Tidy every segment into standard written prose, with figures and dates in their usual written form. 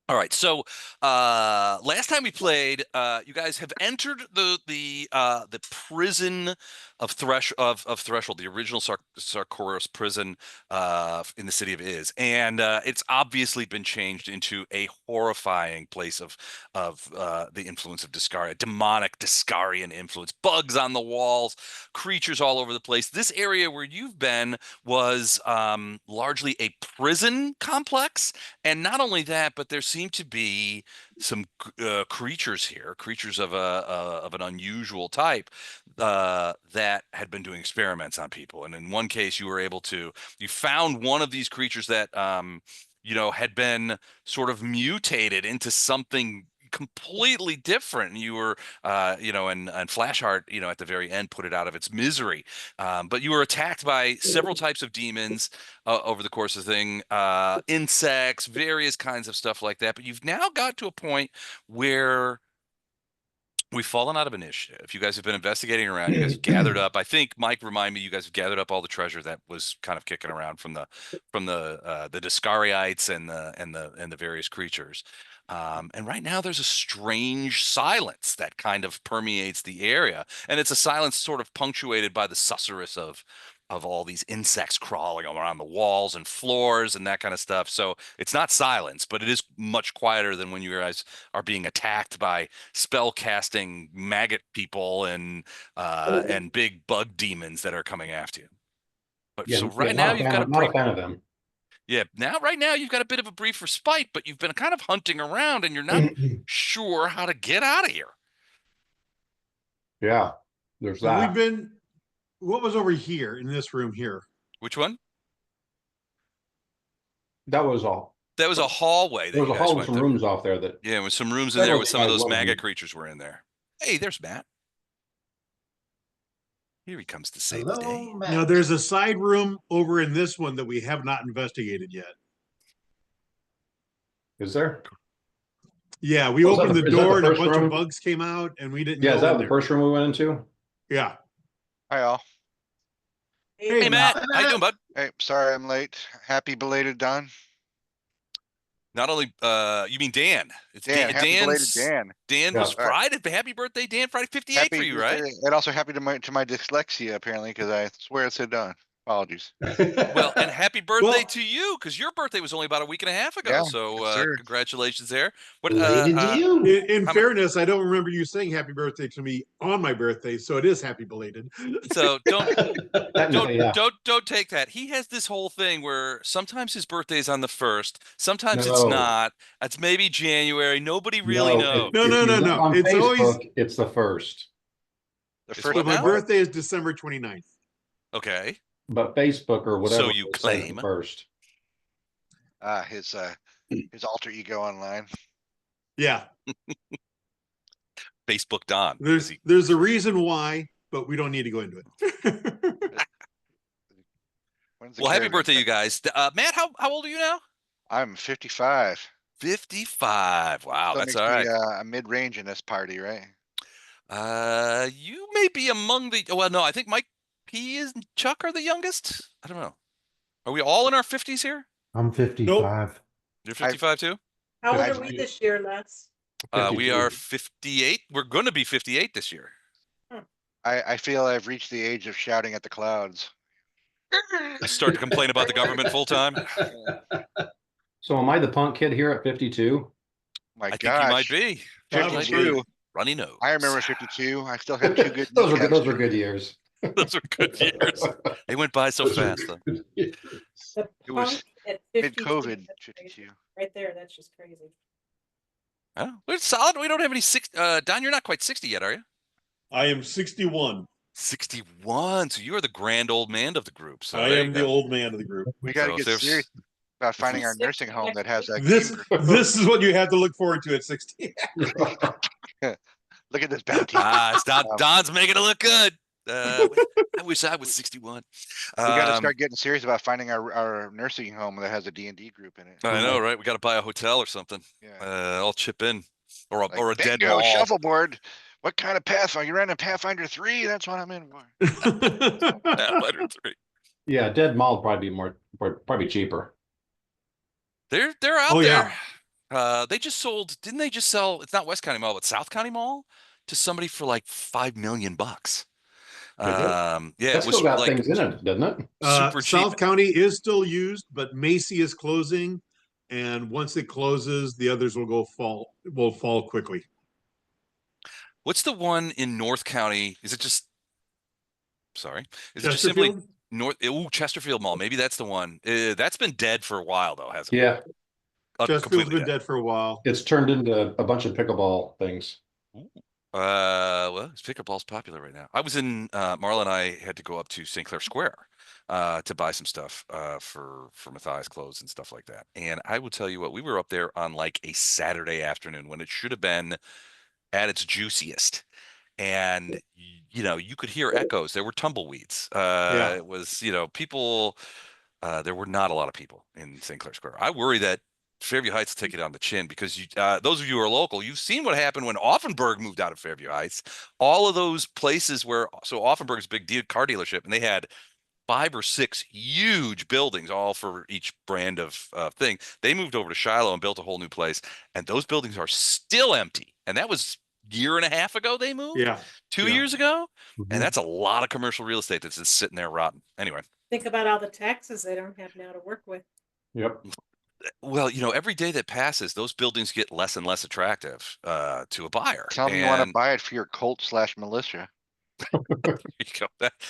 All right, so last time we played, you guys have entered the prison of Threshold, the original Sarkoros prison in the city of Iz, and it's obviously been changed into a horrifying place of the influence of Discaria, demonic Discarian influence, bugs on the walls, creatures all over the place. This area where you've been was largely a prison complex. And not only that, but there seem to be some creatures here, creatures of an unusual type that had been doing experiments on people. And in one case, you found one of these creatures that had been sort of mutated into something completely different. And you were and Flashheart, at the very end put it out of its misery. But you were attacked by several types of demons over the course of the thing, insects, various kinds of stuff like that. But you've now got to a point where we've fallen out of initiative. You guys have been investigating around. You guys have gathered up. I think Mike remind me. You guys have gathered up all the treasure that was kind of kicking around from the Discariites and the various creatures. And right now, there's a strange silence that kind of permeates the area, and it's a silence sort of punctuated by the susurrus of all these insects crawling around the walls and floors and that kind of stuff. So it's not silence, but it is much quieter than when you guys are being attacked by spell casting maggot people and big bug demons that are coming after you. But Yeah, so yeah, right now you've got a not a brief. fan of them. Yeah, now right now you've got a bit of a brief respite, but you've been kind of hunting around and you're not sure how to get out of here. Yeah, there's So we've that. been, what was over here in this room here? Which one? That was all. That was a hallway that There was you a guys hall with went some through. rooms off there that Yeah, with some rooms in there several with of you some of guys those love MAGA them. creatures were in there. Hey, there's Matt. Here he comes to save the day. Hello, Now Matt. there's a side room over in this one that we have not investigated yet. Is there? Yeah, we Oh, is that opened the- the is that the door and a first bunch room? of bugs came out and we didn't Yeah, is go that in the there. first room we went into? Yeah. Hi all. Hey, Matt. How you doing, bud? Hey, sorry I'm late. Happy belated Don. Not only, you mean Dan? It's Dan, happy belated Dan. Dan Yeah. was Friday. Happy birthday, Dan! Friday 58 Happy for you, right? birthday, and also happy to my dyslexia apparently because I swear it said Don. Apologies. Well, and happy birthday Well, to you because your birthday was only about a week and a half ago. Yeah, So yes, sir. congratulations there. What? Related to you. in How fairness, I don't remember you saying happy birthday to me on my birthday, so it is happy belated. So Technically, yeah. don't take that. He has this whole thing where sometimes his birthday is on the 1st, sometimes it's No. not. It's maybe January. Nobody really No, knows. No, if no, you no, look no. on It's Facebook, always, it's the first. The It's first what but my now? birthday is December 29th. Okay. But Facebook or whatever So you says claim. the first. His alter ego online. Yeah. Facebook Don. There's a reason why, but we don't need to go into it. Well, happy birthday, you guys. Matt, how old are you now? I'm 55. 55. Wow, That that's makes all me right. a mid-range in this party, right? You may be among the. Well, no, I think Mike P and Chuck are the youngest. I don't know. Are we all in our 50s here? I'm 55. You're 55 too? How old are 52. we this year, Les? We are 58. We're going to be 58 this year. I feel I've reached the age of shouting at the clouds. Start to complain about the government full time. So am I the punk kid here at 52? My I think gosh. you might be. 52. Runny nose. I remember 52. I still have two good Those kneecaps. are good years. Those are good years. They went by so fast, though. The It was punk at 52, mid-COVID, that's crazy. 52. Right there, that's just crazy. Oh, we're solid. We don't have any six. Don, you're not quite 60 yet, are you? I am 61. 61. So you are the grand old man of the group. So I there am you the go. old man of the group. We got to So if get there's- serious about finding our Six nursing home that has a This keeper. this is what you have to look forward to at 60. Look at this bounty. It's Don's making it look good. I wish I was 61. We got to start getting serious about finding our nursing home that has a D&D group in it. I know, right? We got to buy a hotel or something. Yeah. I'll chip in, or Like, a dead bingo, mall. shuffleboard. What kind of Pathfinder? You're in a Pathfinder 3? That's what I'm in for. Pathfinder 3. Yeah, dead mall would probably be probably cheaper. They're out Oh, there. yeah. They just sold, didn't they just sell, it's not West County Mall, but South County Mall to somebody for like $5 million. Did it? Yeah, That it still was got like things in it, doesn't it? super cheap. South County is still used, but Macy is closing. And once it closes, the others will fall quickly. What's the one in North County? Is it just, sorry, is it just simply Chesterfield? Chesterfield Mall? Maybe that's the one. That's been dead for a while though, hasn't it? Yeah, Chesterfield's Completely been dead. dead for a while. it's turned into a bunch of pickleball things. Ooh. Well, pickleball's popular right now. I was in Marla and I had to go up to St. Clair Square to buy some stuff for Matthias clothes and stuff like that. And I will tell you what, we were up there on like a Saturday afternoon when it should have been at its juiciest. And you know, you could hear echoes. There were tumbleweeds. Yeah. It was, you know, people. There were not a lot of people in St. Clair Square. I worry that Fairview Heights will take it on the chin because those of you who are local, you've seen what happened when Offenburg moved out of Fairview Heights. All of those places where, so Offenburg's a big car dealership, and they had 5 or 6 huge buildings, all for each brand of thing. They moved over to Shiloh and built a whole new place, and those buildings are still empty. And that was year and a half ago they moved, Yeah. 2 years ago, and Mhm. that's a lot of commercial real estate that's just sitting there rotten. Anyway. Think about all the taxes they don't have now to work with. Yep. Well, you know, every day that passes, those buildings get less and less attractive to a buyer. Tell them you want to And buy it for your cult/militia. you go,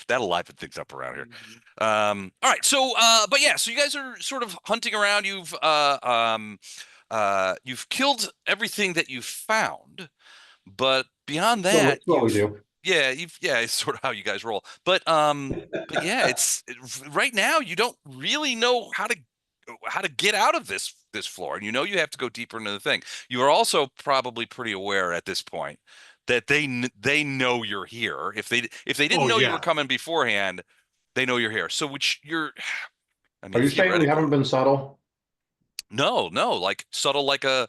that'll liven things up around here. All right, so but yeah, so you guys are sort of hunting around. You've killed everything that you've found, but beyond Well, that, that's what we do. it's sort of how you guys roll. But yeah, right now you don't really know how to get out of this floor, and you know you have to go deeper into the thing. You are also probably pretty aware at this point that they know you're here. If they didn't Oh, know you were yeah. coming beforehand, they know you're here. So which you're, I Are mean, you saying we theoretically, haven't been subtle? no, like subtle, like a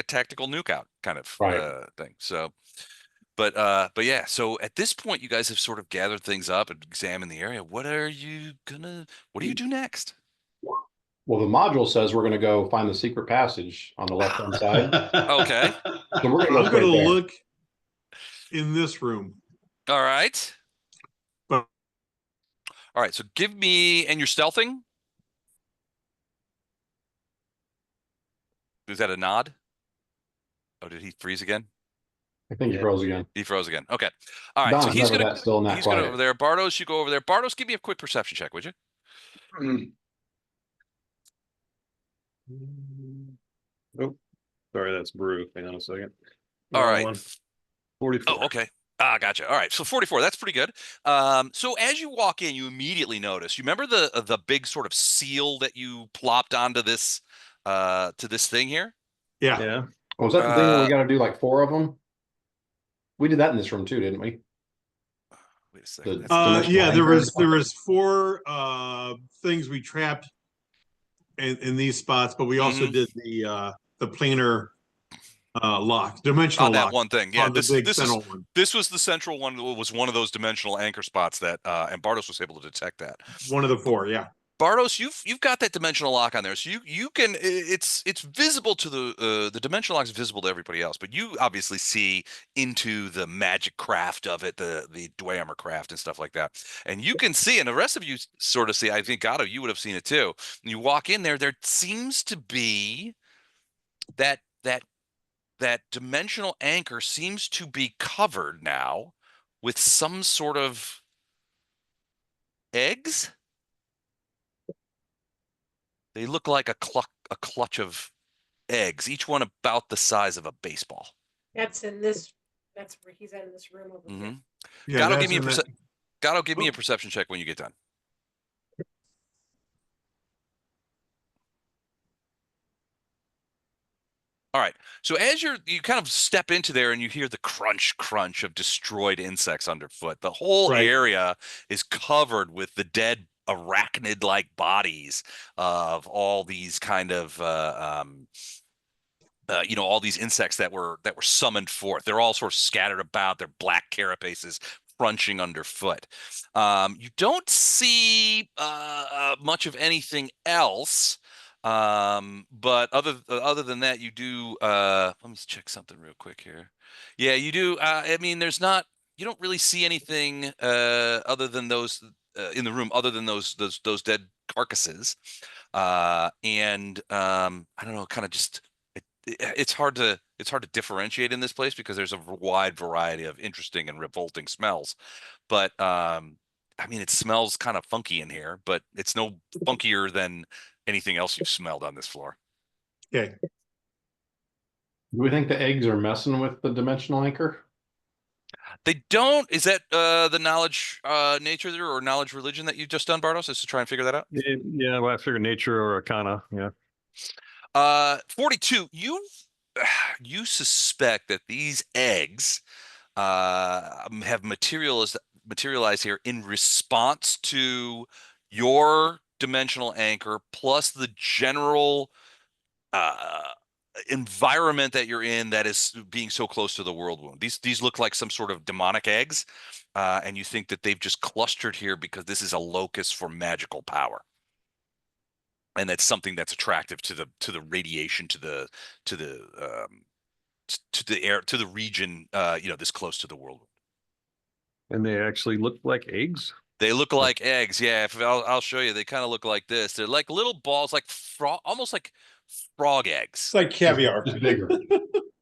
tactical nuke out kind of Right. thing. So, but yeah. So at this point, you guys have sort of gathered things up and examined the area. What do you do next? Well, the module says we're going to go find the secret passage on the left-hand side. Okay. So we're going to I'm look going right to there. look in this room. All right. But All right. So give me, and you're stealthing. Is that a nod? Oh, did he freeze again? I think he froze again. He froze again. Okay. All right. So Donna's never that still and that he's gonna quiet. over there. Bardos, you go over there. Bardos, give me a quick perception check, would you? Oh, sorry, that's Brew. Hang on a second. All Wrong right. one. 44. Oh, okay. Gotcha. All right. So 44, that's pretty good. So as you walk in, you immediately notice, you remember the big sort of seal that you plopped onto this to this thing here? yeah. Yeah. Oh, was that the thing where we got to do like 4 of them? We did that in this room too, didn't we? Wait a second. The- That's Yeah, there dimensional was 4 things we trapped in these spots, but we also Mhm. did the planar lock, dimensional on that lock one thing. Yeah, on the big this central one. this was the central one. It was one of those dimensional anchor spots that and Bardos was able to detect that. One of the 4, yeah. Bardos, you've got that dimensional lock on there, so you can, it's visible to the dimensional lock is visible to everybody else, but you obviously see into the magic craft of it, the Dwemer craft and stuff like that, and you can see, and the rest of you sort of see. I think Gatto, you would have seen it too. When you walk in there, there seems to be that dimensional anchor seems to be covered now with some sort of eggs. They look like a clutch of eggs, each one about the size of a baseball. That's in this, that's where he's at in this room over here. Mm-hmm. Yeah, Gatto, that's give me in that- Gatto, give me a Oh. perception check when you get done. All right. So as you kind of step into there and you hear the crunch of destroyed insects underfoot, the whole Right. area is covered with the dead arachnid-like bodies of all these kind of all these insects that were summoned forth. They're all sort of scattered about. They're black carapaces crunching underfoot. You don't see much of anything else. But other than that, you do. Let me check something real quick here. Yeah, you do. I mean, you don't really see anything other than those in the room, other than those dead carcasses. And I don't know, kind of just it's hard to differentiate in this place because there's a wide variety of interesting and revolting smells. But I mean, it smells kind of funky in here, but it's no funkier than anything else you've smelled on this floor. Okay. Do we think the eggs are messing with the dimensional anchor? They don't. Is that the knowledge nature there or knowledge religion that you've just done, Bartos? Is to try and figure that out? Yeah, well, I figure nature or arcana. Yeah. 42. You suspect that these eggs have materialized here in response to your dimensional anchor plus the general uh, environment that you're in that is being so close to the world wound. These look like some sort of demonic eggs, and you think that they've just clustered here because this is a locus for magical power, and that's something that's attractive to the radiation to the air to the region this close to the world wound. And they actually look like eggs. They look like eggs. Yeah, I'll show you. They kind of look like this. They're like little balls, like almost like frog eggs. It's like caviar. Just bigger.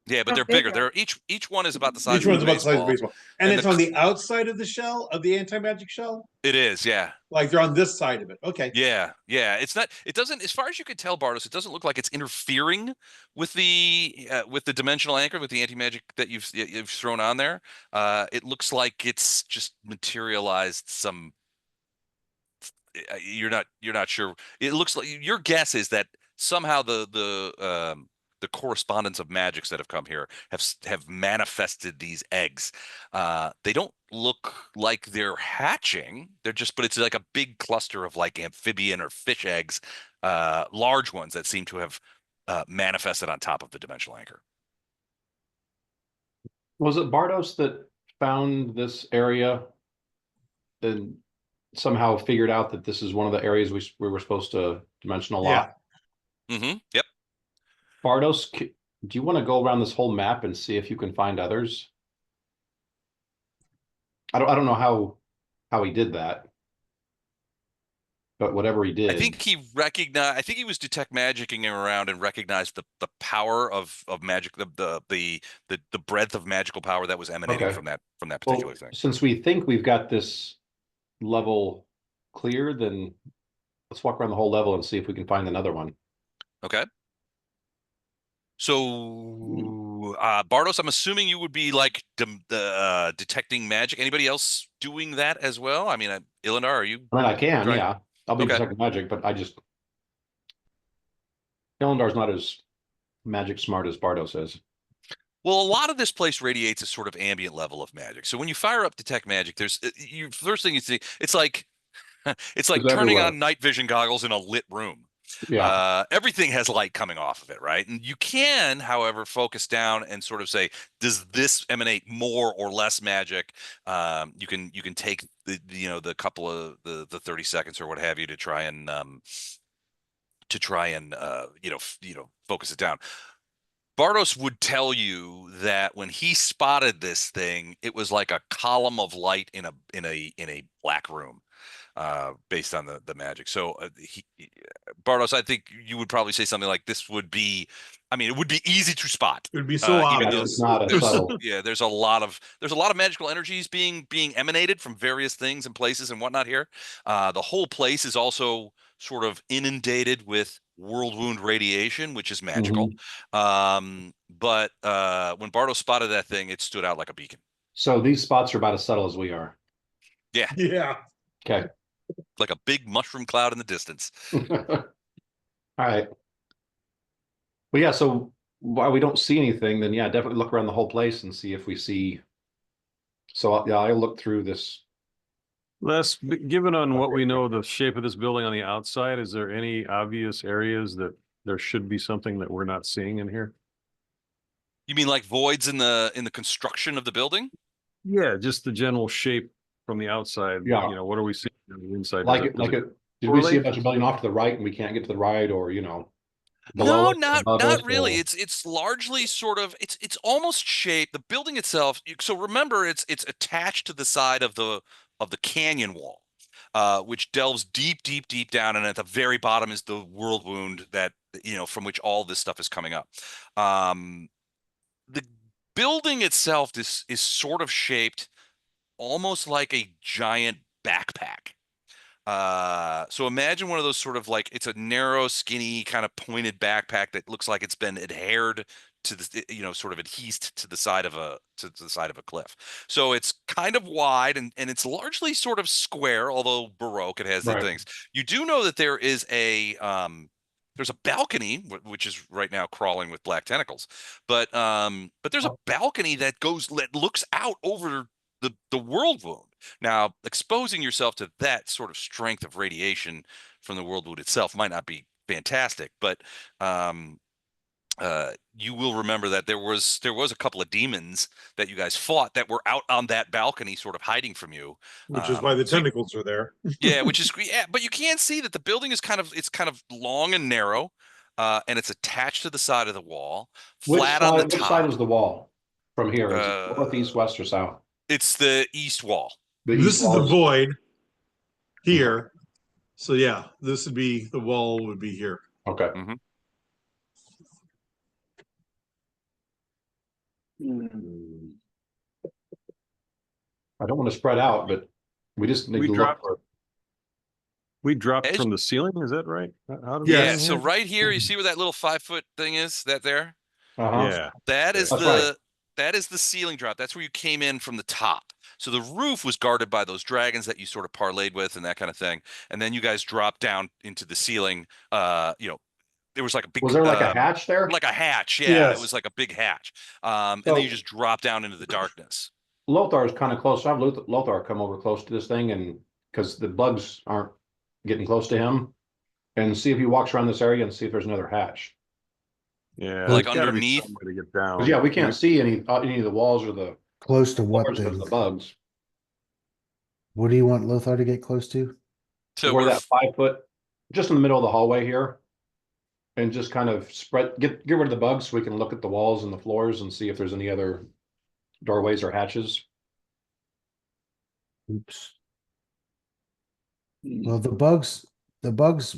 Yeah, but they're bigger. bigger. They're each one is about the size Each of one's a about the size of baseball. baseball. And And it's on the outside of the shell, of the anti-magic shell? It is, yeah. Like they're on this side of it. Okay. Yeah. It's not. It doesn't. As far as you can tell, Bartos, it doesn't look like it's interfering with the dimensional anchor, with the anti-magic that you've thrown on there. It looks like it's just materialized some. You're not sure. It looks like your guess is that somehow the correspondence of magics that have come here have manifested these eggs. They don't look like they're hatching. But it's like a big cluster of like amphibian or fish eggs, large ones that seem to have manifested on top of the dimensional anchor. Was it Bardos that found this area and somehow figured out that this is one of the areas we were supposed to dimensional lock? Mm-hmm. Yep. Bardos, do you want to go around this whole map and see if you can find others? I don't know how he did that, but whatever he did, I think he was detect magicking around and recognized the power of magic, the breadth of magical power that was emanating Okay. from that particular thing. Since we think we've got this level clear, then let's walk around the whole level and see if we can find another one. Okay. So, Bartos, I'm assuming you would be like detecting magic. Anybody else doing that as well? I mean, Ilindar, are you? I mean, I can, Right. yeah. I'll be Okay. detecting magic, but Ilandar's not as magic smart as Bardos is. Well, a lot of this place radiates a sort of ambient level of magic. So when you fire up detect magic, there's first thing you see, it's like turning everywhere. on night vision goggles in a lit room. Yeah. Everything has light coming off of it, right? And you can, however, focus down and sort of say, does this emanate more or less magic? You can take the couple of the 30 seconds or what have you to try and focus it down. Bartos would tell you that when he spotted this thing, it was like a column of light in a black room, based on the magic. So Bartos, I think you would probably say something like this would be, I mean, it would be easy to spot. It would be so obvious. It's not a subtle. Yeah, there's a lot of magical energies being emanated from various things and places and whatnot here. The whole place is also sort of inundated with world wound radiation, which is magical. But when Bartos spotted that thing, it stood out like a beacon. So these spots are about as subtle as we are. Yeah, Yeah. Okay. like a big mushroom cloud in the distance. All right. Well, yeah, so while we don't see anything, then yeah, definitely look around the whole place and see if we see. So yeah, I'll look through this. Les, given on what we know, the shape of this building on the outside, is there any obvious areas that there should be something that we're not seeing in here? You mean like voids in the construction of the building? Yeah, just the general shape from the outside. Yeah. What are we seeing on the inside? Did we see a bunch of building off to the right and we can't get to the right, or No, below us, above us, not really. or It's largely sort of it's almost shaped. The building itself. So remember, it's attached to the side of the canyon wall, which delves deep, deep, deep down, and at the very bottom is the world wound that from which all this stuff is coming up. The building itself is sort of shaped almost like a giant backpack. So imagine one of those sort of like it's a narrow, skinny, kind of pointed backpack that looks like it's been adhered to the, sort of adhesed to the side of a cliff. So it's kind of wide and it's largely sort of square, although Baroque. It has the right. things. You do know that there's a balcony, which is right now crawling with black tentacles, but there's a balcony that looks out over the world wound. Now, exposing yourself to that sort of strength of radiation from the world wound itself might not be fantastic, but um, you will remember that there was a couple of demons that you guys fought that were out on that balcony, sort of hiding from you. Which is why the So tentacles are there. yeah, which is yeah, but you can see that the building is kind of long and narrow, and it's attached to the side of the wall, flat on the Which side top. is the wall from here? Is it north, east, Uh, west, or south? it's the east wall. The east This is the wall is void okay. here. So yeah, this would be, the wall would be here. Okay. Mhm. I don't want to spread out, but we just need We to look dropped- for. We dropped As- from the ceiling, is that right? How did we Yeah, get in so here? right here, you see where that little 5 foot thing is? That there? Uh-huh. Yeah. That is That's right. that is the ceiling drop. That's where you came in from the top. So the roof was guarded by those dragons that you sort of parlayed with and that kind of thing. And then you guys dropped down into the ceiling. There was like a big Was there like a hatch there? like a hatch. Yeah, it Yes. was like a big hatch. And then you So just drop down into the darkness. Lothar is kind of close. So I have Lothar come over close to this thing, and because the bugs aren't getting close to him, and see if he walks around this area and see if there's another hatch. Yeah. Like there's gotta be underneath? some way to get down. Because yeah, we can't see any of the walls or the Close to what floors because of thing? the bugs. What do you want Lothar to get close to? So Where we're that 5 foot, just in the middle of the hallway here, and just kind of get rid of the bugs so we can look at the walls and the floors and see if there's any other doorways or hatches. Oops. Well, the bugs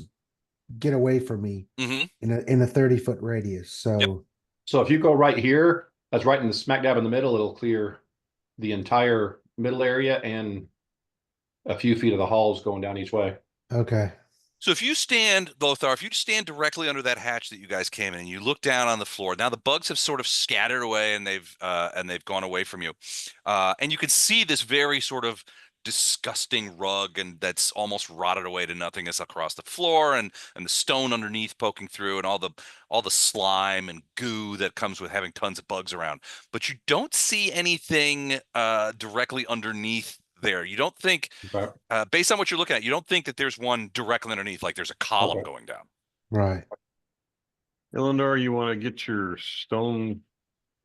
get away from me Mhm. in a 30-foot radius. So So if you go right here, that's right in the smack dab in the middle, it'll clear the entire middle area and a few feet of the halls going down each way. okay. So if you stand, Lothar, if you stand directly under that hatch that you guys came in and you look down on the floor, now the bugs have sort of scattered away and they've gone away from you. And you can see this very sort of disgusting rug and that's almost rotted away to nothingness across the floor and the stone underneath poking through and all the slime and goo that comes with having tons of bugs around. But you don't see anything directly underneath there. You don't think Okay. based on what you're looking at, you don't think that there's one directly underneath, like there's a column Okay. going down. Right. Eleanor, you want to get your stone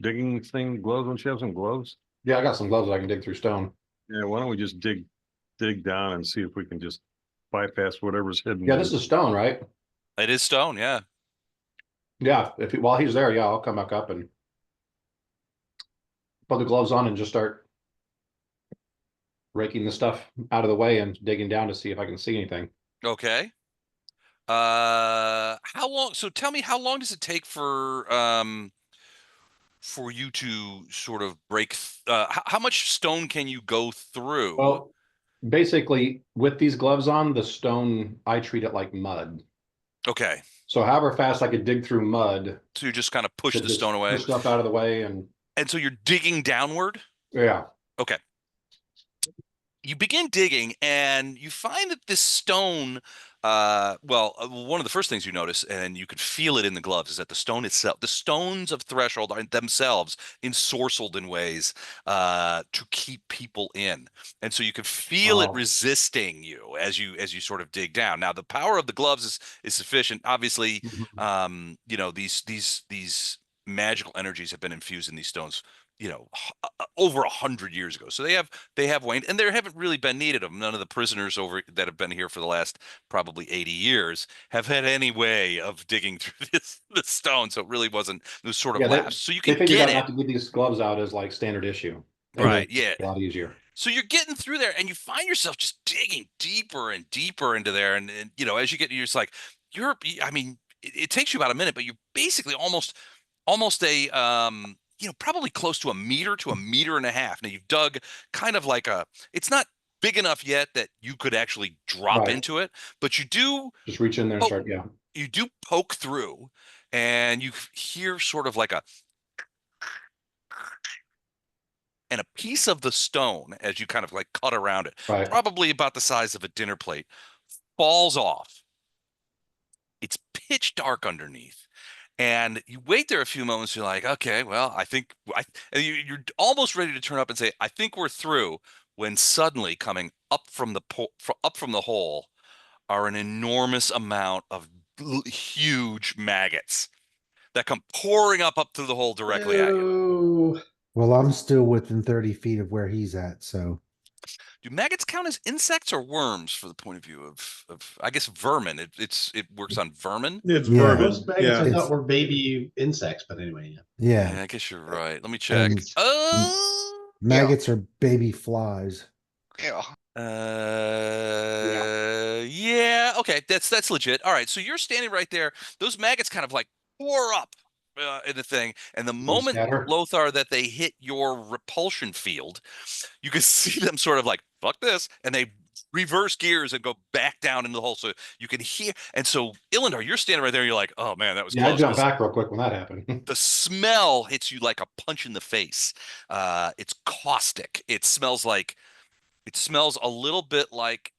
digging thing gloves? Don't you have some gloves? Yeah, I got some gloves I can dig through stone. Yeah, why don't we just dig down and see if we can just bypass whatever's hidden. Yeah, this is stone, right? It is stone, yeah. Yeah, while he's there, yeah, I'll come back up and put the gloves on and just start raking the stuff out of the way and digging down to see if I can see anything. Okay. How long? So tell me, how long does it take for you to sort of break? How much stone can you go through? Well, basically, with these gloves on, the stone, I treat it like mud. Okay. So however fast I could dig through mud, So you just kind of push to the just stone away, push stuff out of the way, and and so you're digging downward. yeah, Okay. You begin digging and you find that this stone one of the first things you notice and you could feel it in the gloves is that the stone itself, the stones of Threshold are themselves ensorcelled in ways to keep people in, and so you can feel it resisting you as you sort of dig down. Now the power of the gloves is sufficient, obviously. These magical energies have been infused in these stones over 100 years ago. So they have waned, and there haven't really been needed of them. None of the prisoners over that have been here for the last probably 80 years have had any way of digging through this stone. So it really wasn't, it was sort of Yeah, lapsed. So you they can figured get out it. not to give these gloves out as like standard issue. And then Right. Yeah. it's a lot easier. So you're getting through there and you find yourself just digging deeper and deeper into there. And as you get, you're just like, I mean, it takes you about a minute, but you're basically almost probably close to a meter to a meter and a half. Now you've dug kind of like it's not big enough yet that you could actually drop Right. into it, but you do, Just reach in there and start, yeah. you do poke through and you hear sort of like and a piece of the stone as you kind of like cut around it, Right. probably about the size of a dinner plate, falls off. It's pitch dark underneath. And you wait there a few moments. You're like, okay, well, and you're almost ready to turn up and say, I think we're through. When suddenly coming up from the hole are an enormous amount of huge maggots that come pouring up through the hole directly at you. Well, I'm still within 30 feet of where he's at, so. Do maggots count as insects or worms for the point of view of I guess vermin? It works on vermin. It's Yeah. vermin. Most maggots I Yeah. thought were baby insects, but anyway, yeah. Yeah, Yeah, I guess you're right. Let me check. And- Oh, maggots are baby flies. Yeah. yeah. Okay, that's legit. All right, so you're standing right there. Those maggots kind of like pour up in the thing, and the moment scatter. Lothar that they hit your repulsion field, you can see them sort of like fuck this, and they reverse gears and go back down into the hole. So you can hear, and so Illendar, you're standing right there. And you're like, oh man, that was Yeah, I close. jumped back real quick when that happened. The smell hits you like a punch in the face. It's caustic. It smells a little bit like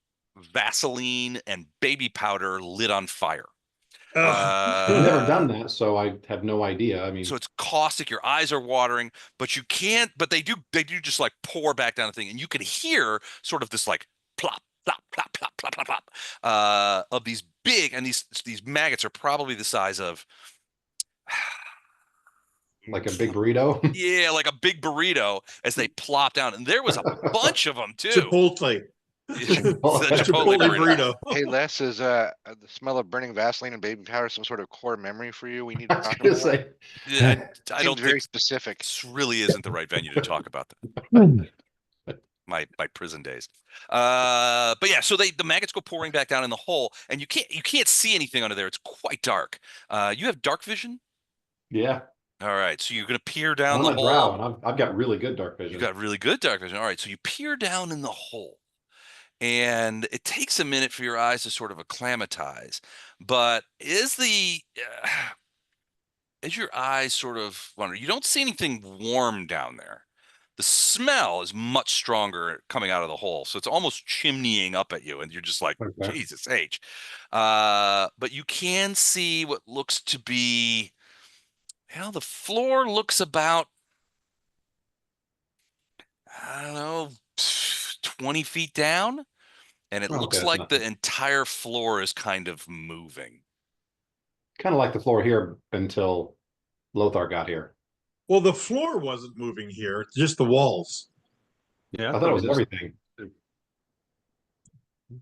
Vaseline and baby powder lit on fire. I've never done that, so I have no idea. I mean, So it's caustic. Your eyes are watering, but you can't. But they do just like pour back down the thing, and you can hear sort of this like plop, plop, plop, plop, plop, plop, plop of these big, and these maggots are probably the size of like a big burrito. yeah, like a big burrito as they plop down, and there was a bunch of them too. Chipotle. The Chipotle burrito. Hey Les, is the smell of burning Vaseline and baby powder some sort of core memory for you? We need to I was talk gonna about that. say, Yeah, I Seems don't very think specific. this really isn't the right venue to talk about that. My prison days. But yeah, so the maggots go pouring back down in the hole, and you can't see anything under there. It's quite dark. You have dark vision? yeah. All right, so you're gonna peer down I'm the a drow, hole. and I've got really good dark vision. You got really good dark vision. All right, so you peer down in the hole, and it takes a minute for your eyes to sort of acclimatize. But as your eyes sort of wander, you don't see anything warm down there. The smell is much stronger coming out of the hole, so it's almost chimneying up at you, and you're just like, Okay. Jesus H. But you can see what looks to be, the floor looks about, I don't know, 20 feet down, and it Okay, looks that's like nothing. the entire floor is kind of moving. Kind of like the floor here until Lothar got here. Well, the floor wasn't moving here, just the walls. Yeah. I thought it was everything. I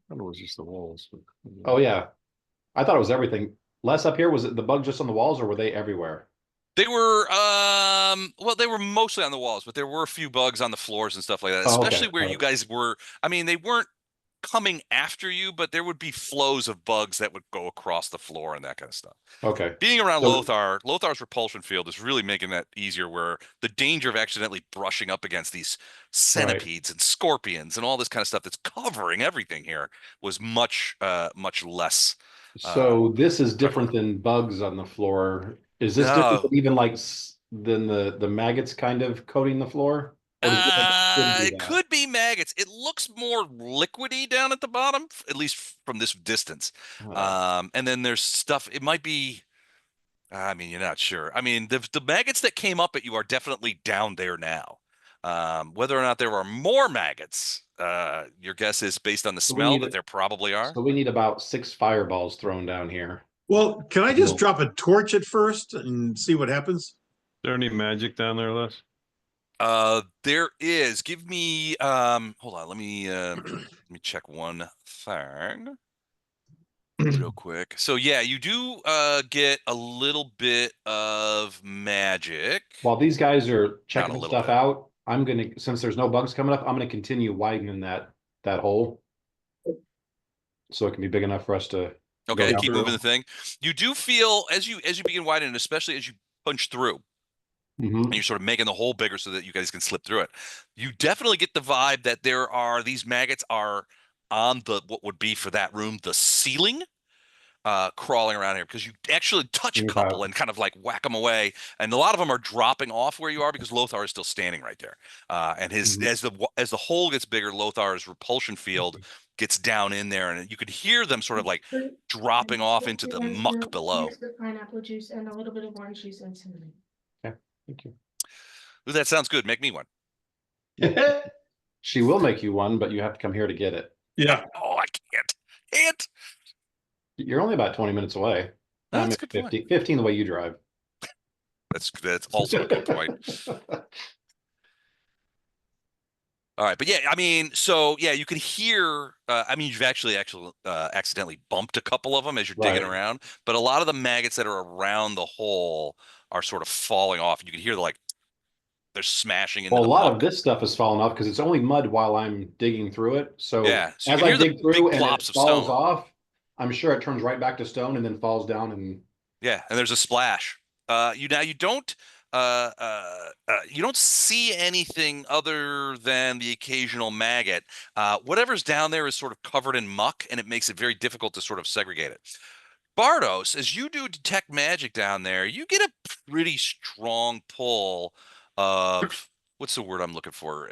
thought it was just the walls. Oh yeah, I thought it was everything. Less up here, was it the bug just on the walls, or were they everywhere? They were they were mostly on the walls, but there were a few bugs on the floors and stuff like that, Oh, okay. especially where you guys were. I mean, they weren't coming after you, but there would be flows of bugs that would go across the floor and that kind of stuff. Okay. Being around So- Lothar's repulsion field is really making that easier, where the danger of accidentally brushing up against these centipedes and scorpions and all this kind of stuff that's covering everything here was much less. So this is different than bugs on the floor. Is this different No. than even like than the maggots kind of coating the floor? Or does it do It that? could be maggots. It looks more liquidy down at the bottom, at least from this distance. And then there's stuff. It might be. I mean, you're not sure. I mean, the maggots that came up at you are definitely down there now. Whether or not there are more maggots, your guess is based on the So we smell need that it- there probably are. So we need about 6 fireballs thrown down here. Well, can I just Well- drop a torch at first and see what happens? Is there any magic down there, Les? There is. Give me hold on, let me check one thing real quick. So yeah, you do get a little bit of magic. While these guys are Not checking a the little stuff bit. out, I'm gonna, since there's no bugs coming up, I'm gonna continue widening that hole. So it can be big enough for us to go Okay, down keep through. moving the thing. You do feel as you begin widening, especially as you punch through, Mhm. and you're sort of making the hole bigger so that you guys can slip through it. You definitely get the vibe that these maggots are on what would be for that room, the ceiling, crawling around here, because you actually touch a couple and kind of like whack them away, and a lot of them are dropping off where you are because Lothar is still standing right there. And Mhm. as the hole gets bigger, Lothar's repulsion field gets down in there, and you could hear them sort of like dropping off into the muck below. Here's the pineapple juice and a little bit of orange juice and cinnamon. Okay, thank you. Ooh, that sounds good. Make me one. She will make you one, but you have to come here to get it. Yeah. Oh, I can't. You're only about 20 minutes away. That's a Maybe good point. 15 the way you drive. That's also a good point. All right, but yeah, I mean, so yeah, you can hear. I mean, you've actually accidentally bumped a couple of them as you're digging Right. around, but a lot of the maggots that are around the hole are sort of falling off. You can hear like they're smashing into Well, a the lot of muck. this stuff is falling off because it's only mud while I'm digging through it. So Yeah, so you as can I hear the dig through big and it plops of falls stone. off, I'm sure it turns right back to stone and then falls down and Yeah, and there's a splash. You don't see anything other than the occasional maggot. Whatever's down there is sort of covered in muck, and it makes it very difficult to sort of segregate it. Bardos, as you do detect magic down there, you get a pretty strong pull of what's the word I'm looking for?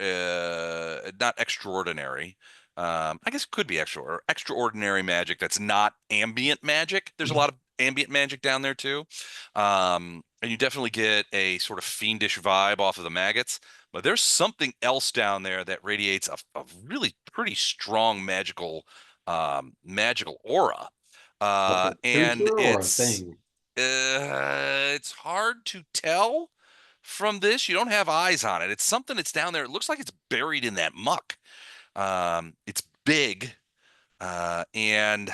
Not extraordinary. I guess it could be extraordinary magic that's not ambient magic. There's a lot of ambient magic down there too. And you definitely get a sort of fiendish vibe off of the maggots. But there's something else down there that radiates a really pretty strong magical aura. like a And creature or a thing. it's hard to tell from this. You don't have eyes on it. It's something that's down there. It looks like it's buried in that muck. It's big, and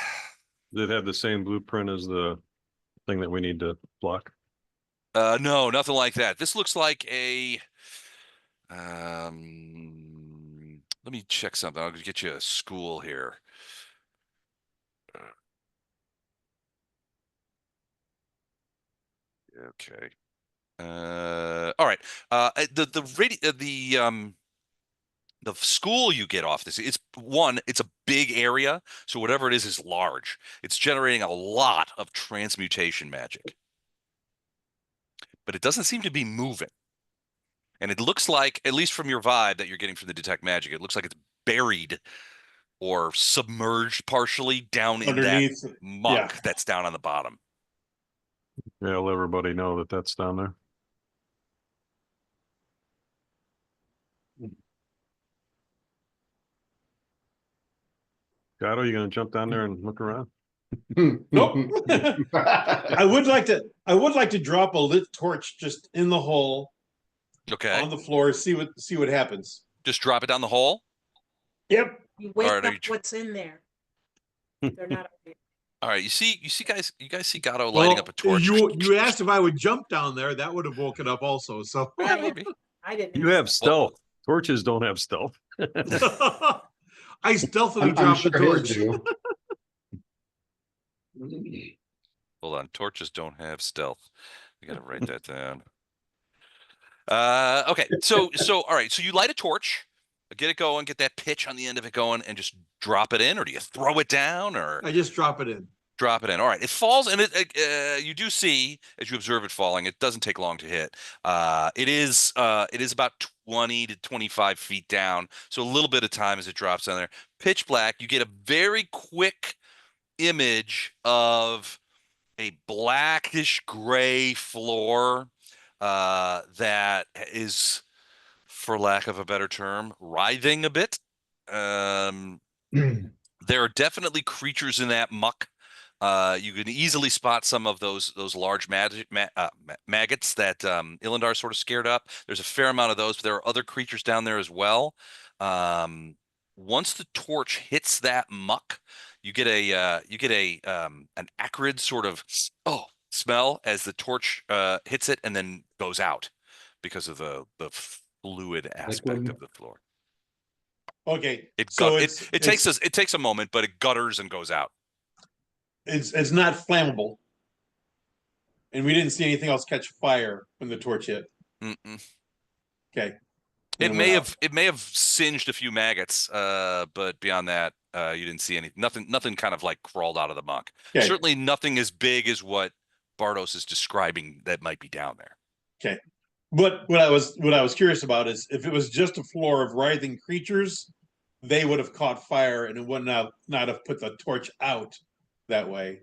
Did it have the same blueprint as the thing that we need to block? no, nothing like that. This looks like a. Let me check something. I'll get you a school here. Okay. All right. The school you get off this, it's a big area, so whatever it is large. It's generating a lot of transmutation magic, but it doesn't seem to be moving. And it looks like, at least from your vibe that you're getting from the detect magic, it looks like it's buried or submerged partially down in that Underneath. muck Yeah. that's down on the bottom. Yeah, let everybody know that that's down there. Gato, you gonna jump down there and look around? Nope. I would like to drop a lit torch just in the hole Okay, on the floor, see what happens. just drop it down the hole. Yep. You All wake right, up what's in there. They're not. All right, you guys see Gato lighting up a torch. You asked if I would jump down there. That would have woken up also. So Yeah, maybe. I didn't. You have stealth. Torches don't have stealth. I stealthily I'm dropped sure the his torch. do. Hold on, torches don't have stealth. I gotta write that down. Okay, so all right, so you light a torch, get it going, get that pitch on the end of it going, and just drop it in, or do you throw it down, or I just drop it in. drop it in? All right, it falls, and you do see as you observe it falling. It doesn't take long to hit. It is about 20 to 25 feet down, so a little bit of time as it drops down there. Pitch black. You get a very quick image of a blackish gray floor that is, for lack of a better term, writhing a bit. There are definitely creatures in that muck You can easily spot some of those large maggots that Ilindar sort of scared up. There's a fair amount of those, but there are other creatures down there as well. Once the torch hits that muck, you get an acrid sort of smell as the torch hits it and then goes out because of the fluid aspect Liquid. of the floor. Okay, It so it takes a moment, but it gutters and goes out. it's not flammable, and we didn't see anything else catch fire when the torch hit. Mm-mm. Okay, It then may we're have singed a few maggots, but beyond that, you didn't see nothing kind of like crawled out of the muck. Okay. Certainly nothing as big as what Bardos is describing that might be down there. Okay. What I was curious about is if it was just a floor of writhing creatures, they would have caught fire and it would not have put the torch out that way.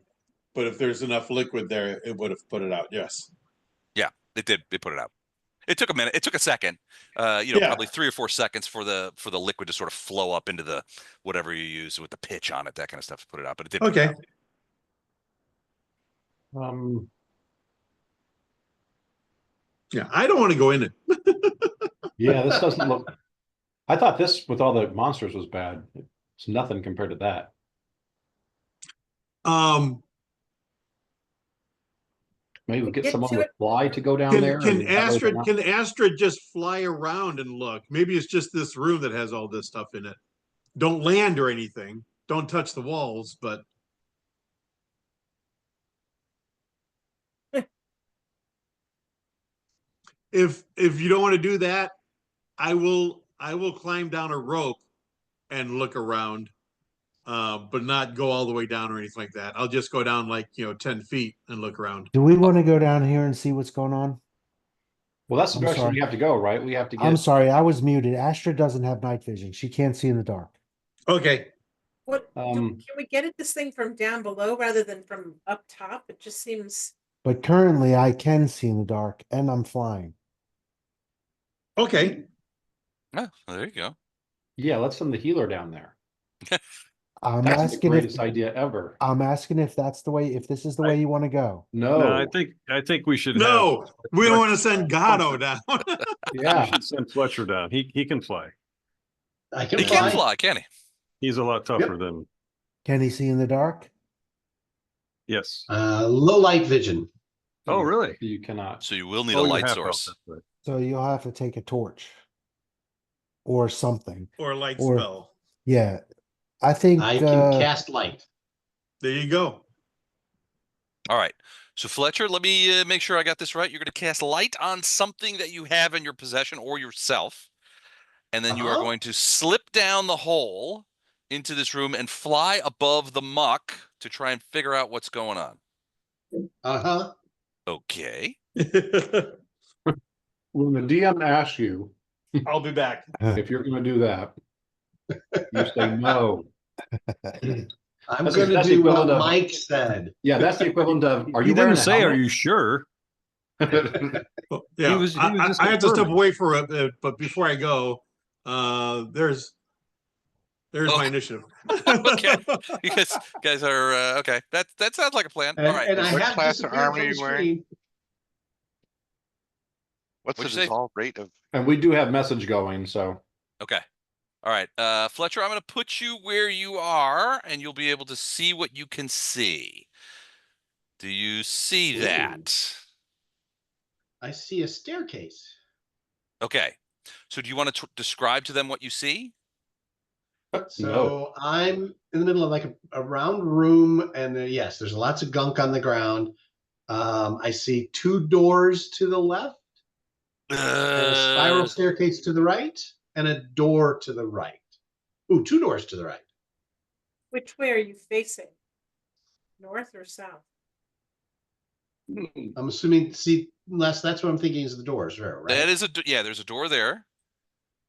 But if there's enough liquid there, it would have put it out. Yes. Yeah, it did. It put it out. It took a minute. It took a second. Yeah. Probably 3 or 4 seconds for the liquid to sort of flow up into the whatever you use with the pitch on it, that kind of stuff to put it out. But it did. Put it Okay. out. Yeah, I don't want to go in it. Yeah, this doesn't look. I thought this with all the monsters was bad. It's nothing compared to that. Maybe we'll get Get someone to with it. fly to go down there. Can and that way they're not- Astrid just fly around and look? Maybe it's just this room that has all this stuff in it. Don't land or anything. Don't touch the walls, but if you don't want to do that, I will climb down a rope and look around, but not go all the way down or anything like that. I'll just go down like 10 feet and look around. Do we want to go down here and see what's going on? Well, that's the I'm direction sorry. we have to go, right? We have to get. I'm sorry, I was muted. Astra doesn't have night vision. She can't see in the dark. Okay. Can we get at this thing from down below rather than from up top? It just seems. But currently I can see in the dark and I'm flying. Okay. Oh, well, there you go. Yeah, let's send the healer down there. I'm That's the asking greatest if idea ever. I'm asking if that's the way, if this is the way you want to go. No. No, I think we should No, we don't want to send Gatto Fletcher. down. we Yeah. should send Fletcher down. He can fly. I can He fly. can fly, can he? He's a lot tougher than Can he see in the dark? yes. Low light vision. Oh, really? You cannot. So you will need Oh, a you light have source. felt that way. So you'll have to take a torch. Or something. Or a light Or- spell. Yeah. I think I can cast light. There you go. All right. So Fletcher, let me make sure I got this right. You're going to cast light on something that you have in your possession or yourself. And then you are going to slip down the hole into this room and fly above the muck to try and figure out what's going on. Uh-huh. Okay. When the DM asks you I'll be back. if you're going to do that, you say no. I'm That's- going to that's the do what equivalent of- Mike said. Yeah, that's the equivalent of. Are He you didn't wearing a say, "Are helmet?" you sure?" Well, yeah, was just I have to step confirming. away for a bit, but before I go, there's Oh. my initiative. Okay. You guys are okay. That sounds like a plan. And, All right. and I What have class of disappeared armor from are the you wearing? screen. What's the What'd you say? dissolve rate of? And we do have message going, so Okay. All right. Fletcher, I'm going to put you where you are, and you'll be able to see what you can see. Do you see Ooh. that? I see a staircase. Okay. So do you want to describe to them what you see? So I'm in the middle of like a round room, and yes, there's lots of gunk on the ground. I see 2 doors to the left, and a spiral staircase to the right, and a door to the right. Ooh, 2 doors to the right. Which way are you facing? North or south? I'm assuming, see, that's what I'm thinking is the doors, right? That is yeah. There's a door there.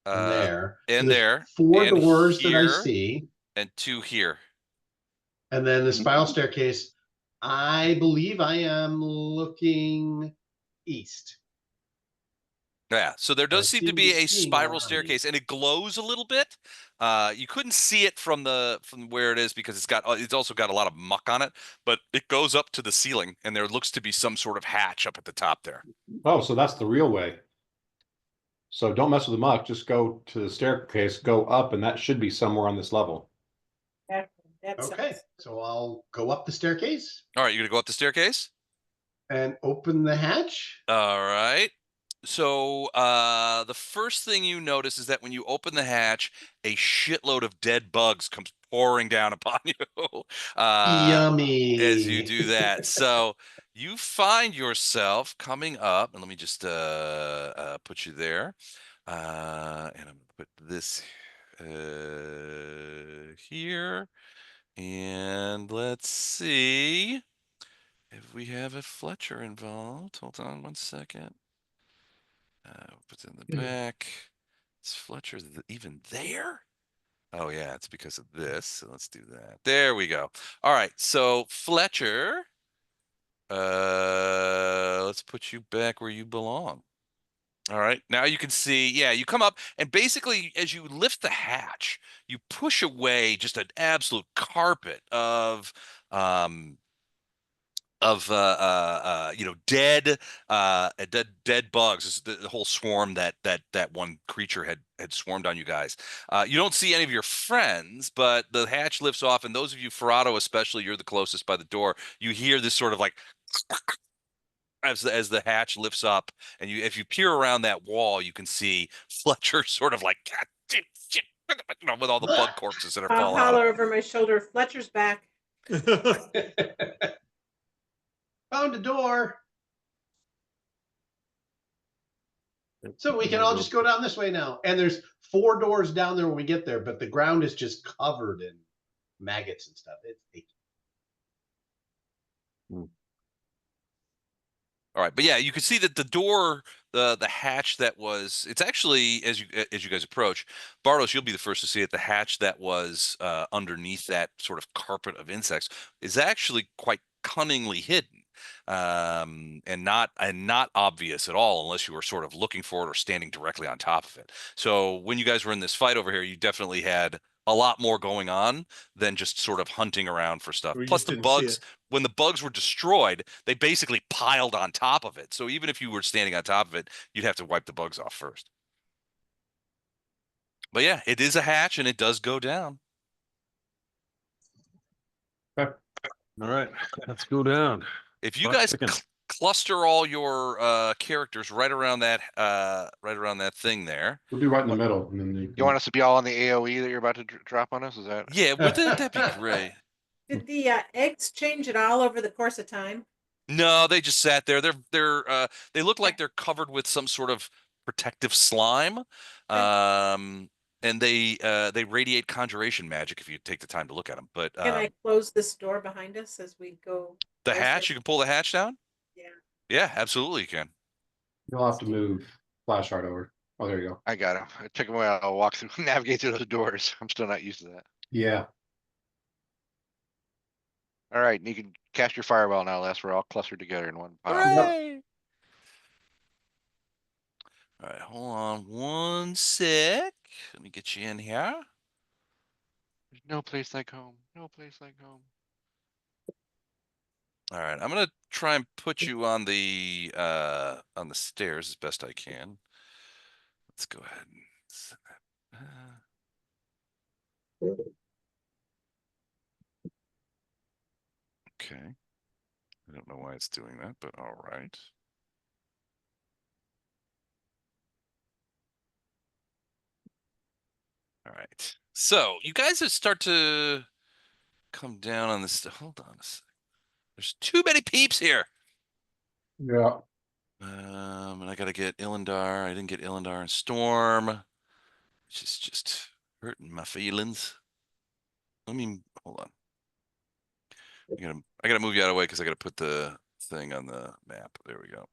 There. And there's there. 4 and doors that I here, see. and 2 here. And then the spiral staircase, I believe I am looking east. Yeah, so there I does seem to seem to be be a seeing spiral around me. staircase, and it glows a little bit. You couldn't see it from where it is because it's also got a lot of muck on it, but it goes up to the ceiling, and there looks to be some sort of hatch up at the top there. Oh, so that's the real way. So don't mess with the muck. Just go to the staircase, go up, and that should be somewhere on this level. That Okay, sounds- so I'll go up the staircase All right, you're gonna go up the staircase. and open the hatch. All right. So the first thing you notice is that when you open the hatch, a shitload of dead bugs comes pouring down upon you as you Yummy. do that. So you find yourself coming up, and let me just put you there. And I'm gonna put this here. And let's see if we have a Fletcher involved. Hold on one second. What's in the back? Is Fletcher even there? Oh yeah, it's because of this. So let's do that. There we go. All right, so Fletcher, let's put you back where you belong. All right, now you can see, yeah, you come up and basically as you lift the hatch, you push away just an absolute carpet um dead bugs. This is the whole swarm that one creature had swarmed on you guys. You don't see any of your friends, but the hatch lifts off, and those of you, Ferrado especially, you're the closest by the door. You hear this sort of like as the hatch lifts up, and if you peer around that wall, you can see Fletcher sort of like God, shit, shit, with all the bug corpses that are I'll falling out of holler him. over my shoulder. Fletcher's back. Found a door. So we can all just go down this way now. And there's 4 doors down there when we get there, but the ground is just covered in maggots and stuff. It's All right, but yeah, you can see that the door, the hatch that was, it's actually as you guys approach, Bartos, you'll be the first to see it. The hatch that was underneath that sort of carpet of insects is actually quite cunningly hidden, and not obvious at all unless you were sort of looking for it or standing directly on top of it. So when you guys were in this fight over here, you definitely had a lot more going on than just sort of hunting around for stuff. We Plus just the didn't see bugs, it. when the bugs were destroyed, they basically piled on top of it. So even if you were standing on top of it, you'd have to wipe the bugs off first. But yeah, it is a hatch and it does go down. All right, let's go down. If you Clock guys ticking. cluster all your characters right around that thing there. We'll be right in the middle, and then You want us to be all on the AoE that you're about to drop on us? Is that? Yeah, that'd be great. Did the eggs change at all over the course of time? No, they just sat there. They look like they're covered with some sort of protective slime. And they radiate conjuration magic if you take the time to look at them. But Can I close this door behind us as we go? the Or is hatch, it- you can pull the hatch down? Yeah. Yeah, absolutely you can. you'll have to move flash art over. Oh, there you go. I got him. It took a while. I'll walk through, navigate through those doors. I'm still not used to that. Yeah. All right, you can cast your fireball now, Les. We're all clustered together in one pile. Hooray! All right, hold on one sec. Let me get you in here. There's no place like home. No place like home. All right, I'm gonna try and put you on the stairs as best I can. Let's go ahead and set that. Okay. I don't know why it's doing that, but all right. All right. So you guys have start to come down on this. Hold on a sec. There's too many peeps here. Yeah. And I gotta get Illendar. I didn't get Illendar and Storm, which is just hurting my feelings. Let me hold on. I gotta move you out of the way because I gotta put the thing on the map. There we go.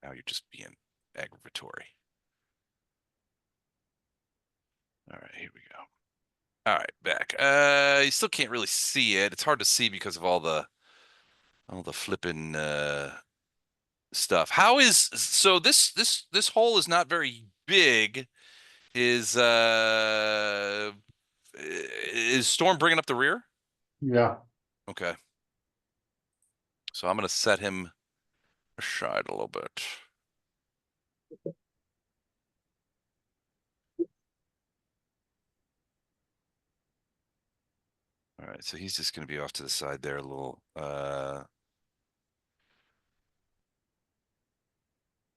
Now you're just being aggravatory. All right, here we go. All right, back. You still can't really see it. It's hard to see because of all the flipping stuff. How is so this hole is not very big. Is Storm bringing up the rear? Yeah. Okay. So I'm gonna set him aside a little bit. All right, so he's just gonna be off to the side there a little.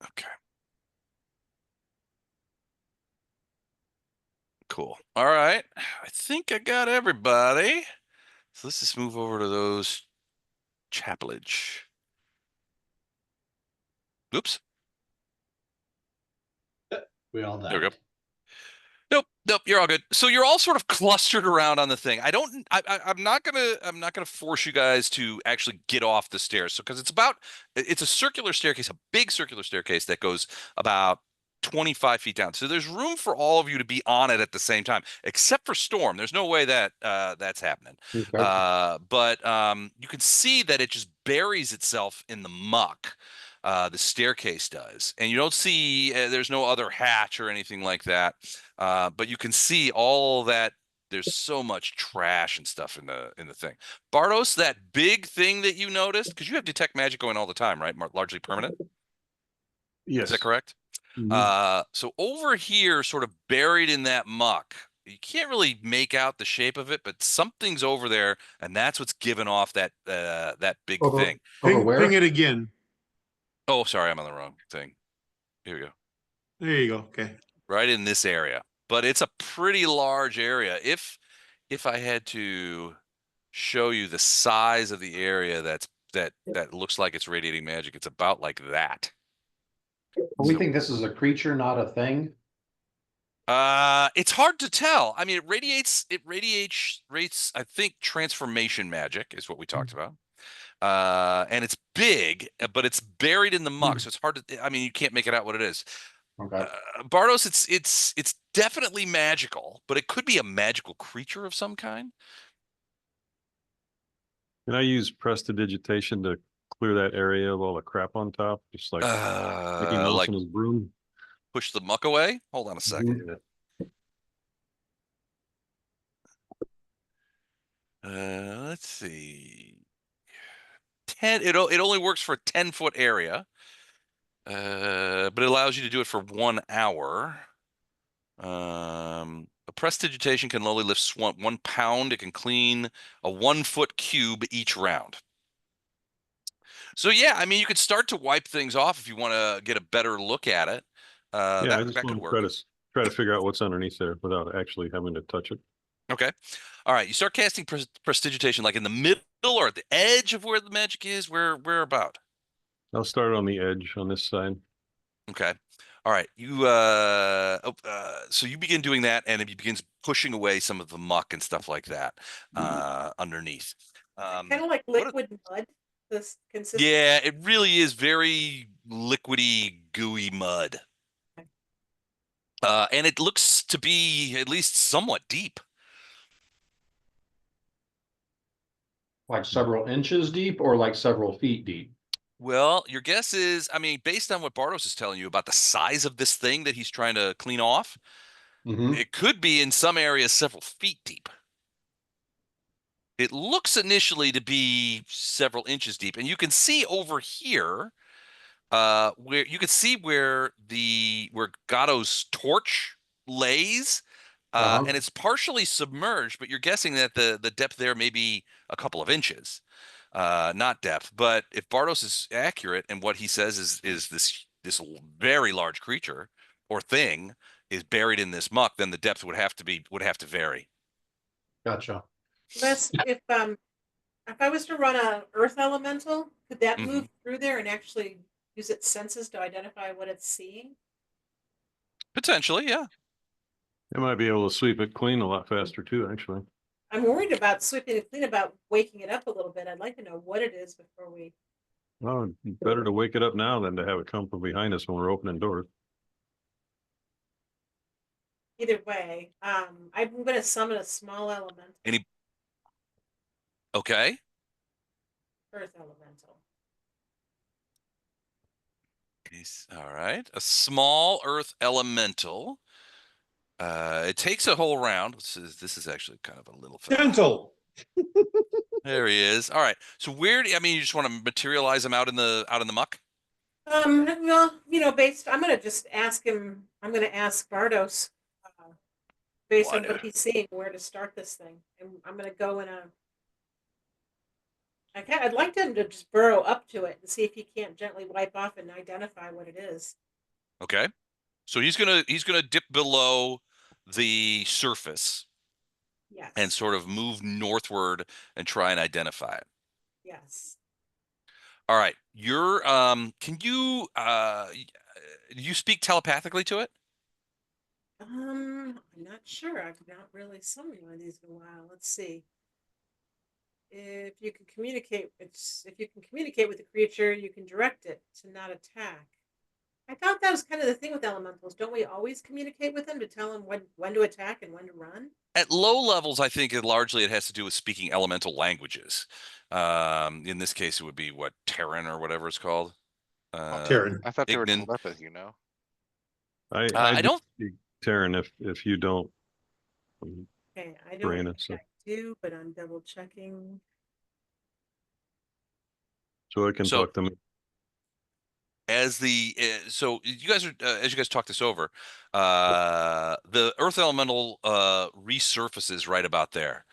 Okay. Cool. All right. I think I got everybody. So let's just move over to those chapelage. Oops. We all There we died. go. Nope, you're all good. So you're all sort of clustered around on the thing. I'm not gonna force you guys to actually get off the stairs. So because it's a circular staircase, a big circular staircase that goes about 25 feet down. So there's room for all of you to be on it at the same time, except for Storm. There's no way that that's happening. Okay. But you can see that it just buries itself in the muck. The staircase does, and you don't see there's no other hatch or anything like that. But you can see all that. There's so much trash and stuff in the thing. Bardos, that big thing that you noticed, because you have detect magic going all the time, right? Largely permanent. Is that Yes. correct? Mhm. So over here, sort of buried in that muck, you can't really make out the shape of it, but something's over there, and that's what's giving off that big Over thing. over Ping where? it again. Oh, sorry, I'm on the wrong thing. Here we go. There you go. Okay. Right in this area, but it's a pretty large area. If I had to show you the size of the area that looks like it's radiating magic, it's about like that. We So think this is a creature, not a thing. it's hard to tell. I mean, rates, I think transformation magic is what we talked about. And it's big, but it's buried in the muck, so it's hard to, I mean, you can't make it out what it is. Okay. Bardos, it's definitely magical, but it could be a magical creature of some kind. Can I use prestidigitation to clear that area of all the crap on top? Just like Mickey Mouse Like and his broom? push the muck away. Hold on a second. Mhm. Let's see. 10. It only works for a 10-foot area, but it allows you to do it for 1 hour. A prestidigitation can only lift 1 pound. It can clean a 1-foot cube each round. So yeah, I mean, you could start to wipe things off if you want to get a better look at it. Yeah, I just That could want to try work. to try to figure out what's underneath there without actually having to touch it. Okay. All right. You start casting prestidigitation like in the middle or at the edge of where the magic is. Where about? I'll start on the edge on this side. Okay. All right. So you begin doing that, and it begins pushing away some of the muck and stuff like that underneath. Kind of like What? liquid mud. This consistency. Yeah, it really is very liquidy, gooey mud. And it looks to be at least somewhat deep. Like several inches deep or like several feet deep? Well, your guess is, I mean, based on what Bartos is telling you about the size of this thing that he's trying to clean off, Mm-hmm. it could be in some areas several feet deep. It looks initially to be several inches deep, and you can see over here, where you can see where Gatto's torch lays, Uh-huh. and it's partially submerged, but you're guessing that the depth there may be a couple of inches, not depth. But if Bardos is accurate and what he says is this very large creature or thing is buried in this muck, then the depth would have to vary. Gotcha. That's if I was to run a earth elemental, could that Mhm. move through there and actually use its senses to identify what it's seeing? Potentially, yeah. It might be able to sweep it clean a lot faster too, actually. I'm worried about sweeping it clean, about waking it up a little bit. I'd like to know what it is before we. Well, better to wake it up now than to have it come from behind us when we're opening doors. Either way, I'm going to summon a small elemental, Any Okay. earth elemental. All right. A small earth elemental. It takes a whole round. This is actually kind of a little fella. Gentle. There he is. All right. So where do I mean you just want to materialize him out in the muck? Well, I'm gonna just ask him, I'm gonna ask Bardos, based on What? what he's seeing, where to start this thing. And I'm gonna go I'd like him to just burrow up to it and see if he can't gently wipe off and identify what it is. Okay. So he's gonna dip below the surface Yes. and sort of move northward and try and identify it. Yes. All right. You're can you speak telepathically to it? I'm not sure. I've not really summoned one of these in a while. Let's see. If you can communicate, if you can communicate with the creature, you can direct it to not attack. I thought that was kind of the thing with elementals. Don't we always communicate with them to tell them when to attack and when to run? At low levels, I think it has to do with speaking elemental languages. In this case, it would be what Terran or whatever it's called. Terran. I thought they were Ignan. telepathy, you know? I I do don't. speak Terran if you don't. Okay, I don't Brain think it, so. I do, but I'm double checking. So I can So talk to me. so you guys are as you guys talk this over, the Earth Elemental resurfaces right about there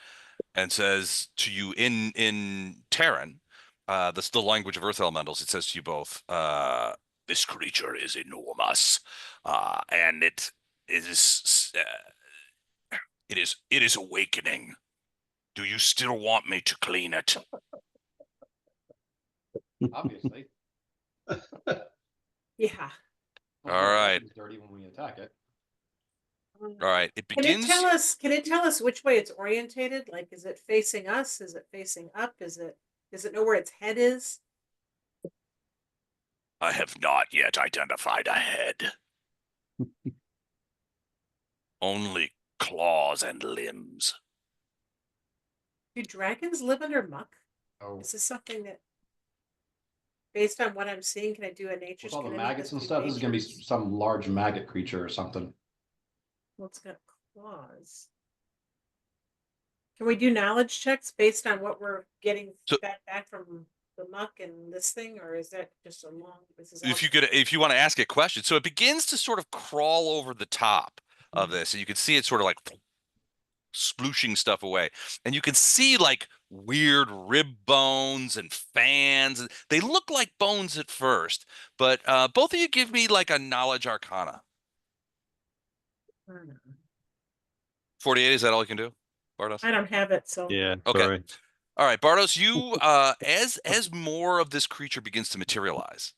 and says to you in Terran, that's the language of Earth Elementals. It says to you both, "This creature is enormous, and it is it is awakening. Do you still want me to clean it?" Obviously. Yeah. All right. It's dirty when we attack it. All right. It Can it begins. can it tell us which way it's orientated? Like, is it facing us? Is it facing up? Does it know where its head is? I have not yet identified a head. Only claws and limbs. Do dragons live under muck? Oh, Is this something that, based on what I'm seeing, can I do a nature's? with all the can any of maggots this and do stuff, this is gonna be nature's? some large maggot creature or something. Well, it's got claws. Can we do knowledge checks based on what we're getting So- back from the muck and this thing, or is that just a long? This is If you want to ask a question, so it begins to sort of crawl over the top of this, and you can see it sort of like splooshing stuff away, and you can see like weird rib bones and fans. They look like bones at first, but both of you give me like a knowledge arcana. 48, is that all you can do, Bardos? I don't have it, so Yeah. Okay. Sorry. All right, Bardos, you as more of this creature begins to materialize,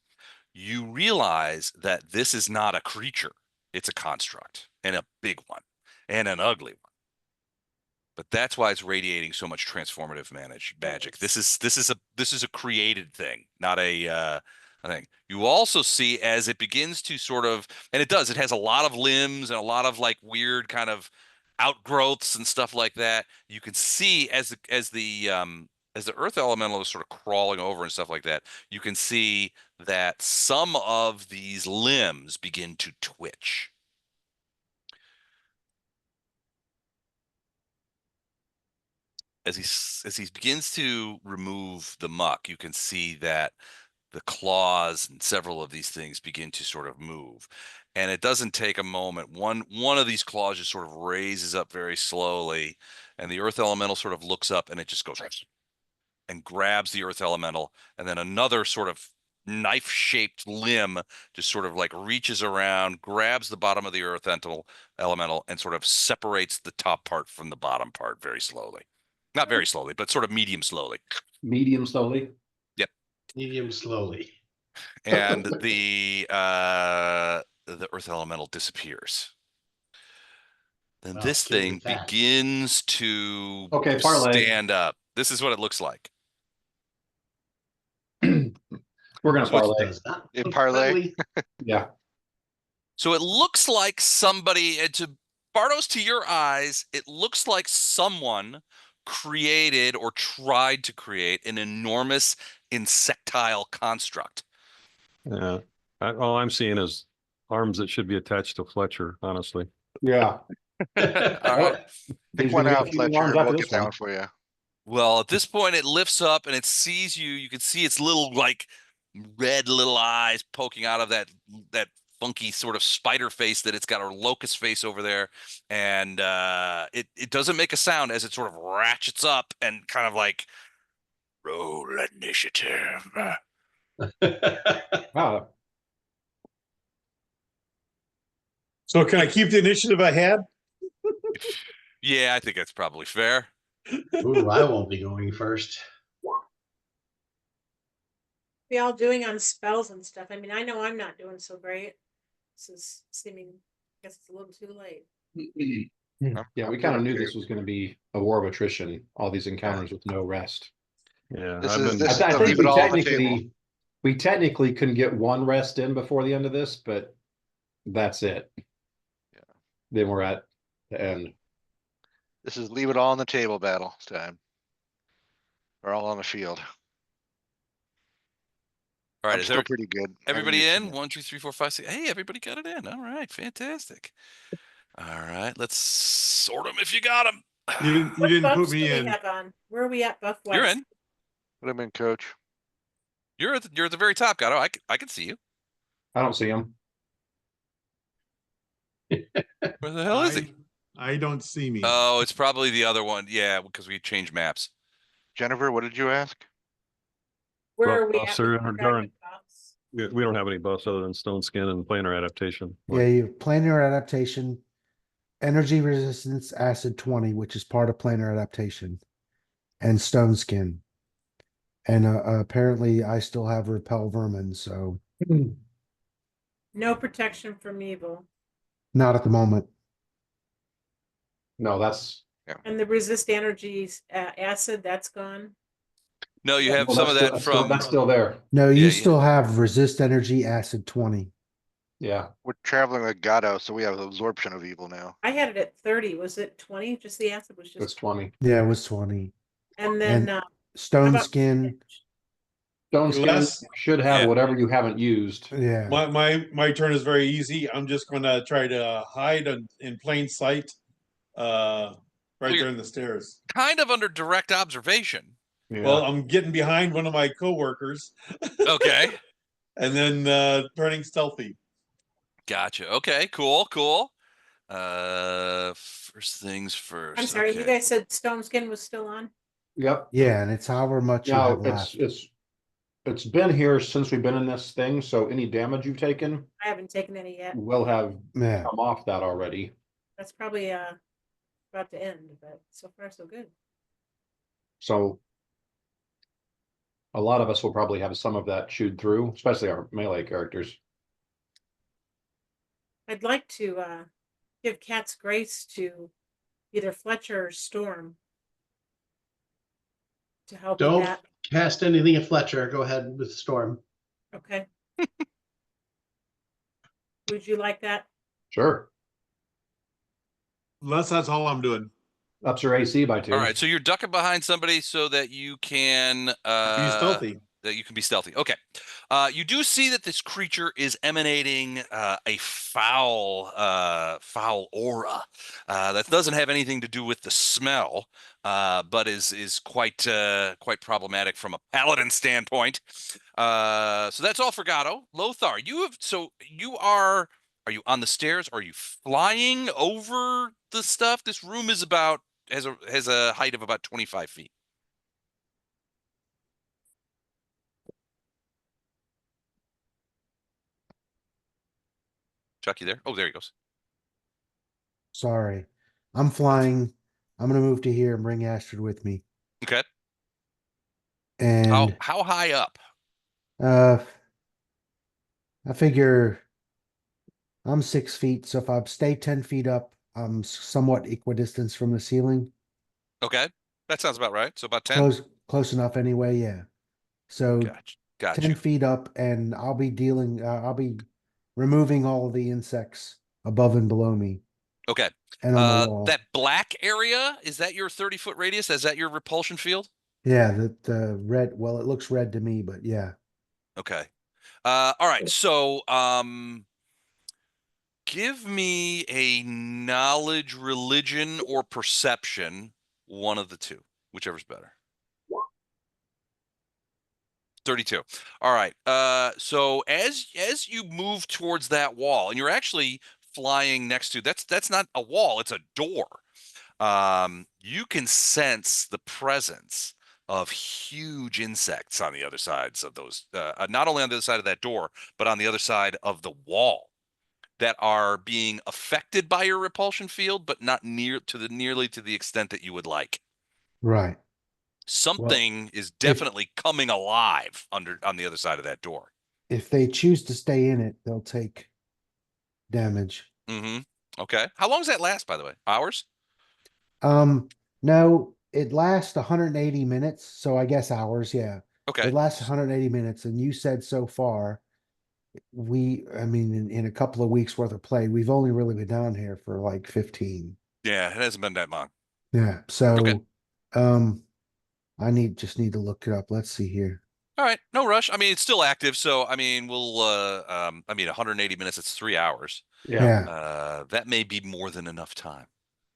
you realize that this is not a creature. It's a construct, and a big one, and an ugly one. But that's why it's radiating so much transformative magic. This is a created thing, not a thing. You also see as it begins to sort of, and it has a lot of limbs and a lot of like weird kind of outgrowths and stuff like that. You can see as the earth elemental is sort of crawling over and stuff like that, you can see that some of these limbs begin to twitch. As he begins to remove the muck, you can see that the claws and several of these things begin to sort of move. And it doesn't take a moment. One of these claws just sort of raises up very slowly, and the earth elemental sort of looks up and it just goes and grabs the earth elemental, and then another sort of knife-shaped limb just sort of like reaches around, grabs the bottom of the earth elemental, and sort of separates the top part from the bottom part very slowly. Not very slowly, but sort of medium slowly. Medium slowly. Yep. Medium slowly. And the earth elemental disappears. Then Wow, this came in thing fast. begins to Okay, parlay. stand up. This is what it looks like. We're gonna So it's- parlay. Does not In look parlay? friendly. Yeah. So it looks like somebody, to Bardos, to your eyes, it looks like someone created or tried to create an enormous insectile construct. Yeah. All I'm seeing is arms that should be attached to Fletcher, honestly. Yeah. All right. Well, Pick he's one gonna get a out, few new Fletcher, arms and after we'll this get that one. one for you. Well, at this point, it lifts up and it sees you. You can see its little like red little eyes poking out of that funky sort of spider face that it's got, a locust face over there, and it doesn't make a sound as it sort of ratchets up and kind of like roll initiative. Wow. So can I keep the initiative I had? Yeah, I think that's probably fair. Ooh, I won't be going first. Be all doing on spells and stuff. I mean, I know I'm not doing so great. This is seeming, I guess it's a little too late. Yeah, we I'm kind of doing knew okay. this was going to be a war of attrition, all these encounters with no rest. Yeah, This I've is been. this is I to think leave it all on the table. we technically couldn't get one rest in before the end of this, but that's it. Yeah. Then we're at the end. This is leave it all on the table battle time. We're all on the field. All right, I'm is still pretty good. I haven't everybody used in? it. 1, 2, 3, 4, 5, 6. Hey, everybody got it in. All right, fantastic. All right, let's sort them if you got them. You What didn't put buffs do me we in. have on? Where are we at buff wise? You're in. Put him in, coach. You're at the very top, Gato. I can see you. I don't see him. Where the hell is he? I don't see me. Oh, it's probably the other one. Yeah, because we changed maps. Jennifer, what did you ask? Where are we Buffs at? are with regard to darn. buffs? We don't have any buffs other than stone skin and planar adaptation. Yeah, you have planar adaptation, energy resistance, acid 20, which is part of planar adaptation, and stone skin. And apparently I still have repel vermin, so No protection from evil. not at the moment. No, that's And the resist energies acid, that's gone. No, you Well, have well, some of that from. that's still there. No, Yeah, you yeah. still have resist energy acid 20. Yeah. We're traveling with Gato, so we have absorption of evil now. I had it at 30. Was it 20? Just the acid was It's just 20. Yeah, it was 20. and then And how stone about skin. Stone skin Les? should have Yeah. whatever you haven't used. Yeah. My turn is very easy. I'm just gonna try to hide in plain sight. Right you're- there in the stairs. Kind of under direct observation. Yeah. Well, I'm getting behind one of my coworkers Okay. and then turning stealthy. Gotcha. Okay, cool. First things first. I'm sorry, okay. you guys said stone skin was still on? Yep. Yeah, and it's however much you Now have left. it's been here since we've been in this thing, so any damage you've taken I haven't taken any yet. will have Yeah. come off that already. That's probably about to end, but so far so good. So a lot of us will probably have some of that chewed through, especially our melee characters. I'd like to give Cat's Grace to either Fletcher or Storm to help with Don't that. cast anything at Fletcher. Go ahead with Storm. Okay. Would you like that? Sure. Les, that's all I'm doing. Ups your AC by 2. All right, so you're ducking behind somebody so that you can Be stealthy. That you can be stealthy. Okay. You do see that this creature is emanating a foul aura that doesn't have anything to do with the smell, but is quite problematic from a paladin standpoint. So that's all for Gato. Lothar, are you on the stairs? Are you flying over the stuff? This room is has a height of about 25 feet. Chuck, you there? Oh, there he goes. Sorry. I'm flying. I'm gonna move to here and bring Astrid with me. Okay. And How high up? I figure I'm 6 feet, so if I stay 10 feet up, I'm somewhat equidistant from the ceiling. Okay. That sounds about right. So about 10? Close enough anyway, yeah. So Got 10 you. feet up, and I'll be removing all of the insects above and below me Okay. and on the wall. That black area, is that your 30-foot radius? Is that your repulsion field? Yeah, the red, well, it looks red to me, but yeah. Okay. All right. So, give me a knowledge, religion, or perception. One of the two, whichever's better. 32. All right. So as you move towards that wall, and you're actually flying next to that's not a wall, it's a door. You can sense the presence of huge insects on the other sides of those, not only on the other side of that door, but on the other side of the wall that are being affected by your repulsion field, but not nearly to the extent that you would like. Right. Well, Something is if definitely coming alive on the other side of that door. if they choose to stay in it, they'll take damage. Mm-hmm. Okay. How long does that last, by the way? Hours? Um, no, it lasts 180 minutes, so I guess hours, yeah. It Okay. lasts 180 minutes, and you said so far, I mean, in a couple of weeks worth of play, we've only really been down here for like 15. Yeah, it hasn't been that long. Yeah, Okay. so I just need to look it up. Let's see here. All right. No rush. I mean, it's still active, so I mean, we'll I mean, 180 minutes, it's 3 hours. Yeah. Yeah, That may be more than enough time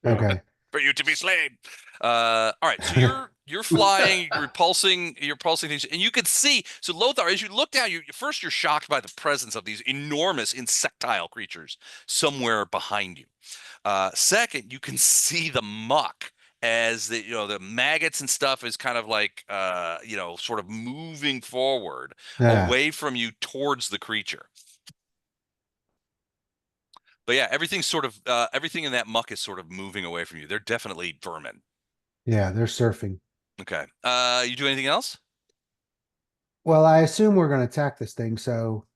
Yeah. okay. for you to be slain. All right, so you're flying, you're repulsing things, and you can see. So Lothar, as you look down, you're shocked by the presence of these enormous insectile creatures somewhere behind you. Second, you can see the muck as the maggots and stuff is kind of like sort of moving forward Yeah, away from you towards the creature. But yeah, everything in that muck is sort of moving away from you. They're definitely vermin. yeah, they're surfing. Okay. You do anything else? Well, I assume we're going to attack this thing, so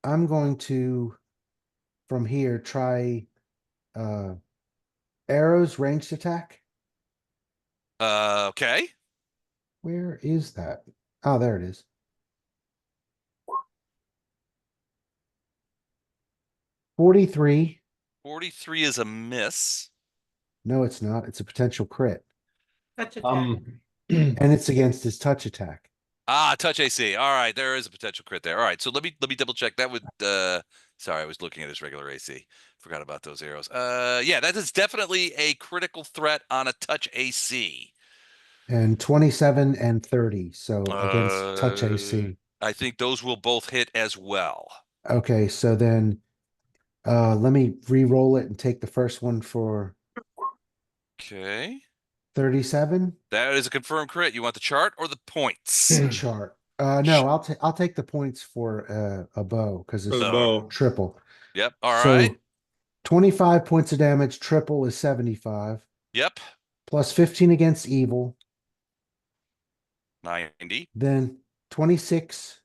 I'm going to, from here, try uh arrows ranged attack. Okay. Where is that? Oh, there it is. 43. 43 is a miss. No, it's not. It's a potential crit. Touch attack. And it's against his touch attack. Touch AC. All right, there is a potential crit there. All right, so let me double check. That would sorry, I was looking at his regular AC. Forgot about those arrows. Yeah, that is definitely a critical threat on a touch AC. And 27 and 30. So against touch AC. I think those will both hit as well. Okay, so then let me re-roll it and take the first one for Okay. 37. That is a confirmed crit. You want the chart or the points? Chart. No, I'll take the points for a bow because For it's the bow. triple. Yep. All So right. 25 points of damage, triple is 75, Yep. plus 15 against evil, 90. then 26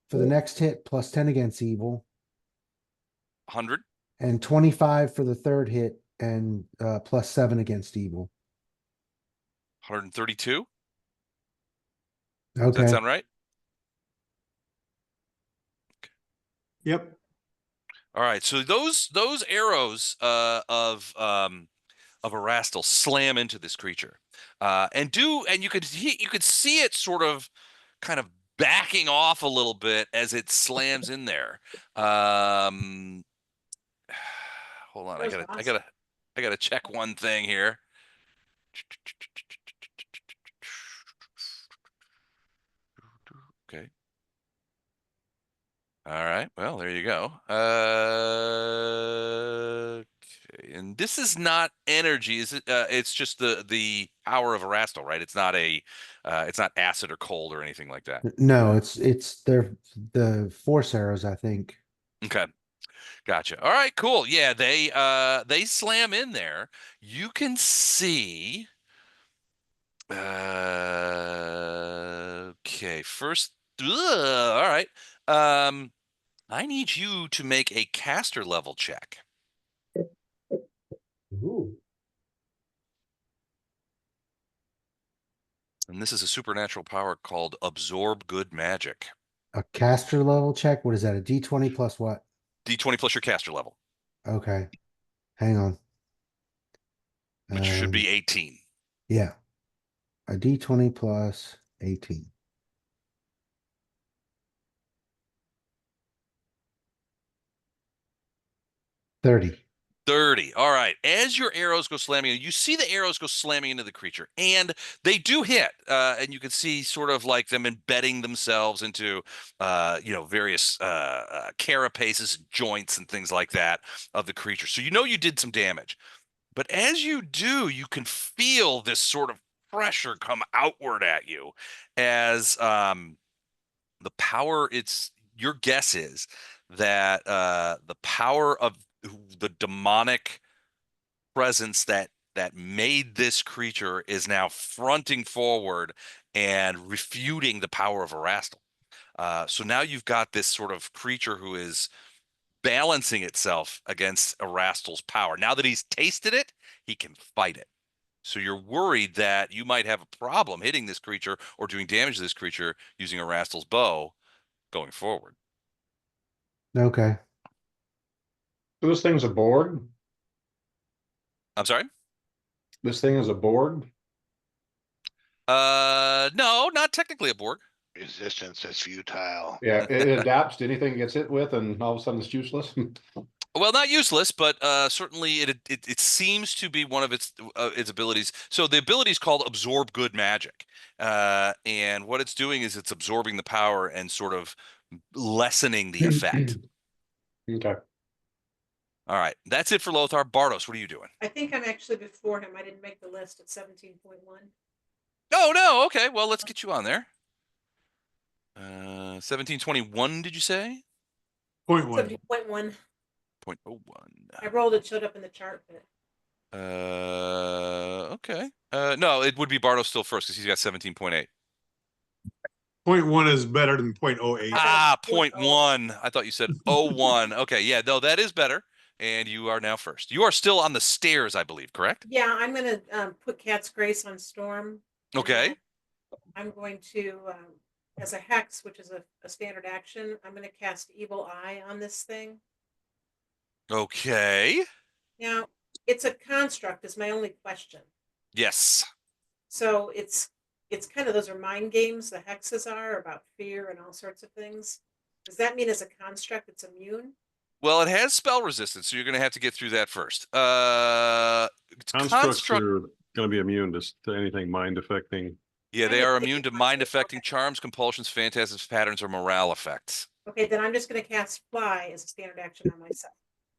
for the next hit, plus 10 against evil, 100. and 25 for the third hit, and plus 7 against evil. 132. Does that Okay. sound right? Yep. All right. So those arrows of Erastil slam into this creature. And you could see it sort of kind of backing off a little bit as it slams in there. Hold on, That was awesome. I gotta check one thing here. Okay. All right. Well, there you go. Okay. And this is not energy, is it? It's just the power of Erastil, right? It's not acid or cold or anything like that. No, it's the force arrows, I think. Okay. Gotcha. All right, cool. Yeah, they slam in there. You can see okay, first all right. I need you to make a caster level check. Ooh. And this is a supernatural power called Absorb Good Magic. A caster level check. What is that? A D20 plus what? D20 plus your caster level, Okay. Hang on. which should be 18. Yeah. A D20 plus 18. 30. 30. All right. As your arrows go slamming, you see the arrows go slamming into the creature, and they do hit. And you can see sort of like them embedding themselves into, various carapaces, joints, and things like that of the creature. So you know you did some damage. But as you do, you can feel this sort of pressure come outward at you as the power. Your guess is that the power of the demonic presence that made this creature is now fronting forward and refuting the power of Erastil. So now you've got this sort of creature who is balancing itself against Erastil's power. Now that he's tasted it, he can fight it. So you're worried that you might have a problem hitting this creature or doing damage to this creature using Erastil's bow going forward. Okay. So this thing's a board. I'm sorry? This thing is a board. No, not technically a Borg. Resistance is futile. Yeah, it adapts to anything it gets hit with, and all of a sudden it's useless. Well, not useless, but certainly it seems to be one of its abilities. So the ability is called Absorb Good Magic, and what it's doing is it's absorbing the power and sort of lessening the effect. Okay. All right, that's it for Lothar. Bardos, what are you doing? I think I'm actually before him. I didn't make the list at 17.1. Oh no, okay. Well, let's get you on there. 1721, did you say? 0.1. 17.1. 0.01. I rolled it, showed up in the chart, but Okay. No, it would be Bardos still first because he's got 17.8. 0.1 is better than 0.08. Ah, 0.1. I thought you said 01. Okay, yeah, no, that is better. And you are now first. You are still on the stairs, I believe, correct? yeah, I'm gonna put Cat's Grace on Storm. and Okay. then I'm going to, as a hex, which is a standard action, I'm gonna cast Evil Eye on this thing. Okay. Now, it's a construct is my only question. Yes. So it's kind of, those are mind games, the hexes are about fear and all sorts of things. Does that mean as a construct it's immune? Well, it has spell resistance, so you're going to have to get through that first. Constructs are going to be immune to anything mind affecting. Yeah, I they would are think immune it to might mind be. affecting Okay. charms, compulsions, phantasms, patterns, or morale effects. Okay, then I'm just gonna cast Fly as a standard action on myself.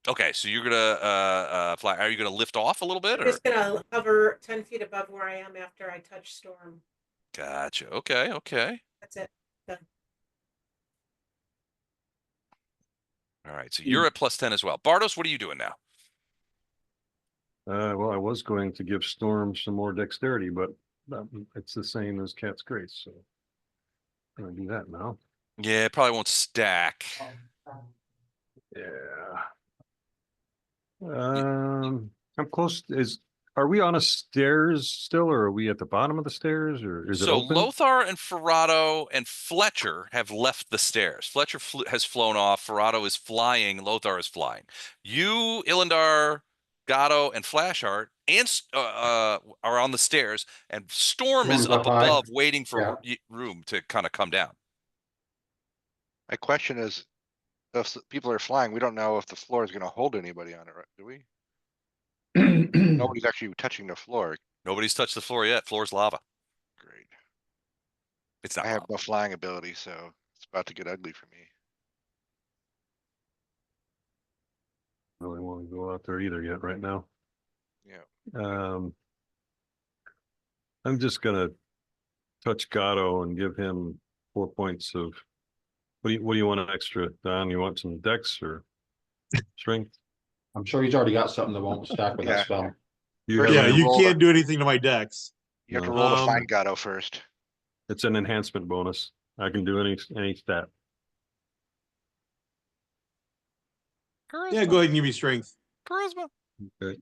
Okay, so you're gonna fly. Are you gonna lift off a little bit, I'm or? just gonna hover 10 feet above where I am after I touch Storm. Gotcha. Okay. Okay. That's it. Done. All right. So you're at +10 as well. Bardos, what are you doing now? Well, I was going to give Storm some more dexterity, but it's the same as Cat's Grace, so I'm gonna do that now. Yeah, it probably won't stack. Yeah. I'm close. Are we on a stairs still, or are we at the bottom of the stairs, or is it So open? Lothar and Ferrado and Fletcher have left the stairs. Fletcher has flown off. Ferrado is flying. Lothar is flying. You, Ilindar, Gatto, and Flashheart are on the stairs, and Storm is Storm's up up high. above, waiting for Yeah. room to kind of come down. My question is, if people are flying, we don't know if the floor is gonna hold anybody on it, right? Do we? Nobody's actually touching the floor. Nobody's touched the floor yet. Floor's lava. Great. It's not I have lava. no flying ability, so it's about to get ugly for me. I don't really want to go out there either yet right now. Yeah. I'm just gonna touch Gatto and give him 4 points of. What do you want an extra, Don? You want some dex or strength? I'm sure he's already got something that won't stack with Yeah. that spell. You First, have Yeah, a- you roll can't do anything to my decks. You have to No. roll to find Gatto first. It's an enhancement bonus. I can do any stat. Charisma. Yeah, go ahead and give me strength. Charisma. Okay.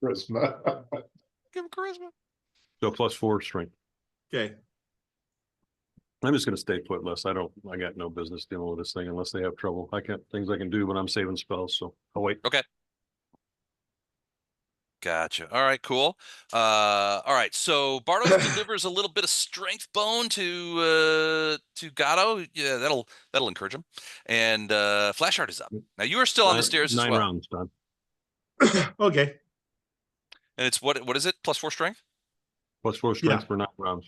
Charisma. Give him charisma. So +4 strength. Okay. I'm just gonna stay put, Les. I got no business dealing with this thing unless they have trouble. I got things I can do, but I'm saving spells, so I'll wait. Okay. Gotcha. All right, cool. All right. So Bardos delivers a little bit of strength bone to Gatto. Yeah, that'll encourage him. And Flashheart is up. Now you are still on the stairs as 9 well. rounds, Don. Okay. And it's what is it? +4 strength? +4 strength for 9 rounds.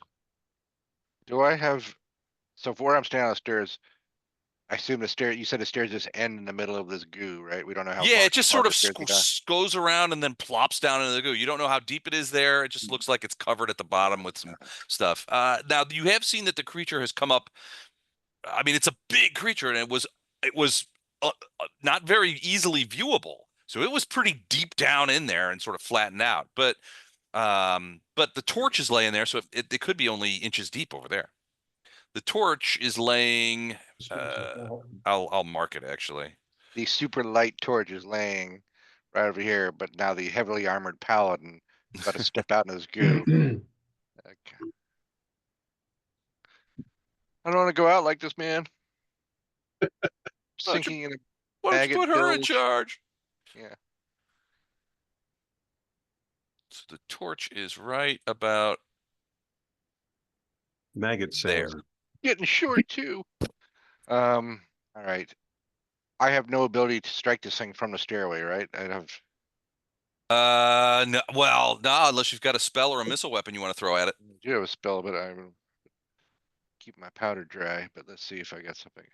Do I have, so for where I'm standing on the stairs, I assume the stair, you said the stairs just end in the middle of this goo, right? We don't know how Yeah, far, it just far sort the of stairs go. goes around and then plops down into the goo. You don't know how deep it is there. It just looks like it's covered at the bottom with some stuff. Now you have seen that the creature has come up. I mean, it's a big creature, and it was not very easily viewable. So it was pretty deep down in there and sort of flattened out. But the torch is laying there, so it could be only inches deep over there. The torch is laying. I'll mark it actually. The super light torch is laying right over here, but now the heavily armored paladin is about to step out in his goo. Okay. I don't want to go out like this, man. Sinking in a Why don't you maggot put her in bilge. charge? Yeah. So the torch is right about Maggot there. cells. Getting short too. All right. I have no ability to strike this thing from the stairway, right? I have. No, well, no, unless you've got a spell or a missile weapon you want to throw at it. I do have a spell, but I will keep my powder dry. But let's see if I got something.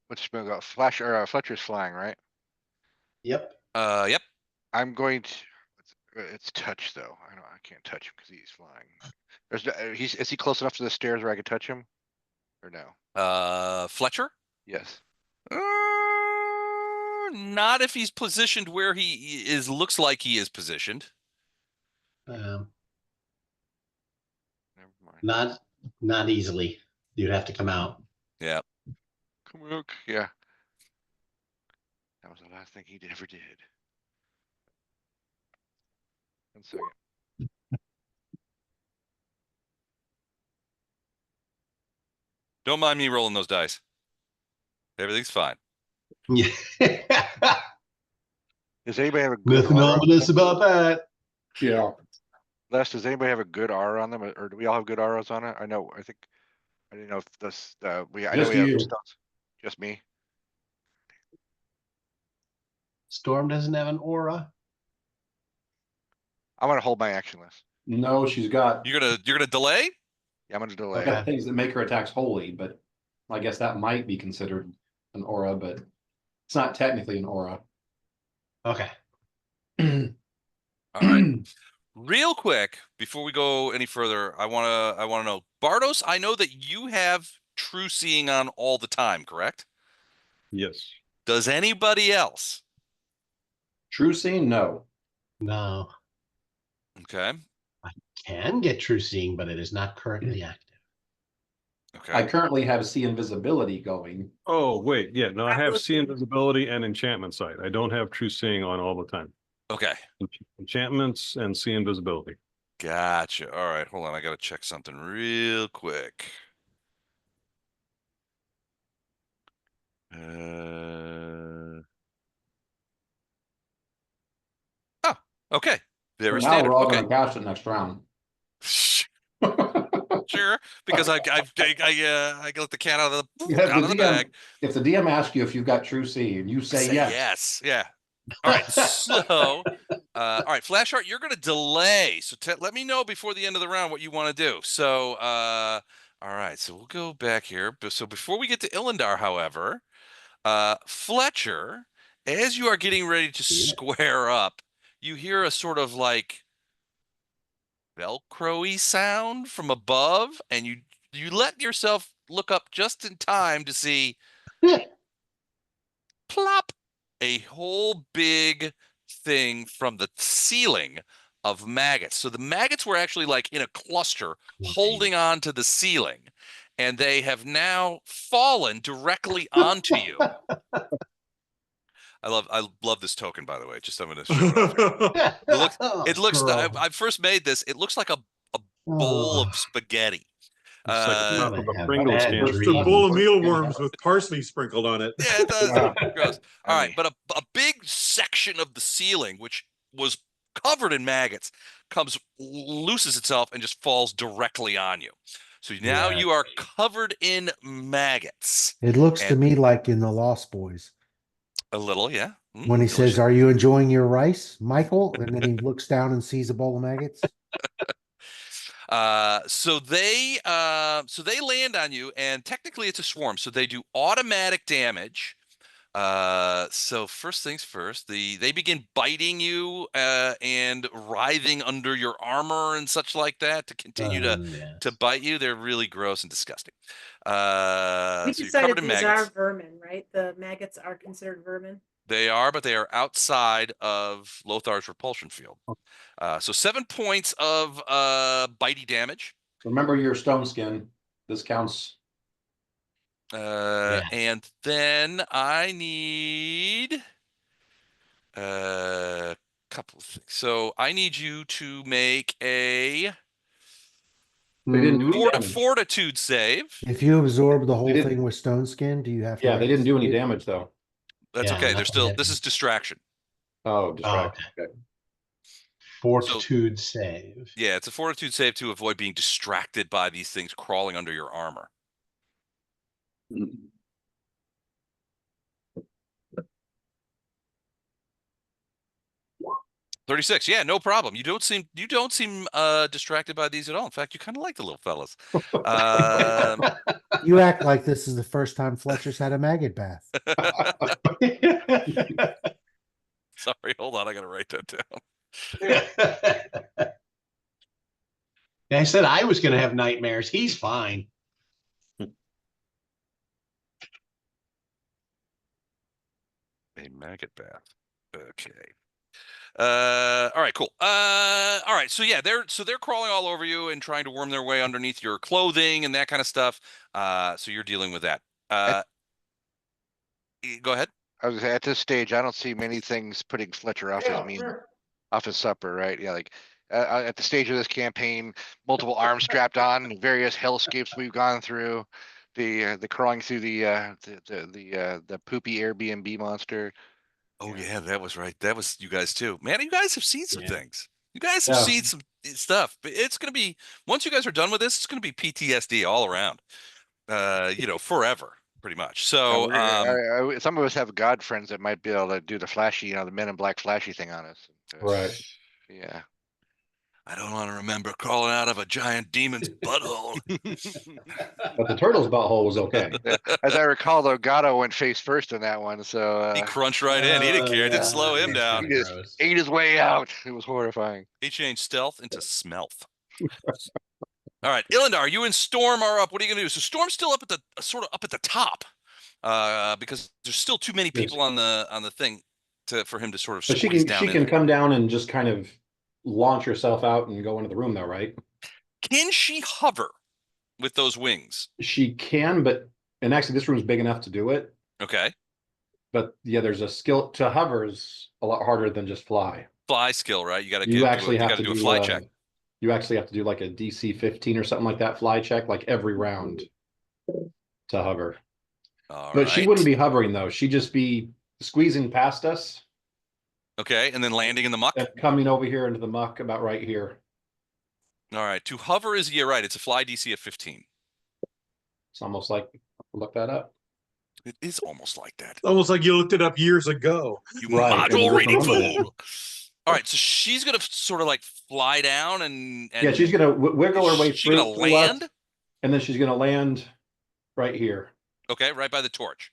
What's spell got? Flash or Fletcher's flying, right? Yep. Yep. I'm going to. It's touch though. I can't touch him because he's flying. Is he close enough to the stairs where I could touch him, or no? Fletcher? Yes. Not if he's positioned where he is. Looks like he is positioned. Um, Never mind. not easily. You'd have to come out. Yeah. Come on. Yeah. That was the last thing he ever did. 1 second. Don't mind me rolling those dice. Everything's fine. Yeah. Does anybody have a good Nothing aura on ominous them? about that. Yeah. Les, does anybody have a good aura on them, or do we all have good auras on it? I know. I think. I didn't know if this. I know Just we have you. stuff. Just me. Storm doesn't have an aura. I'm gonna hold my action list. No, she's got You're gonna delay? Yeah, I'm gonna delay. Okay. got things that make her attacks holy, but I guess that might be considered an aura, but it's not technically an aura. Okay. All right. Real quick, before we go any further, I wanna know, Bardos, I know that you have true seeing on all the time, correct? Yes. Does anybody else? True seeing, no. No. Okay. Can get true seeing, but it is not currently active. Okay. I currently have see invisibility going. Oh, wait, yeah, no, I That have was see the- invisibility and enchantment sight. I don't have true seeing on all the time. Okay. Enchantments and see invisibility. Gotcha. All right. Hold on. I gotta check something real quick. Oh, okay. Very Now standard. we're all Okay. going to cast it next round. Sure, because I let the cat out of the Yeah, out of the bag. If the DM asks you if you've got true seeing, you say yes. Yes. Yeah. All right. So, all right, Flashheart, you're going to delay. So let me know before the end of the round what you want to do. So, all right. So we'll go back here. So before we get to Illindar, however, Fletcher, as you are getting ready to square up, you hear a sort of like Velcro-y sound from above, and you let yourself look up just in time to see plop, a whole big thing from the ceiling of maggots. So the maggots were actually like in a cluster holding on to the ceiling, and they have now fallen directly onto you. I love this token, by the way. Just I'm going to show it off. It looks. I first made this. It looks like a bowl of spaghetti. It's like the top of a have Pringles bad can. It's a dreams. bowl of mealworms with parsley sprinkled on it. Yeah, it does. Wow. Gross. All right, Yummy. but a big section of the ceiling, which was covered in maggots, looses itself and just falls directly on you. So now Yeah. you are covered in maggots. It looks to And me like in the Lost Boys a little, yeah. when he says, Delicious. "Are you enjoying your rice, Michael?" And then he looks down and sees a bowl of maggots. So they land on you, and technically it's a swarm, so they do automatic damage. So first things first, they begin biting you and writhing under your armor and such like that to continue to Yes. bite you. They're really gross and disgusting. We So you're covered decided in these are maggots. vermin, right? The maggots are considered vermin. They are, but they are outside of Lothar's repulsion field. So 7 points of bitey damage. Remember your stone skin. This counts. Yes. And then I need a couple of things. So I need you to make a They didn't do any Mhm. damage. fortitude save. If you absorb the whole didn't- thing with stone skin, do you have to? Yeah, they didn't do any it? damage though. That's Yeah, okay. They're nothing still. hit This me. is distraction. Oh, Oh, distract. okay. Okay. Fortitude save. Yeah, it's a fortitude save to avoid being distracted by these things crawling under your armor. 36. Yeah, no problem. You don't seem distracted by these at all. In fact, you kind of like the little fellas. You act like this is the first time Fletcher's had a maggot bath. Sorry, hold on. I gotta write that down. I said I was going to have nightmares. He's fine. A maggot bath. Okay. All right, cool. All right. So yeah, they're crawling all over you and trying to worm their way underneath your clothing and that kind of stuff. So you're dealing with that. Go ahead. I was at this stage, I don't see many things putting Fletcher off off his supper, right? Yeah, like at the stage of this campaign, multiple arms strapped on, various hellscapes we've gone through, the crawling through the poopy Airbnb monster. Oh Yeah. yeah, that was right. That was you guys too. Man, you guys have seen some Yeah. things. You guys have Yeah. seen some stuff. But it's gonna be once you guys are done with this, it's gonna be PTSD all around. Forever, pretty much. So Some of us have god friends that might be able to do the flashy, the Men in Black flashy thing on us. Right. Yeah. I don't want to remember crawling out of a giant demon's butthole. But the turtle's butthole was okay. As I recall, though, Gato went face first in that one, so He crunched right in. He didn't care. It didn't slow him That's down. he kinda just gross. ate his way out. It was horrifying. He changed stealth into smelth. All right, Ilindar, you and Storm are up. What are you gonna do? So Storm's still up at the up at the top, because there's still too many people on the thing for him to sort of But squeeze down. she can come down and just kind of launch herself out and go into the room though, right? Can she hover with those wings? She can, and actually this room's big enough to do it. Okay, But yeah, there's a skill to hover is a lot harder than just fly. fly skill, right? You got to You actually you have got to to do a do fly check. You actually have to do like a DC 15 or something like that fly check, like every round to hover. All But right. she wouldn't be hovering though. She'd just be squeezing past us Okay, and then landing in the muck. and coming over here into the muck about right here. All right, to hover is you're right. It's a fly DC of 15. It's almost like look that up. It is almost like that. Almost like you looked it up years ago. You Right, module and reading just remembered fool. All right, so she's gonna sort of like fly down and Yeah, she's gonna wiggle her way she's through. gonna to the left, land. and then she's gonna land right here. Okay, right by the torch.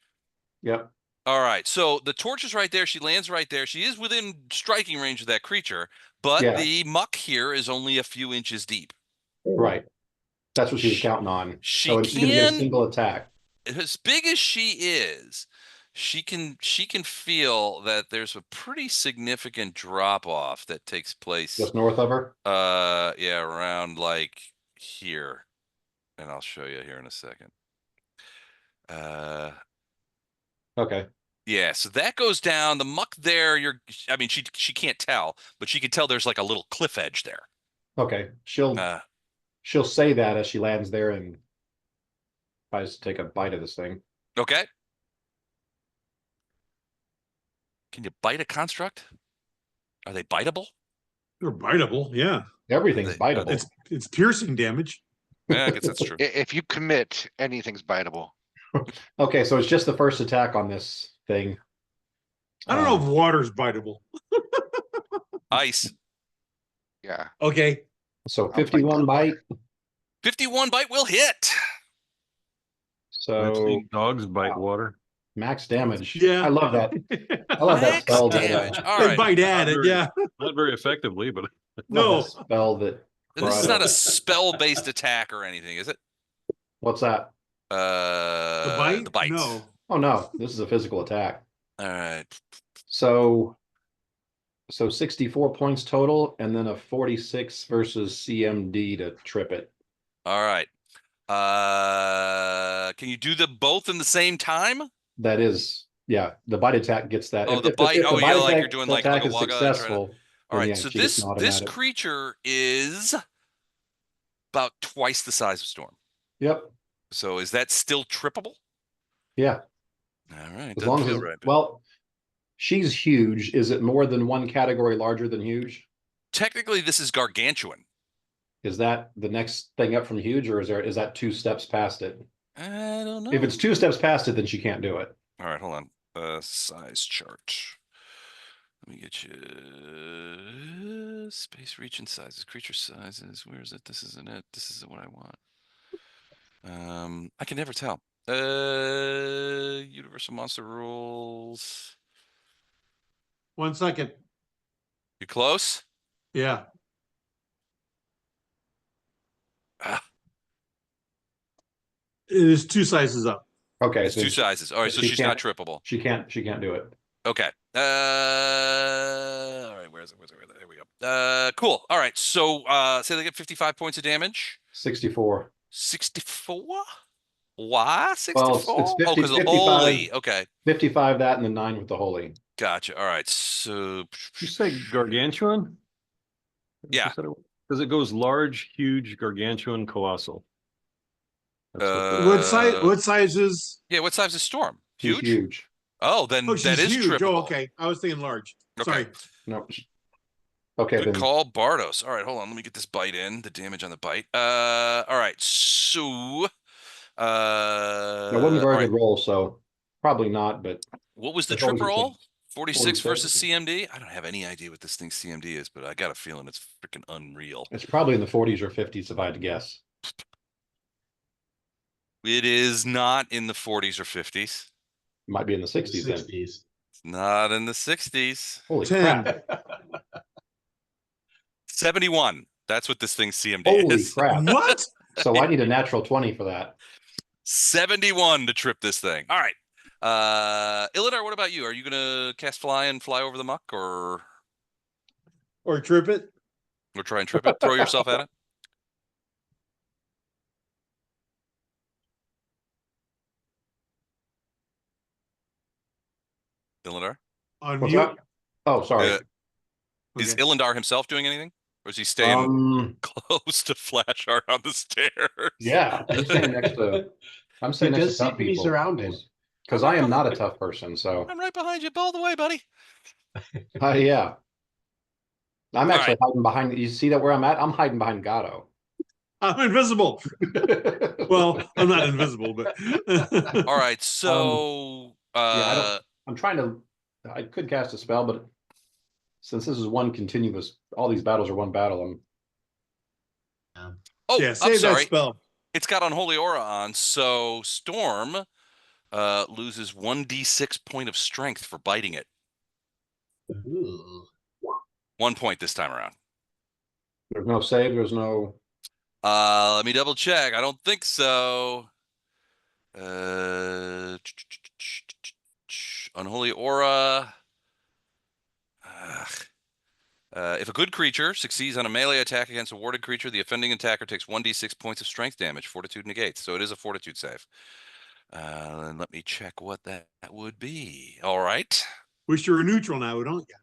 Yep. All right, so the torch is right there. She lands right there. She is within striking range of that creature, but Yeah. the muck here is only a few inches deep. Right. That's what she was counting on. She So she's gonna get a can- single attack. As big as she is, she can feel that there's a pretty significant drop off that takes place. Just north of her. Yeah, around like here, and I'll show you here in a second. Okay. Yeah, so that goes down. The muck there, I mean, she can't tell, but she can tell there's like a little cliff edge there. Okay. She'll say that as she lands there and tries to take a bite of this thing. Okay. Can you bite a construct? Are they biteable? They're biteable. Yeah. Everything's They- biteable. It's piercing damage. Yeah, I guess that's true. If you commit, anything's biteable. Okay, so it's just the first attack on this thing. I don't know if water's biteable. Ice. Yeah. Okay. So I'll fight 51 that bite. 51 bite will hit. I've So seen dogs bite wow. water. Max damage. Yeah. I love that. I love that Max spell. damage. All They right. bite at it. Very- Yeah. Not very effectively, but Love No. that spell that. And this is not a Grotto- spell-based attack or anything, is it? What's that? The bite? The bite. No. Oh no, this is a physical attack. All right. So 64 points total, and then a 46 versus CMD to trip it. All right. Can you do the both in the same time? That is, yeah, the bite attack gets that. Oh, If the bite. if the Oh, bite yeah, like attack, you're doing like a attack is wugga and trying to. successful, All then right. yeah, So she gets an this automatic. creature is about twice the size of Storm. Yep. So is that still trippable? Yeah. All right. As Doesn't long as feel it's, right. But well, she's huge. Is it more than one category larger than huge? technically, this is gargantuan. Is that the next thing up from huge, or is that 2 steps past it? I don't know. If it's 2 steps past it, then she can't do it. All right, hold on. Size chart. Let me get you space, region sizes, creature sizes. Where is it? This isn't it. This isn't what I want. I can never tell. Universal monster rules. 1 second. You close? Yeah. Ah, It is 2 sizes up. Okay, it's 2 sizes. All right, so she she's not can't- trippable. She can't do it. Okay. All right, where is it? There we go. Cool. All right. So say they get 55 points of damage. 64. 64? Why Well, 64? it's Oh, 50, because of the 55. holy. Okay. 55 that and the 9 with the holy. Gotcha. All right. So you say gargantuan? Yeah. Because it goes large, huge, gargantuan, colossal. That's What size is? Yeah, what size is Storm? She's Huge? huge. Oh, then Oh, that she's is huge. trippable. Oh, okay. I was thinking large. Okay. Sorry. No. Okay, Good then call, Bardos. All right, hold on. Let me get this bite in. The damage on the bite. All right. So that wasn't a very all right. good roll, so probably not, but What was the There's trip always a roll? chance. 46 46. versus CMD? I don't have any idea what this thing's CMD is, but I got a feeling it's freaking unreal. it's probably in the 40s or 50s if I had to guess. It is not in the 40s or 50s. Might be in the 60s then. 60s. It's not in the 60s. Holy 10. crap. 71. That's what this thing's CMD Holy is. crap. What? So I need a natural 20 for that. 71 to trip this thing. All right. Illidar, what about you? Are you gonna cast fly and fly over the muck, or Trip it? try and trip it? Throw yourself at it? Illidar? On What's mute? that? Oh, sorry. Is Okay. Illindar himself doing anything? Or is he staying Um, close to Flash Art on the stairs? yeah, I'm staying next to He does seem to be surrounded. because I am not a tough person. So I'm right behind you. Ball the way, buddy. yeah, I'm All actually hiding behind. You see that where I'm at? I'm hiding behind Gatto. I'm invisible. Well, I'm not invisible, but All right. So yeah, I'm trying to. I could cast a spell, but since this is one continuous, all these battles are one battle. oh, yeah, I'm save that sorry. spell. It's got Unholy Aura on, so Storm loses 1d6 point of strength for biting it. Ooh. 1 point this time around. There's no save. There's no. Let me double check. I don't think so. Unholy Aura. If a good creature succeeds on a melee attack against a warded creature, the offending attacker takes 1d6 points of strength damage. Fortitude negates, so it is a fortitude save. And let me check what that would be. All right. Wish you were neutral now, don't you?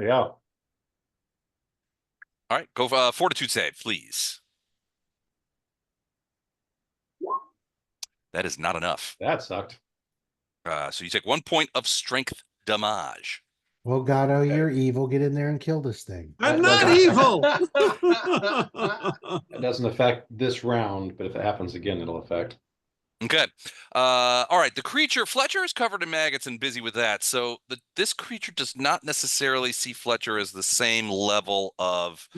Yeah, All right. Go for fortitude save, please. That is not enough. that sucked. So you take 1 point of strength damage. Well, Gato, Okay. you're evil. Get in there and kill this thing. I'm That not doesn't- evil. It doesn't affect this round, but if it happens again, it'll affect. Okay. All right. The creature Fletcher is covered in maggots and busy with that. So this creature does not necessarily see Fletcher as the same level of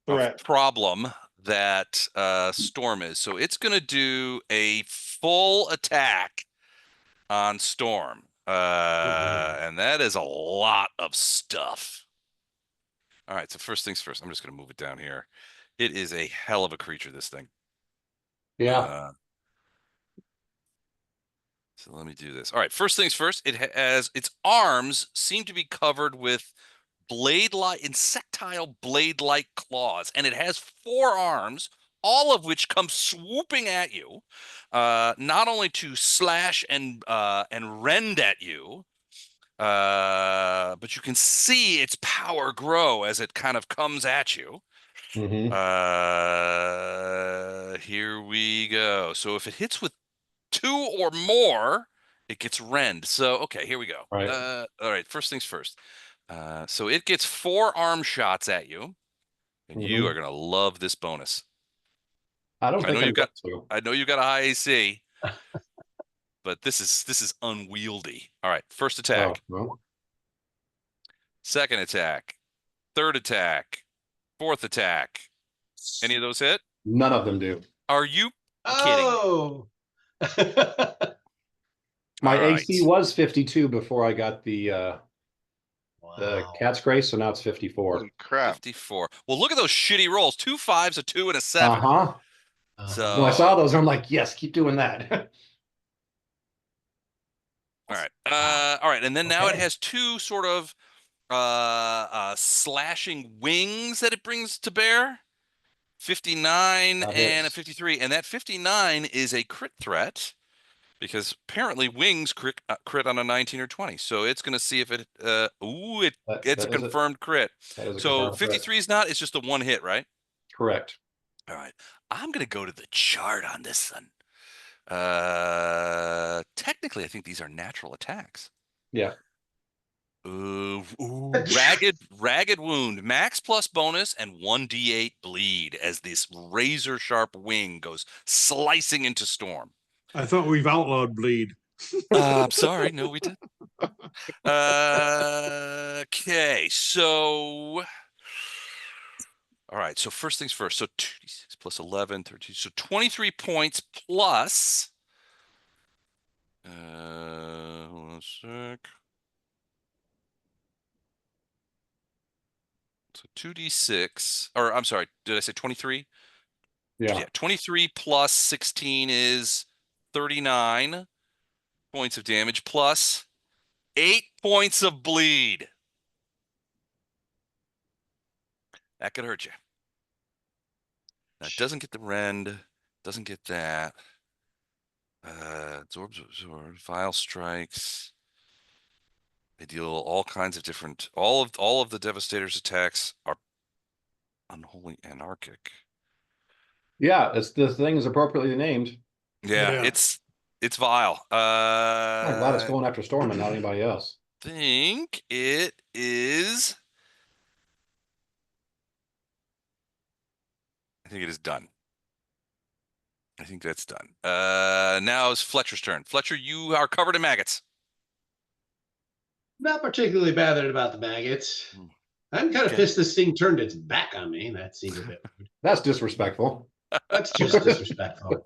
Correct. problem that Storm is. So it's going to do a full attack on Storm. And that is a lot of stuff. All right. So first things first, I'm just going to move it down here. It is a hell of a creature, this thing. Yeah. So let me do this. All right. First things first, it has its arms seem to be covered with blade-like, insectile blade-like claws, and it has 4 arms, all of which come swooping at you, not only to slash and rend at you, but you can see its power grow as it kind of comes at you. Mm-hmm. Here we go. So if it hits with 2 or more, it gets rend. So okay, here we go. Right. All right. First things first. So it gets 4 arm shots at you, and you are gonna love this bonus. I don't I think know I'm you got. going to. I know you got a high AC, but this is unwieldy. All right. First Oh, attack. well. Second attack. Third attack. Fourth attack. Any of those hit? None of them do. Are you kidding me? Oh. My All AC right. was 52 before I got the Wow. cat's grace, so now it's 54. Holy crap. 54. Well, look at those shitty rolls. 2 5s, a 2, and a 7. Uh-huh. So No, I saw those and I'm like, yes, keep doing that. all right. Wow. All right. And then now it Okay. has 2 sort of slashing wings that it brings to bear. 59 That and a hits. 53. And that 59 is a crit threat because apparently wings crit on a 19 or 20. So it's going to see if it it's That a is it. confirmed crit. That is a So confirmed threat. 53 is not, it's just a 1 hit, right? Correct. All right. I'm going to go to the chart on this one. Technically I think these are natural attacks. Yeah. Ooh, ragged wound, max plus bonus, and 1d8 bleed as this razor sharp wing goes slicing into Storm. I thought we've outlawed bleed. I'm sorry, no, we did. Okay, so all right, so first things first. So 2d6 plus 11, 13, so 23 points plus. Hold on a sec. So 2d6, or I'm sorry, did I say 23? Yeah. 23 plus 16 is 39 points of damage plus 8 points of bleed. That could hurt you. Now, it doesn't get the rend, doesn't get that. Absorb, vile strikes. They deal all kinds of different. All of the Devastator's attacks are unholy anarchic. Yeah, the thing is appropriately named. Yeah, Yeah. it's vile. I'm glad it's going after Storm and not anybody else. Think it is. I think it is done. I think that's done. Now it's Fletcher's turn. Fletcher, you are covered in maggots. Not particularly bothered about the maggots. I'm kind of Okay. pissed this thing turned its back on me. That seems a bit rude. That's disrespectful. That's just disrespectful.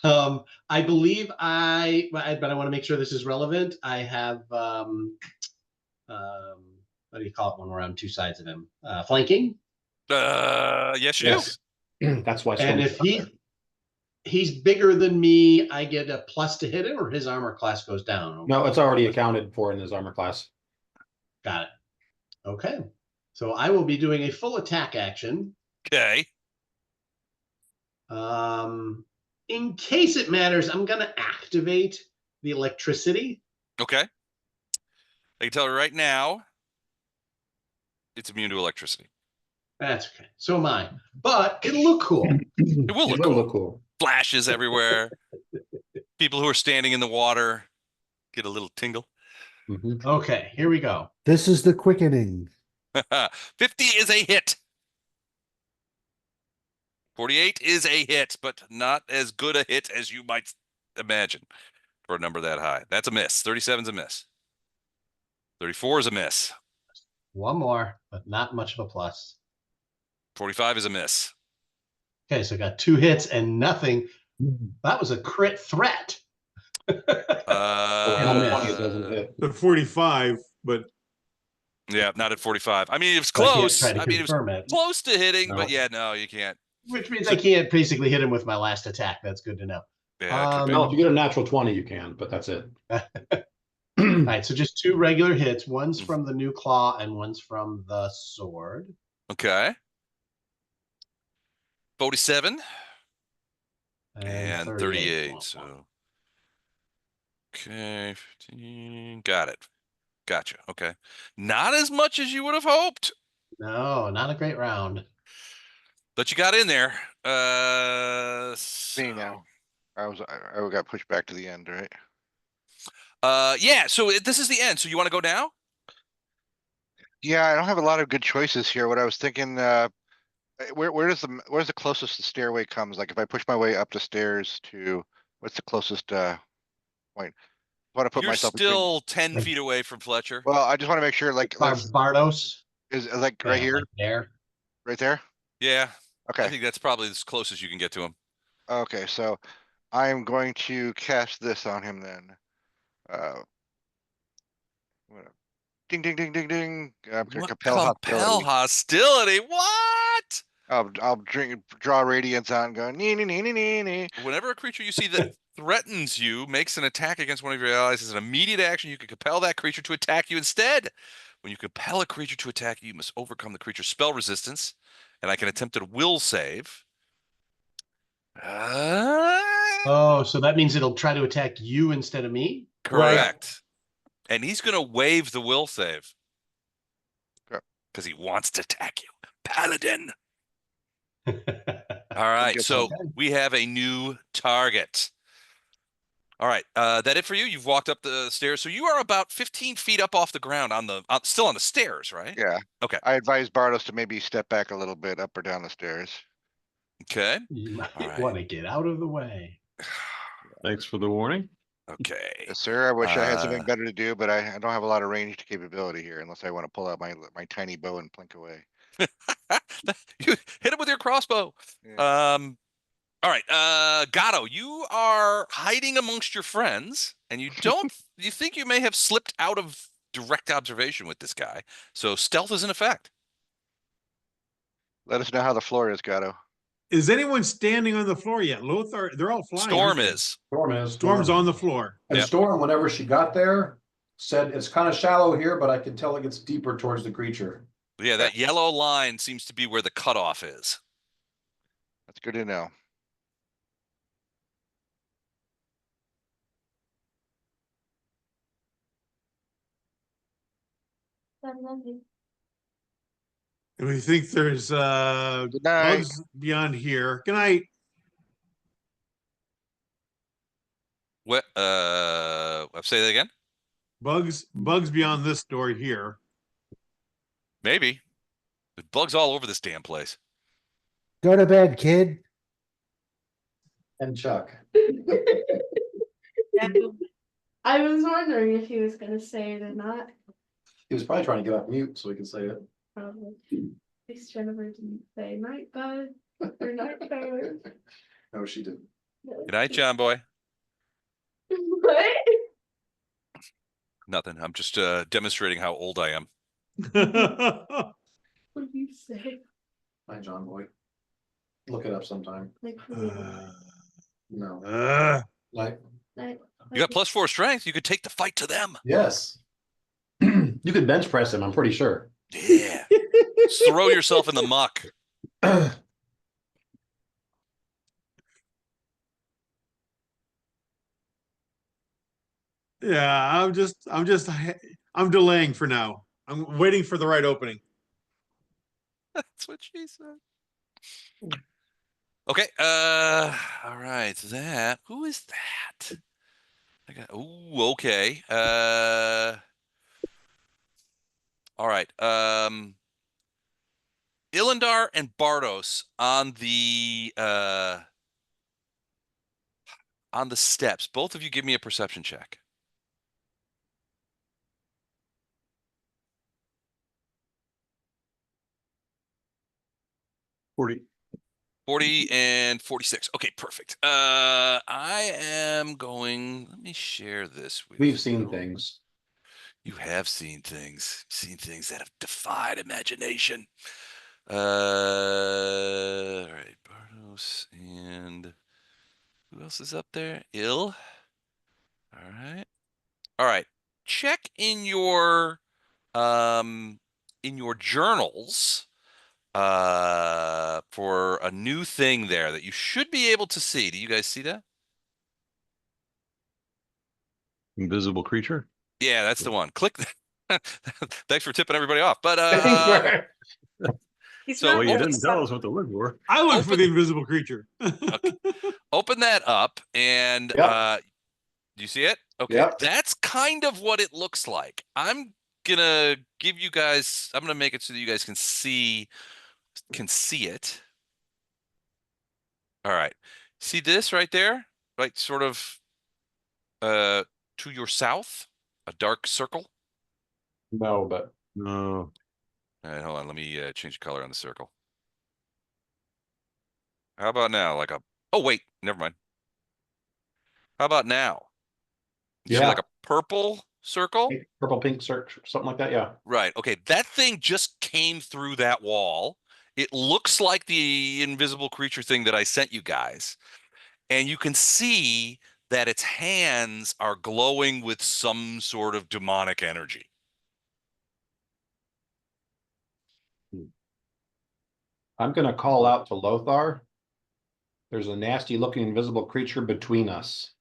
I believe but I want to make sure this is relevant. I have what do you call it when we're on 2 sides of him? Flanking. Yes, you Yes. That's why And Storm's if he's bigger than me, I get a plus to hit him, or his armor class goes down. No, it's already accounted for in his armor class. Got it. Okay. So I will be doing a full attack action. do. Okay. In case it matters, I'm going to activate the electricity. Okay. I can tell you right now, it's immune to electricity. That's okay. So am I. But it'll look cool. It will It look will cool. look cool. Flashes everywhere. People who are standing in the water get a little tingle. Mhm. Okay, here we go. This is the quickening. 50 is a hit. 48 is a hit, but not as good a hit as you might imagine for a number that high. That's a miss. 37 is a miss. 34 is a miss. One more, but not much of a plus. 45 is a miss. Okay, so I got 2 hits and nothing. That was a crit threat. So on the 20, it Uh, doesn't hit. The 45, but yeah, not at 45. I mean, it was So I can't try close. to I mean, it was confirm it, close to hitting, but No. yeah, no, you can't. which means So- I can't basically hit him with my last attack. That's good to know. Yeah, it could be. No, if you get a natural 20, you can, but that's it. All right, so just 2 regular hits. One's Mm. from the new claw and one's from the sword. Okay. 47 And and 38. 38. So, okay, 15. Got it. Gotcha. Okay. Not as much as you would have hoped, No, not a great round. but you got in there. Me now. I got pushed back to the end, right? Yeah, so this is the end. So you want to go now? Yeah, I don't have a lot of good choices here. What I was thinking, where's the closest the stairway comes? Like if I push my way up the stairs to, what's the closest point? I want to put You're myself between. still 10 Like- feet away from Fletcher. Well, I just want to make sure, like, Bardos. is like right Yeah, here, like there. right there. Yeah, I Okay. think that's probably as close as you can get to him. Okay, so I'm going to cast this on him then. Uh, I'm gonna- ding, ding, ding, ding, ding. I'm gonna What? compel Compel hostility. hostility? What? I'll draw radiance on, and go nee nee nee nee nee nee. Whenever a creature you see that threatens you makes an attack against one of your allies as an immediate action, you can compel that creature to attack you instead. When you compel a creature to attack you, you must overcome the creature's spell resistance, and I can attempt a will save. Oh, so that means it'll try to attack you instead of me? Correct. And he's going to waive the will save Okay. because he wants to attack you. Paladin. All All right, get so some- we have a new target. All right, that it for you? You've walked up the stairs, so you are about 15 feet up off the ground on the still on the stairs, right? Yeah. Okay. I advise Bardos to maybe step back a little bit up or down the stairs. Okay. You might All right. want to get out of the way. Thanks for the warning. Okay. Yes, sir. I wish I had Uh, something better to do, but I don't have a lot of ranged capability here unless I want to pull out my tiny bow and plink away. You hit him with your crossbow. Yeah. All right, Gatto, you are hiding amongst your friends, and you think you may have slipped out of direct observation with this guy. So stealth is in effect. Let us know how the floor is, Gato. is anyone standing on the floor yet? Lothar, they're all flying. Storm aren't they? is. Storm is. Storm's on the floor. And Yep. Storm, whenever she got there, said it's kind of shallow here, but I can tell it gets deeper towards the creature. Yeah, that yellow line seems to be where the cutoff is. That's good to know. And we think there's Good night. bugs beyond here. Good night. What? Say that again. Bugs beyond this door here. Maybe. There's bugs all over this damn place. Go to bed, kid. And Chuck. I was wondering if he was gonna say it or not. He was probably trying to get off mute so he could say it. Probably. At least Jennifer didn't say night bud or night bear. No, she didn't. Good night, John boy. What? Nothing. I'm just demonstrating how old I am. What do you say? Hi, John Boy. Look it up sometime. Like who? No. Like, Night. You got +4 strength. You could take the fight to them. yes. You could bench press him, I'm pretty sure. Yeah. Throw yourself in the muck. Yeah, I'm delaying for now. I'm waiting for the right opening. That's what she said. Okay. All right. Who is that? I got. Ooh. Okay. All right. Ilindar and Bardos on the steps. Both of you give me a perception check. 40. 40 and 46. Okay, perfect. I am going. Let me share this with We've seen you. things. You have seen things that have defied imagination. All right, Bardos and who else is up there? All right. All right. Check in your journals for a new thing there that you should be able to see. Do you guys see that? Invisible creature. Yeah, that's the one. Click. Thanks for tipping everybody off. But Thanks for- He's So, Well, not you open- didn't tell us what to look for. I look for Open- the invisible creature. open that up and Yep. do you see it? Okay. Yep. That's kind of what it looks like. I'm gonna make it so that you guys can see it. All right. See this right there? Right, sort of to your south, a dark circle. No, but No. All right, hold on. Let me change the color on the circle. How about now? Oh, wait, never mind. How about now? You see yeah, like a purple circle? purple pink search, something like that. Yeah. Right. Okay. That thing just came through that wall. It looks like the invisible creature thing that I sent you guys. And you can see that its hands are glowing with some sort of demonic energy. I'm gonna call out to Lothar. There's a nasty looking invisible creature between us.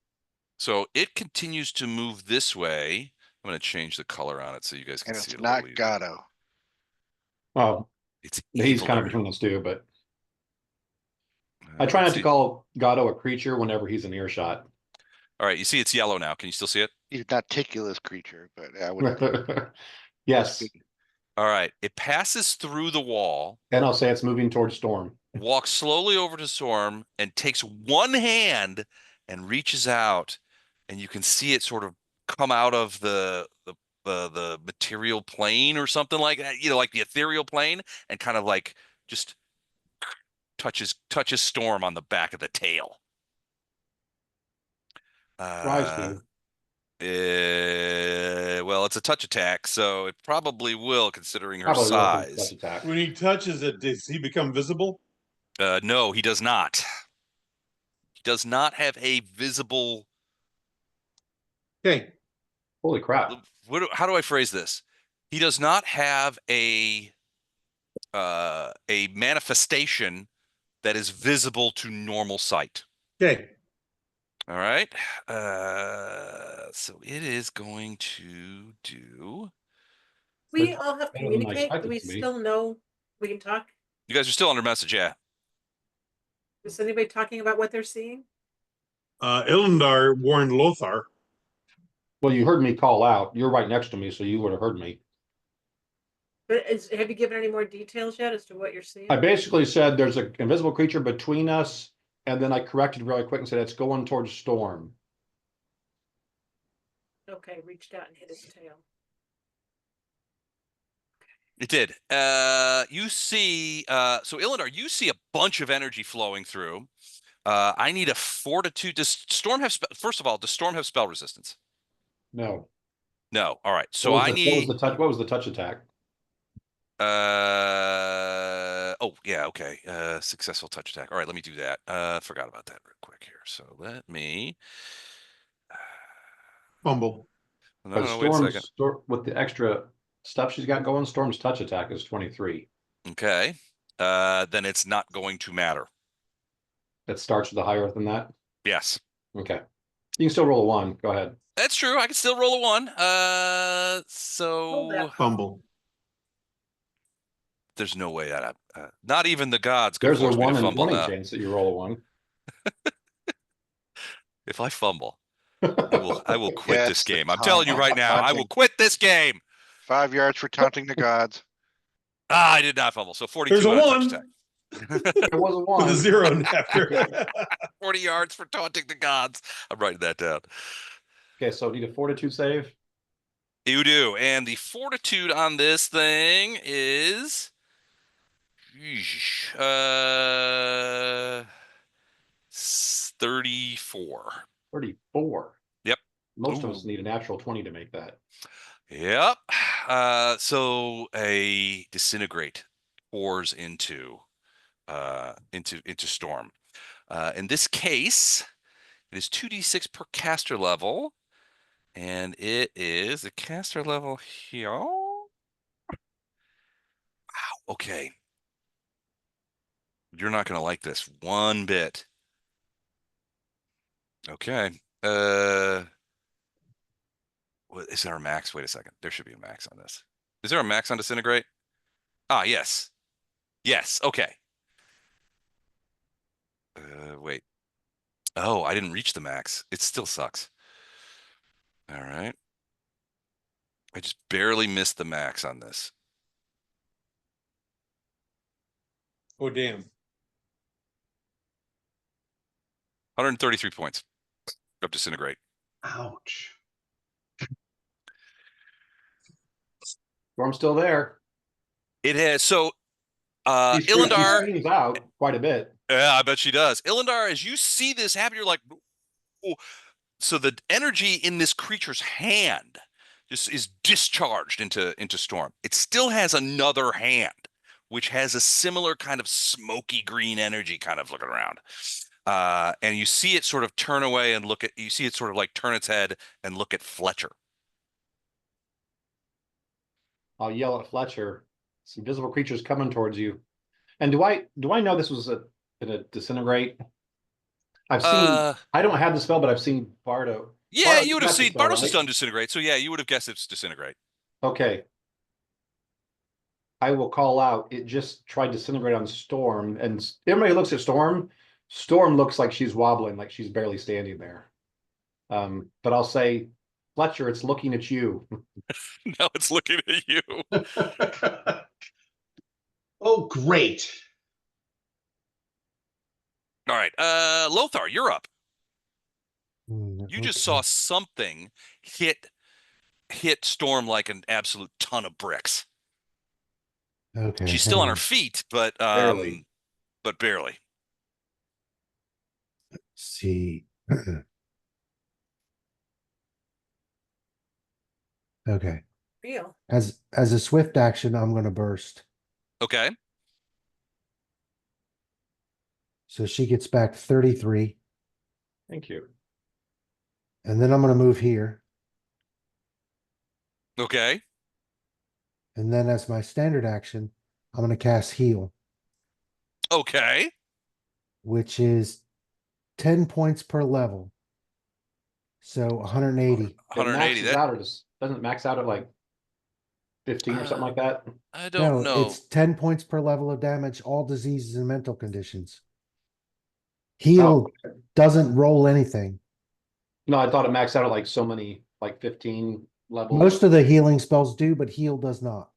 So it continues to move this way. I'm going to change the color on it so you guys can And see it's it a little not easier. Gatto. Well, It's he's kind of eviler. between us too, but I try not to call Gato a creature whenever he's in earshot. All right, you see it's yellow now. Can you still see it? He's not ticulous creature, but I would. Yes. All right, it passes through the wall, And I'll say it's moving towards Storm. walks slowly over to Storm, and takes one hand and reaches out, and you can see it sort of come out of the material plane or something like that, like the ethereal plane, and kind of like just touches Storm on the back of the tail. Rise to. Well, it's a touch attack, so it probably will, considering her Probably will be touch size. attack. When he touches it, does he become visible? No, he does not. He does not have a visible. Okay. Holy crap. How do I phrase this? He does not have a manifestation that is visible to normal sight. Okay. All right. So it is going to do. We all have better than I communicate. Do expected we it to be. still know we can talk? You guys are still under message, yeah. Is anybody talking about what they're seeing? Ilindar warned Lothar. Well, you heard me call out. You're right next to me, so you would have heard me. But have you given any more details yet as to what you're seeing? I basically said there's an invisible creature between us, and then I corrected really quick and said it's going towards Storm. Okay, reached out and hit his tail. It did. You see, so Ilindar, you see a bunch of energy flowing through. I need a fortitude. Does Storm have, first of all, does Storm have spell resistance? No. No. All right. So What I was need. the touch? What was the touch attack? Oh yeah. Okay. Successful touch attack. All right. Let me do that. Forgot about that real quick here. So let me. Fumble. No, wait a second. With the extra stuff she's got going, Storm's touch attack is 23. Okay. Then it's not going to matter. It starts with a higher than that. Yes. Okay. You can still roll a 1. Go ahead. That's true. I can still roll a 1. Hold So that. Fumble. there's no way that not even the gods could There's a force me to 1 in fumble 20 now. chance that you roll a 1. If I fumble, I will quit Yeah, this it's the game. I'm telling you right now, I will taunting. quit this game. 5 yards for taunting the gods. Ah, I did not fumble. So 42 There's a on a touch one attack. There was a with a one. 0 in after. 40 yards for taunting the gods. I'm writing that down. Okay, so need a fortitude save. You do. And the fortitude on this thing is 34. 34. Yep. Most of us Ooh. need a natural 20 to make that. Yep. So a disintegrate pours into Storm. In this case, it is 2d6 per caster level, and it is the caster level here. Wow. Okay. You're not gonna like this one bit. Okay. Is there a max? Wait a second. There should be a max on this. Is there a max on disintegrate? Ah, yes. Yes. Okay. Wait. Oh, I didn't reach the max. It still sucks. All right. I just barely missed the max on this. Oh, damn. 133 points of disintegrate. Ouch. Storm's still there. It has so She Ilindar. screams out quite a bit. Yeah, I bet she does. Ilindar, as you see this happen, you're like, oh. So the energy in this creature's hand just is discharged into Storm. It still has another hand, which has a similar kind of smoky green energy kind of looking around. And you see it sort of turn away and you see it sort of like turn its head and look at Fletcher. I'll yell at Fletcher. Some invisible creatures coming towards you. And do I know this was in a disintegrate? I've seen. I don't have the spell, but I've seen Bardo. Yeah, you would have got the seen spell, Bardos has right? done disintegrate, so yeah, you would have guessed it's disintegrate. Okay. I will call out. It just tried disintegrate on Storm, and everybody looks at Storm. Storm looks like she's wobbling, like she's barely standing there. But I'll say, Fletcher, it's looking at you. Now it's looking at you. Oh, great. All right, Lothar, you're up. You just saw Okay. something hit Storm like an absolute ton of bricks. Okay. She's still hang on her on. feet, Barely. but barely. Let's see. Okay. Real. As a swift action, I'm gonna burst. Okay. So she gets back 33. Thank you. And then I'm gonna move here. Okay. And then as my standard action, I'm gonna cast heal, Okay. which is 10 points per level. So 180. It 180. maxes out, or doesn't it max out at like 15 or something like that? I don't No, know. it's 10 points per level of damage, all diseases and mental conditions. Heal doesn't roll anything. No, I thought it maxed out at like so many, like 15 levels. Most of the healing spells do, but heal does not.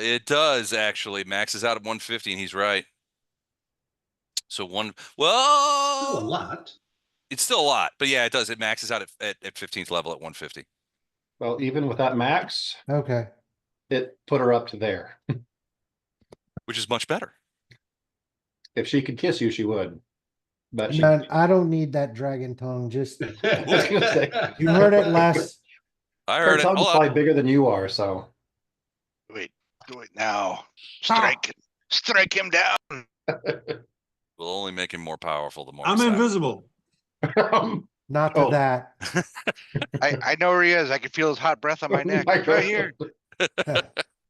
It does actually. Maxes out at 150, and he's right. So Still a lot. It's still a lot, but yeah, it does. It maxes out at 15th level at 150. Well, even with that max, Okay. it put her up to there. Which is much better. If she could kiss you, she would. But she, Man, I don't need that dragon tongue. Just I was gonna say, you heard it last. I her heard it. tongue's Hold probably on. bigger than you are, so Wait, do it now. Strike him down. We'll only make him more powerful the more. I'm we slap him. invisible. Not to Oh. that. I know where he is. I can feel his hot breath on my neck. He's right here.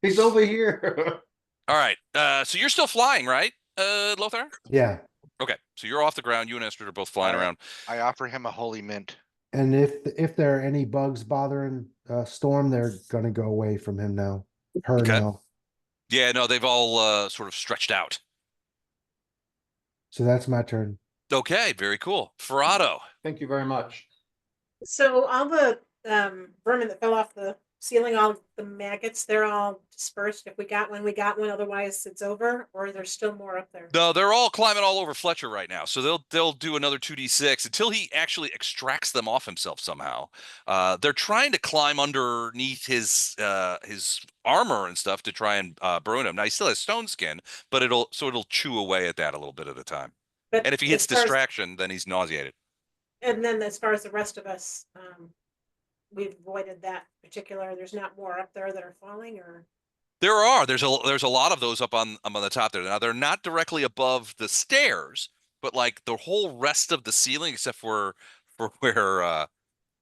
He's over here. All right. So you're still flying, right, Lothar? Yeah. Okay. So you're off the ground. You and Esther are both flying around. I offer him a holy mint. And if there are any bugs bothering Storm, they're gonna go away from him now. Her Okay. now. Yeah, no, they've all sort of stretched out. So that's my turn. Okay, very cool. Ferrado. Thank you very much. So all the vermin that fell off the ceiling, all the maggots, they're all dispersed. If we got one, we got one. Otherwise, it's over. Or there's still more up there. No, they're all climbing all over Fletcher right now. So they'll do another 2d6 until he actually extracts them off himself somehow. They're trying to climb underneath his armor and stuff to try and burn him. Now he still has stone skin, but it'll chew away at that a little bit at a time. But And if he hits distraction, then he's nauseated. And then as far as the rest of us, we've avoided that particular. There's not more up there that are falling, or There's a lot of those up on the top there. Now they're not directly above the stairs, but like the whole rest of the ceiling, except for where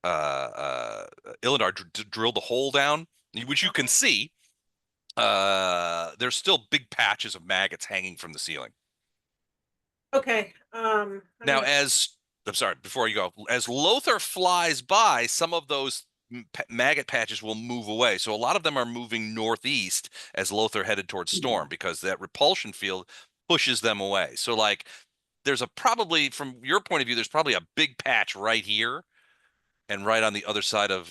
Illinar drilled the hole down, which you can see. There's still big patches of maggots hanging from the ceiling. okay. Now, I'm sorry, before you go, as Lothar flies by, some of those maggot patches will move away. So a lot of them are moving northeast as Lothar headed towards Storm because that repulsion field pushes them away. So like there's probably from your point of view, there's probably a big patch right here and right on the other side of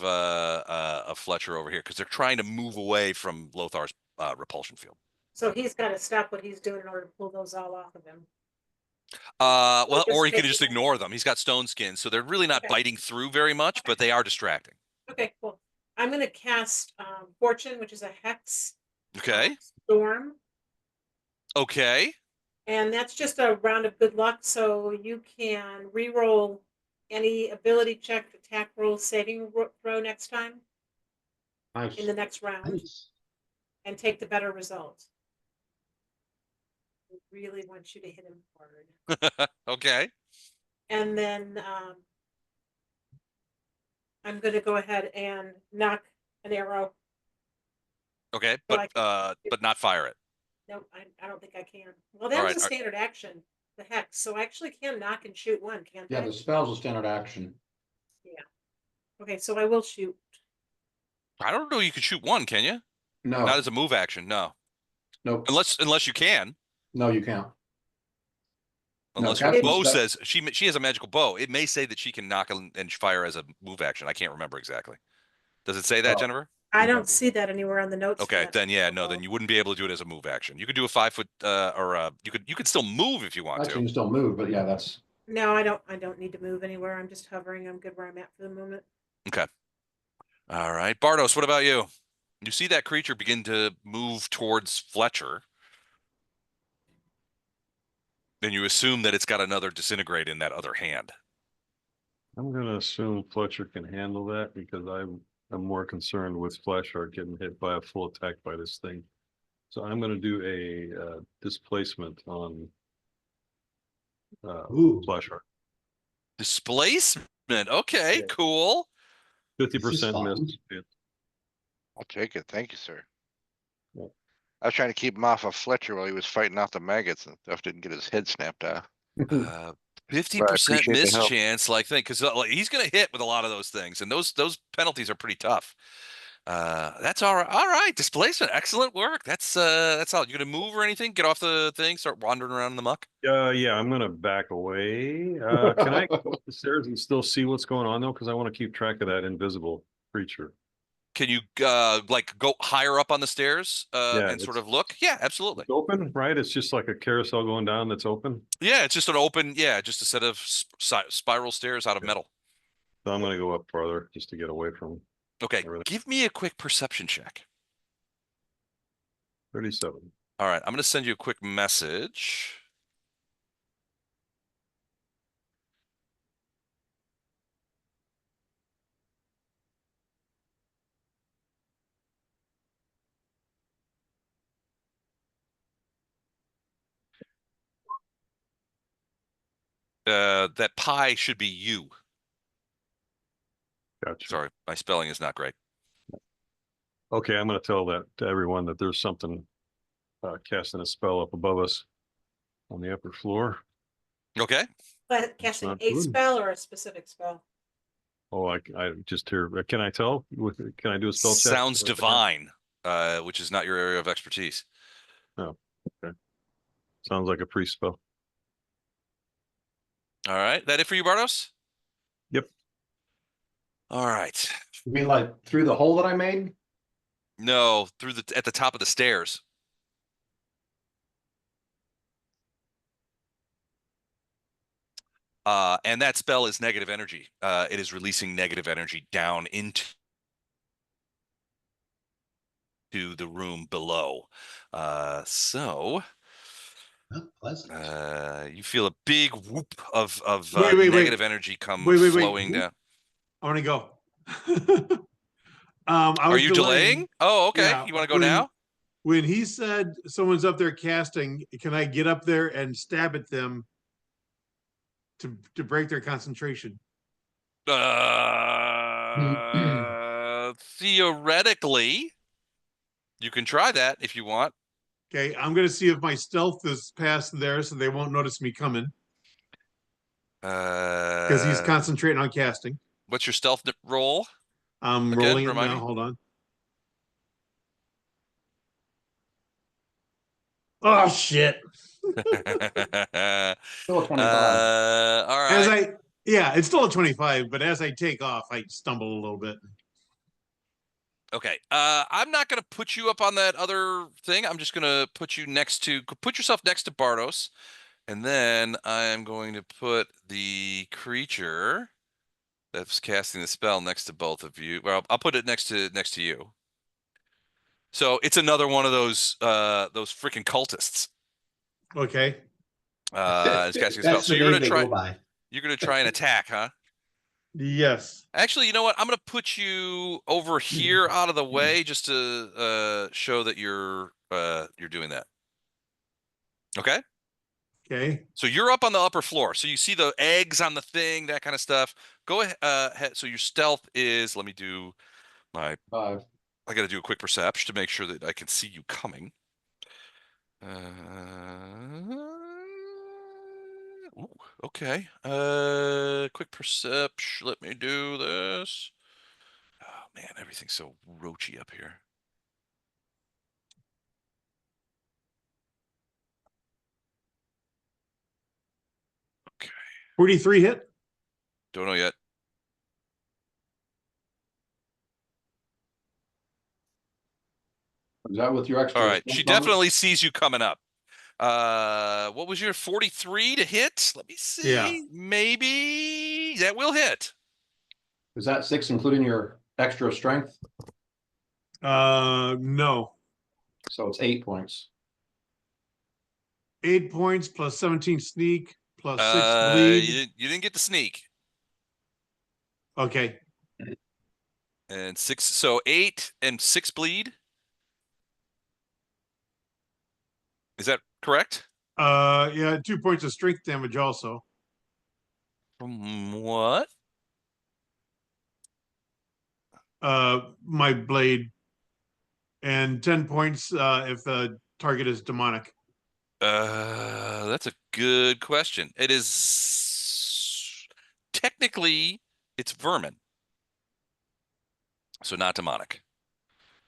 Fletcher over here because they're trying to move away from Lothar's repulsion field. So he's got to stop what he's doing in order to pull those all off of him. Well, or he could just ignore them. He's got stone skin, so they're really not biting through very much, but they are distracting. Okay, cool. I'm going to cast Fortune, which is a hex. Okay. Storm. Okay. And that's just a round of good luck, so you can re-roll any ability check, attack roll, saving throw next time. Nice. In the next round. Nice. And take the better result. I really want you to hit him hard. Okay. And then I'm going to go ahead and knock an arrow. Okay, but not fire it. Nope, I don't think I can. Well, that was a right. standard action, the hex. So I actually can knock and shoot one, can't I? Yeah, the spell's a standard action. Yeah. Okay, so I will shoot. I don't know. You can shoot one, can you? No. Not as a move action. No. Nope. Unless you can. No, you can't. Unless No, your bow says she has a magical bow. It may say that she can knock and fire as a move action. I can't remember exactly. Does it say that, Jennifer? I don't see that anywhere on the notes. Okay, then yeah, no, then you wouldn't be able to do it as a move action. You could do a 5 foot or you could still move if you want Actually, to. you can still move, but yeah, that's No, I don't need to move anywhere. I'm just hovering. I'm good where I'm at for the moment. Okay. All right. Bardos, what about you? You see that creature begin to move towards Fletcher. Then you assume that it's got another disintegrate in that other hand. I'm gonna assume Fletcher can handle that because I'm more concerned with Flashheart getting hit by a full attack by this thing. So I'm gonna do a displacement on Flashheart. Displacement. Okay, Yeah. Cool. 50% miss. I'll take it. Thank you, sir. Yeah. I was trying to keep him off of Fletcher while he was fighting off the maggots and stuff. Didn't get his head snapped off. 50% miss help. chance, like thing, because he's going to hit with a lot of those things, and those penalties are pretty tough. That's all right. All right, displacement, excellent work. That's all. You going to move or anything? Get off the thing, start wandering around in the muck. Yeah, I'm gonna back away. Can I go up the stairs and still see what's going on though? Because I want to keep track of that invisible creature. Can you like go higher up on the stairs and sort of look? Yeah, absolutely. It's open, right? It's just like a carousel going down that's open. Yeah, it's just an open. Yeah, just a set of spiral stairs out of metal. So I'm gonna go up farther just to get away from. Okay, give me a quick perception check. 37. All right, I'm going to send you a quick message. That pie should be you. Gotcha. Sorry, my spelling is not great. Okay, I'm going to tell that to everyone that there's something casting a spell up above us on the upper floor. Okay. But casting a spell or a specific spell? Oh, I just hear. Can I tell? Can I do a spell check? Sounds divine, which is not your area of expertise. Oh, okay. Sounds like a priest spell. All right, that it for you, Bardos? Yep. All right, You mean like through the hole that I made? No, at the top of the stairs. And that spell is negative energy. It is releasing negative energy down into the room below. So Not pleasant. you feel a big whoop of Wait. negative energy come Wait. flowing down. I want to go. I Are was you delaying. delaying? Oh, okay. Yeah. You want to go now? When he said someone's up there casting, can I get up there and stab at them to break their concentration? Theoretically, you can try that if you want. Okay, I'm gonna see if my stealth is past there, so they won't notice me coming because he's Uh, concentrating on casting. what's your stealth roll? I'm Again, rolling it remind now. me. Hold on. Oh shit! Still a 25. All As right. yeah, it's still a 25, but as I take off, I stumble a little bit. Okay. I'm not gonna put you up on that other thing. I'm just gonna put yourself next to Bardos, and then I'm going to put the creature that's casting the spell next to both of you. Well, I'll put it next to you. So it's another one of those freaking cultists. Okay. It's casting a spell. That's So the name they go by. you're gonna try and attack, huh? Yes. Actually, you know what? I'm gonna put you over here out of the way just to show that you're doing that. Okay? Okay. So you're up on the upper floor. So you see the eggs on the thing, that kind of stuff. Go ahead. So your stealth is, let me do my, 5. I got to do a quick perception to make sure that I can see you coming. Ooh, okay. Quick perception. Let me do this. Oh man, everything's so roachy up here. Okay. 43 hit. Don't know yet. Is that with your extra? All right. strength She bonus? definitely sees you coming up. What was your 43 to hit? Let me see. Yeah. Maybe that will hit. Is that 6 including your extra strength? No. So it's 8 points. 8 points plus 17 sneak plus 6 bleed. You didn't get the sneak. Okay. And 6, so 8 and 6 bleed. Is that correct? Yeah, 2 points of strength damage also. From what? My blade. And 10 points if the target is demonic. That's a good question. It is technically it's vermin. So not demonic.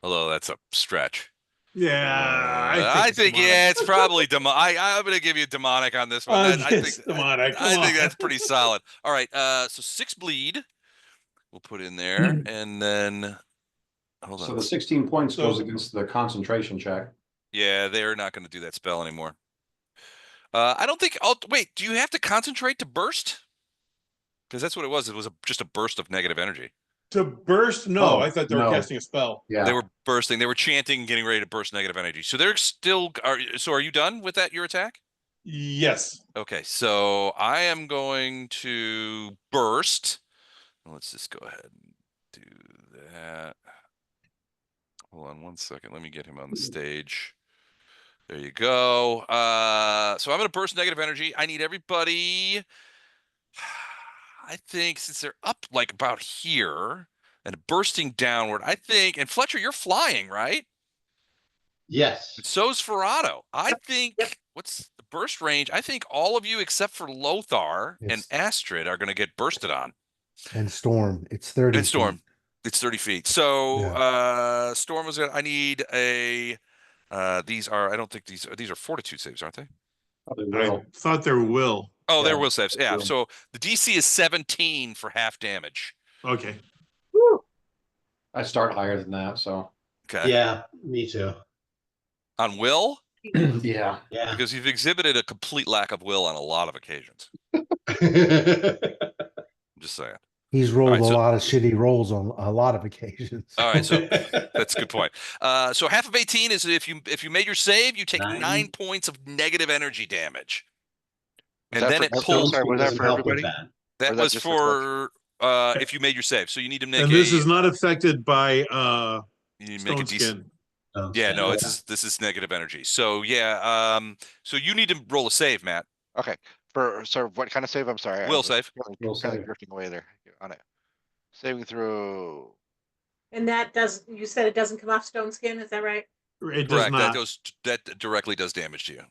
Although that's a stretch. Yeah, I think demonic. yeah, it's probably demonic. I'm gonna give you demonic on this one. It's demonic. I think that's pretty solid. All right, so 6 bleed we'll put in there, and then hold So on. the 16 points So- goes against the concentration check. Yeah, they're not going to do that spell anymore. I don't think. Oh, wait. Do you have to concentrate to burst? Because that's what it was. It was just a burst of negative energy. To burst? No, Oh, I thought they were no. casting a spell. Yeah. They were bursting. They were chanting, getting ready to burst negative energy. So they're still. So are you done with that? Your attack? Yes. Okay. So I am going to burst. Let's just go ahead and do that. Hold on 1 second. Let me get him on the stage. There you go. So I'm going to burst negative energy. I need everybody. I think since they're up like about here and bursting downward, I think, and Fletcher, you're flying, right? Yes. And so's Ferrado. I think, what's the burst range? I think all of you except for Lothar and It's- Astrid are going to get bursted on. And Storm, it's 30 And Storm, feet. it's 30 feet. So Storm was I need a these are I don't think these are fortitude saves, aren't they? Probably I will. thought there will. Oh, they're Yeah. will saves. Yeah. Will. So the DC is 17 for half damage. Okay. I start higher than that, so Okay. Yeah, me too. On will, yeah. Yeah. because you've exhibited a complete lack of will on a lot of occasions. I'm just saying. He's rolled right, a so- lot of shitty rolls on a lot of occasions. All right, so that's a good point. So half of 18 is if you made your save, you take 9 points of negative energy damage. Was And that then for, it Well, pulls. Stone sorry, Skin was that doesn't for help with everybody? that. That Or that was just for for if you made your save. So you need to make And a this is not affected by you need to make a Stone decent. Skin. Stone Yeah, Skin, no, okay. this is negative energy. So yeah, so you need to roll a save, Matt. Okay. So what kind of save? I'm sorry. I Will was save. Will kind of save. drifting away there on it. Saving through. And that does, you said it doesn't come off stone skin, is that right? It does Correct. not. That directly does damage to you.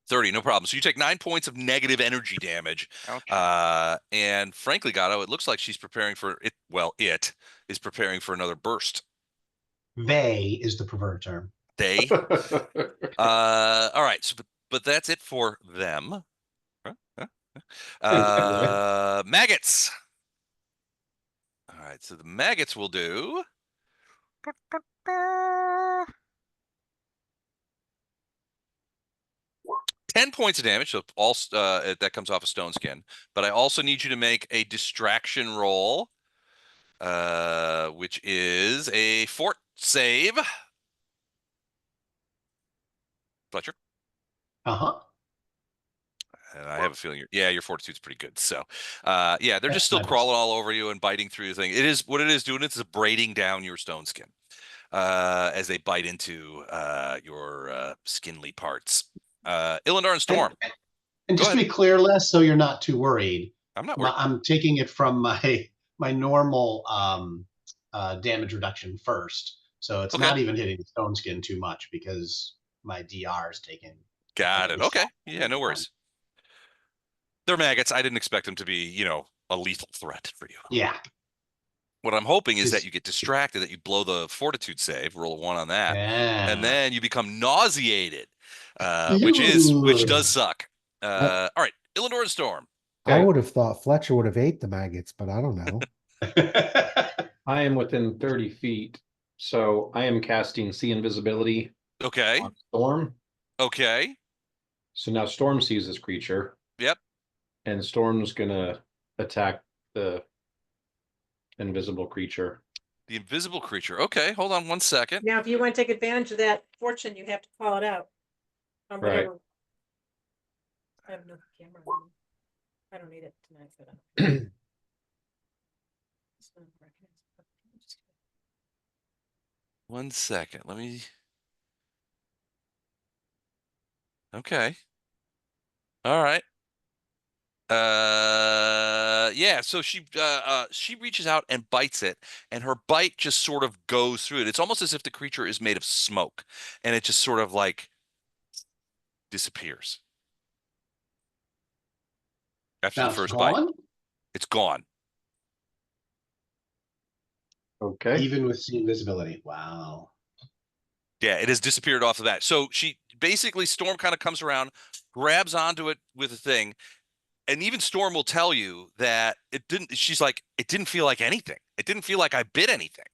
30, no problem. So you take 9 points of negative energy damage. Ouch. And frankly, Gato, it looks like she's preparing for it. Well, it is preparing for another burst. They is the preferred term. They. All right. So, but that's it for them. Maggots. All right. So the maggots will do. 10 points of damage, so all that comes off a stone skin. But I also need you to make a distraction roll, which is a fort save. Fletcher. Uh-huh. And I have a feeling your fortitude's pretty good. So, yeah, they're just That's still my best. crawling all over you and biting through the thing. It is what it is doing. It's braiding down your stone skin as they bite into your skinly parts. Illinois and Storm. And Go just to ahead. be clear, Les, so you're not too worried. I'm not worried. I'm taking it from my normal damage reduction first. So it's Okay. not even hitting the stone skin too much because my DR is taken. Got it. Okay. Yeah, no worries. They're maggots. I didn't expect them to be, a lethal threat for you. Yeah. What I'm hoping is that Just- you get distracted, that you blow the fortitude save, roll a 1 on that, Yeah. and then you become nauseated, which does suck. All right, Illinois and Storm. I Okay. would have thought Fletcher would have ate the maggots, but I don't know. I am within 30 feet, so I am casting See Invisibility Okay. on Storm. Okay. So now Storm sees this creature. Yep. And Storm's gonna attack the invisible creature. The invisible creature. Okay, hold on 1 second. Now, if you want to take advantage of that fortune, you have to call it out. On Right. whatever. I have no camera. I don't need it tonight for that. It's not recognized. 1 second. Let me. Okay. All right. Yeah, so she reaches out and bites it, and her bite just sort of goes through it. It's almost as if the creature is made of smoke, and it just sort of like disappears after Now the it's first bite. gone? It's gone. Okay. Even with See Invisibility. Wow. Yeah, it has disappeared off of that. So she basically, Storm kind of comes around, grabs onto it with a thing, and even Storm will tell you that it didn't. She's like, it didn't feel like anything. It didn't feel like I bit anything.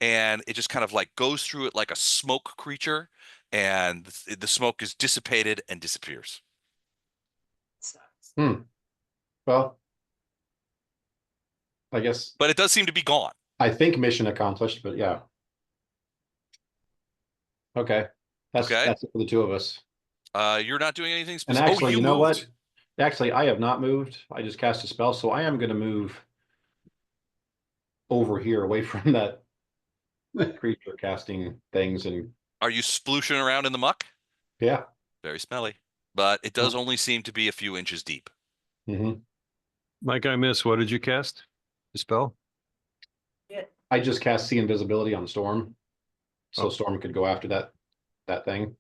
And it just kind of like goes through it like a smoke creature, and the smoke is dissipated and disappears. Sucks. Well, I guess But it does seem to be gone. I think mission accomplished, but yeah. Okay. That's Okay. it for the two of us. You're not doing anything And specific. actually, you you know moved. what? Actually, I have not moved. I just cast a spell, so I am gonna move over here away from that creature casting things, and Are you splooshing around in the muck? yeah. Very smelly. But it does only seem to be a few inches deep. Mm-hmm. Mike, I missed. What did you cast? The spell? I just cast See Invisibility on Storm, so Oh. Storm could go after that thing.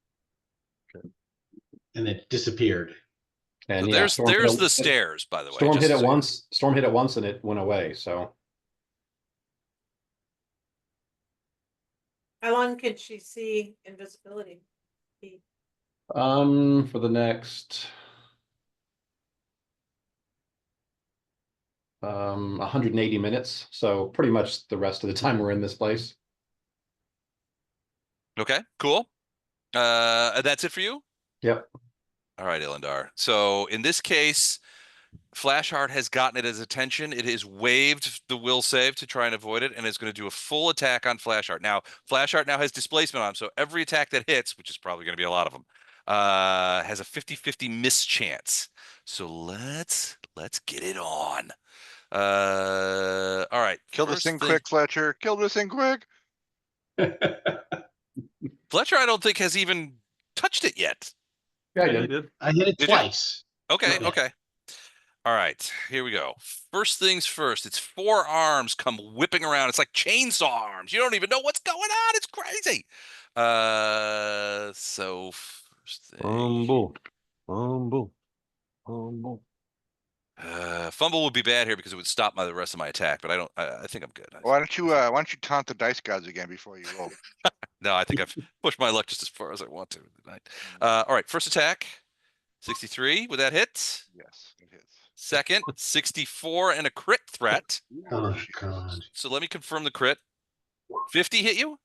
And it disappeared. And So yeah, there's Storm hit the stairs, by the way. Storm just hit it so you- once. Storm hit it once, and it went away. So How long can she see invisibility? for the next 180 minutes. So pretty much the rest of the time we're in this place. Okay, cool. And that's it for you? Yep. All right, Ilendar. So in this case, Flashheart has gotten it his attention. It has waived the will save to try and avoid it, and is going to do a full attack on Flashheart. Now, Flashheart now has displacement on him, so every attack that hits, which is probably going to be a lot of them, has a 50-50 miss chance. So let's get it on. All right. Kill this First thing thing, quick, Fletcher. Kill this thing quick. Fletcher, I don't think has even touched it yet. Yeah, Yeah, yeah. they did. I hit it Did you? twice. Okay, Yeah. okay. All right, here we go. First things first, it's 4 arms come whipping around. It's like chainsaw arms. You don't even know what's going on. It's crazy. So first thing, Fumble. Fumble. Fumble. fumble would be bad here because it would stop the rest of my attack, but I think I'm good. Why don't you taunt the dice gods again before you roll? No, I think I've pushed my luck just as far as I want to tonight. All right, first attack, 63. Would that hit? Yes, it hits. Second, 64 and a crit threat. Oh, God. So let me confirm the crit. 50 hit you?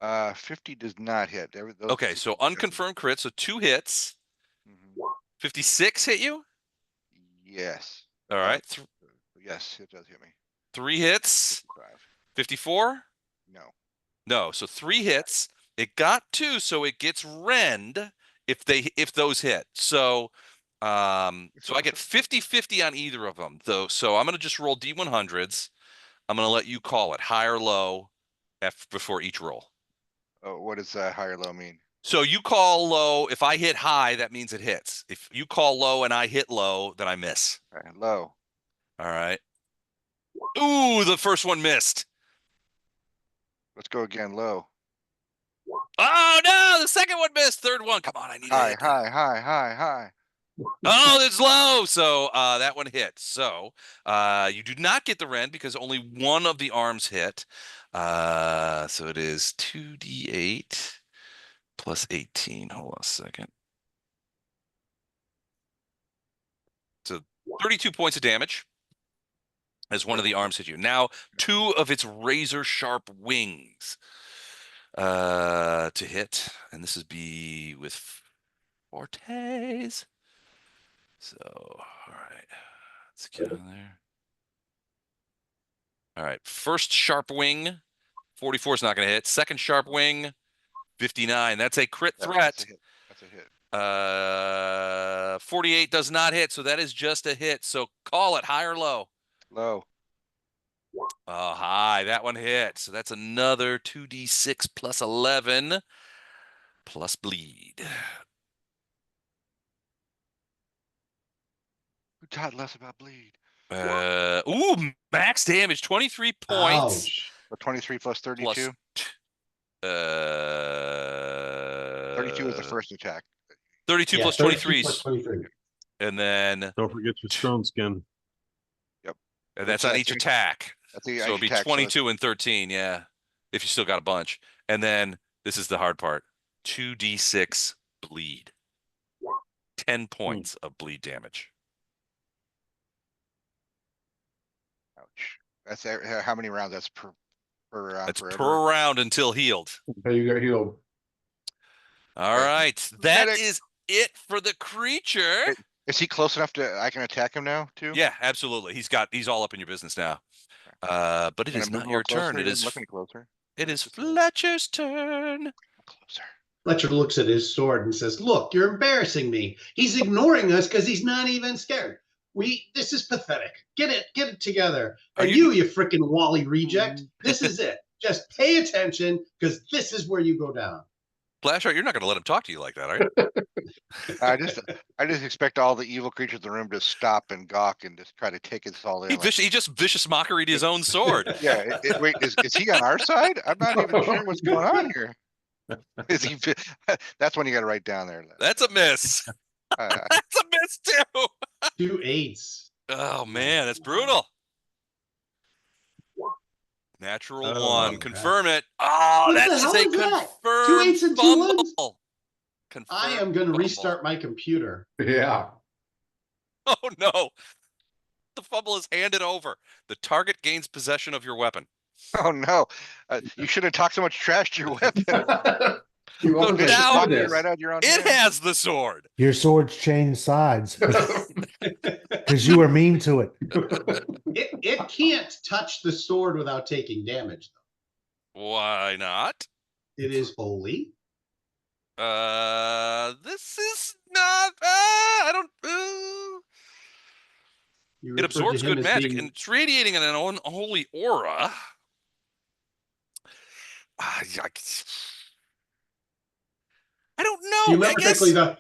50 does not hit. Those Okay, so unconfirmed crit, so 2 hits. Mhm. 56 hit you? Yes. All right. Yes, it does hit me. 3 hits. 55. 54? No. No, so 3 hits. It got 2, so it gets rend if those hit. So so I get 50-50 on either of them, though. So I'm gonna just roll D100s. I'm gonna let you call it high or low before each roll. Oh, what does high or low mean? So you call low. If I hit high, that means it hits. If you call low and I hit low, then I miss. All right, low. All right. Ooh, the first one missed. Let's go again. Low. Oh no, the second one missed. Third one. Come on, I need a High, hit. high. Oh, it's low. So that one hit. So you do not get the rend because only one of the arms hit. So it is 2d8 plus 18. Hold on a second. So 32 points of damage as one of the arms hit you. Now, 2 of its razor sharp wings to hit. And this would be with Fortes. So, all right. Let's get on there. All right. First sharp wing, 44 is not going to hit. Second sharp wing, 59. That's a crit threat. That's a hit. 48 does not hit, so that is just a hit. So call it high or low. Low. Oh, high. That one hit. So that's another 2d6 plus 11 plus bleed. Who taught less about bleed? Ooh, max damage, 23 points. Ouch. So 23 plus 32. Plus, 32 is the first attack. 32 Yeah, plus 32 23. plus 23. And then Don't forget your stone skin. and that's on each attack. That's the So it'll be attack, 22 and 13, yeah. If you still got a bunch. And then this is the hard part. 2d6 bleed. 10 points of bleed damage. Ouch. That's how many rounds? That's per round. That's forever. per round until healed. There you go. Healed. All Okay. right. That Medic. is it for the creature. Hey, is he close enough to I can attack him now too? Yeah, absolutely. He's all up in your business now. But it Can I is move not a your little closer? turn. It He is doesn't look any closer. it is Fletcher's turn. Closer. Fletcher looks at his sword and says, "Look, you're embarrassing me. He's ignoring us because he's not even scared. This is pathetic. Get it together. Are And you frickin' Wally reject, this is it. Just pay attention because this is where you go down." Flashheart, you're not going to let him talk to you like that, are you? I just expect all the evil creatures in the room to stop and gawk and just try to take us all in. He just vicious mockery to his own sword. Yeah. Wait, is he on our side? I'm not even sure what's going on here. Is he? That's when you got to write down there. That's a miss. That's a miss too. 2 8s. Oh man, that's brutal. Natural one. Confirm it. Oh, What that the is hell a is that? confirmed 2 8s and 2 fumble. 1s? I am going to restart my computer. Yeah. Oh no. The fumble is handed over. The target gains possession of your weapon. Oh no, you shouldn't talk so much trash to your weapon. Your So weapons are now Talking it this. right out of your own it hand. has the sword. Your swords change sides because you were mean to it. It can't touch the sword without taking damage, though. Why not? It is holy. This is not. I don't. You It referred to absorbs him good as magic, being and it's radiating an unholy aura. I don't if you know. I remember correctly, guess.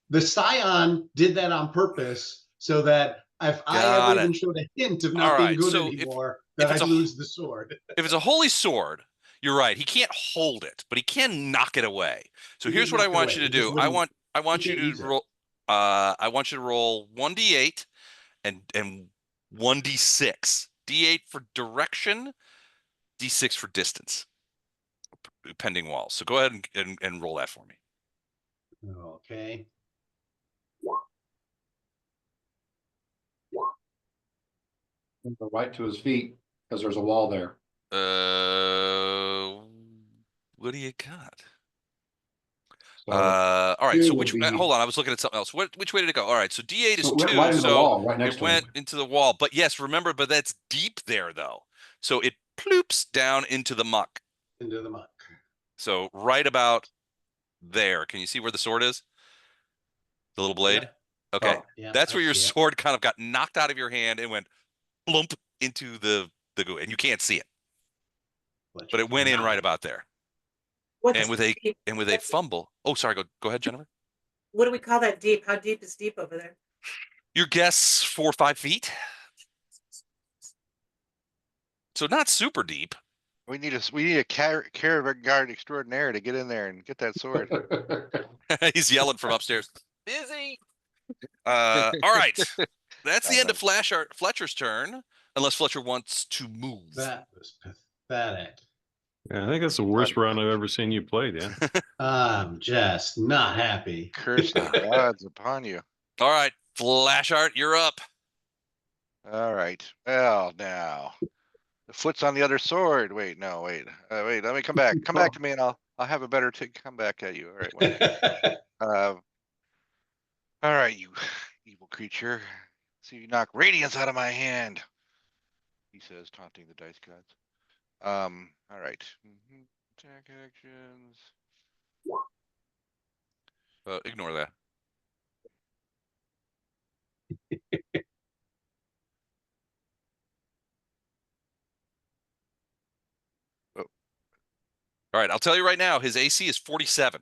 the Scion did that on purpose so that if I ever Got it. even showed a hint of All not being right. good So anymore, if that it's I'd a lose the sword. if it's a holy sword, you're right. He can't hold it, but he can knock it away. So He can here's what I knock it want away. you to He just do. wouldn't. I He want you can't use to it. roll. I want you to roll 1d8 and 1d6. D8 for direction, D6 for distance, pending walls. So go ahead and roll that for me. Okay. Right to his feet because there's a wall there. What do you got? So All right. two So would be hold on, I was looking at something else. Which way did it go? All right. So D8 is so 2. right into the So wall, right next it to him. went into the wall. But yes, remember, but that's deep there though. So it ploops down into the muck. Into the muck. So right about there. Can you see where the sword is? The little blade? Yep. Okay. Oh, Yeah, That's I where your see it. sword kind of got knocked out of your hand and went plump into the goo. And you can't see it. But it went in right about there. What's And with deep? a fumble. Oh, sorry, go ahead, Jennifer. What do we call that deep? How deep is deep over there? Your guess 4 or 5 feet. So not super deep. We need a caravan guard extraordinaire to get in there and get that sword. He's yelling from upstairs. Busy. All right. That's the end of Fletcher's turn, unless Fletcher wants to move. That was pathetic. Yeah, I think that's the worst round I've ever seen you play, Dan. I'm just not happy. Curse the gods upon you. All right, Flashart, you're up. All right. Well, now the foot's on the other sword. Wait, no, wait, wait. Let me come back. Come back to me, and I'll have a better come back at you. All right. All right, you evil creature. See you knock radiance out of my hand. He says, taunting the dice gods. All right. Attack actions. Ignore that. Oh. All right, I'll tell you right now, his AC is 47.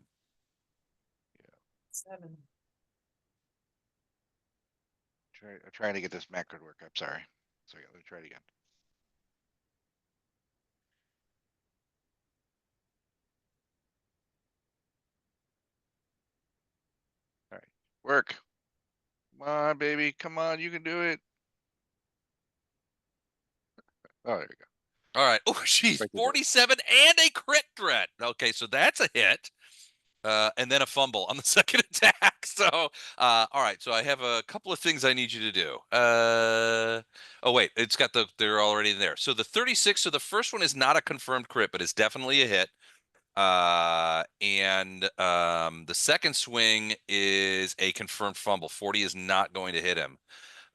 7. I'm trying to get this macro to work. I'm sorry. So let me try it again. All right, work. Come on, baby. Come on, you can do it. Oh, there you go. All right. Oh, geez, 47 and a crit threat. Okay, so that's a hit. And then a fumble on the second attack. So, all right. So I have a couple of things I need you to do. Oh wait, they're already there. So the 36. So the first one is not a confirmed crit, but it's definitely a hit. And the second swing is a confirmed fumble. 40 is not going to hit him.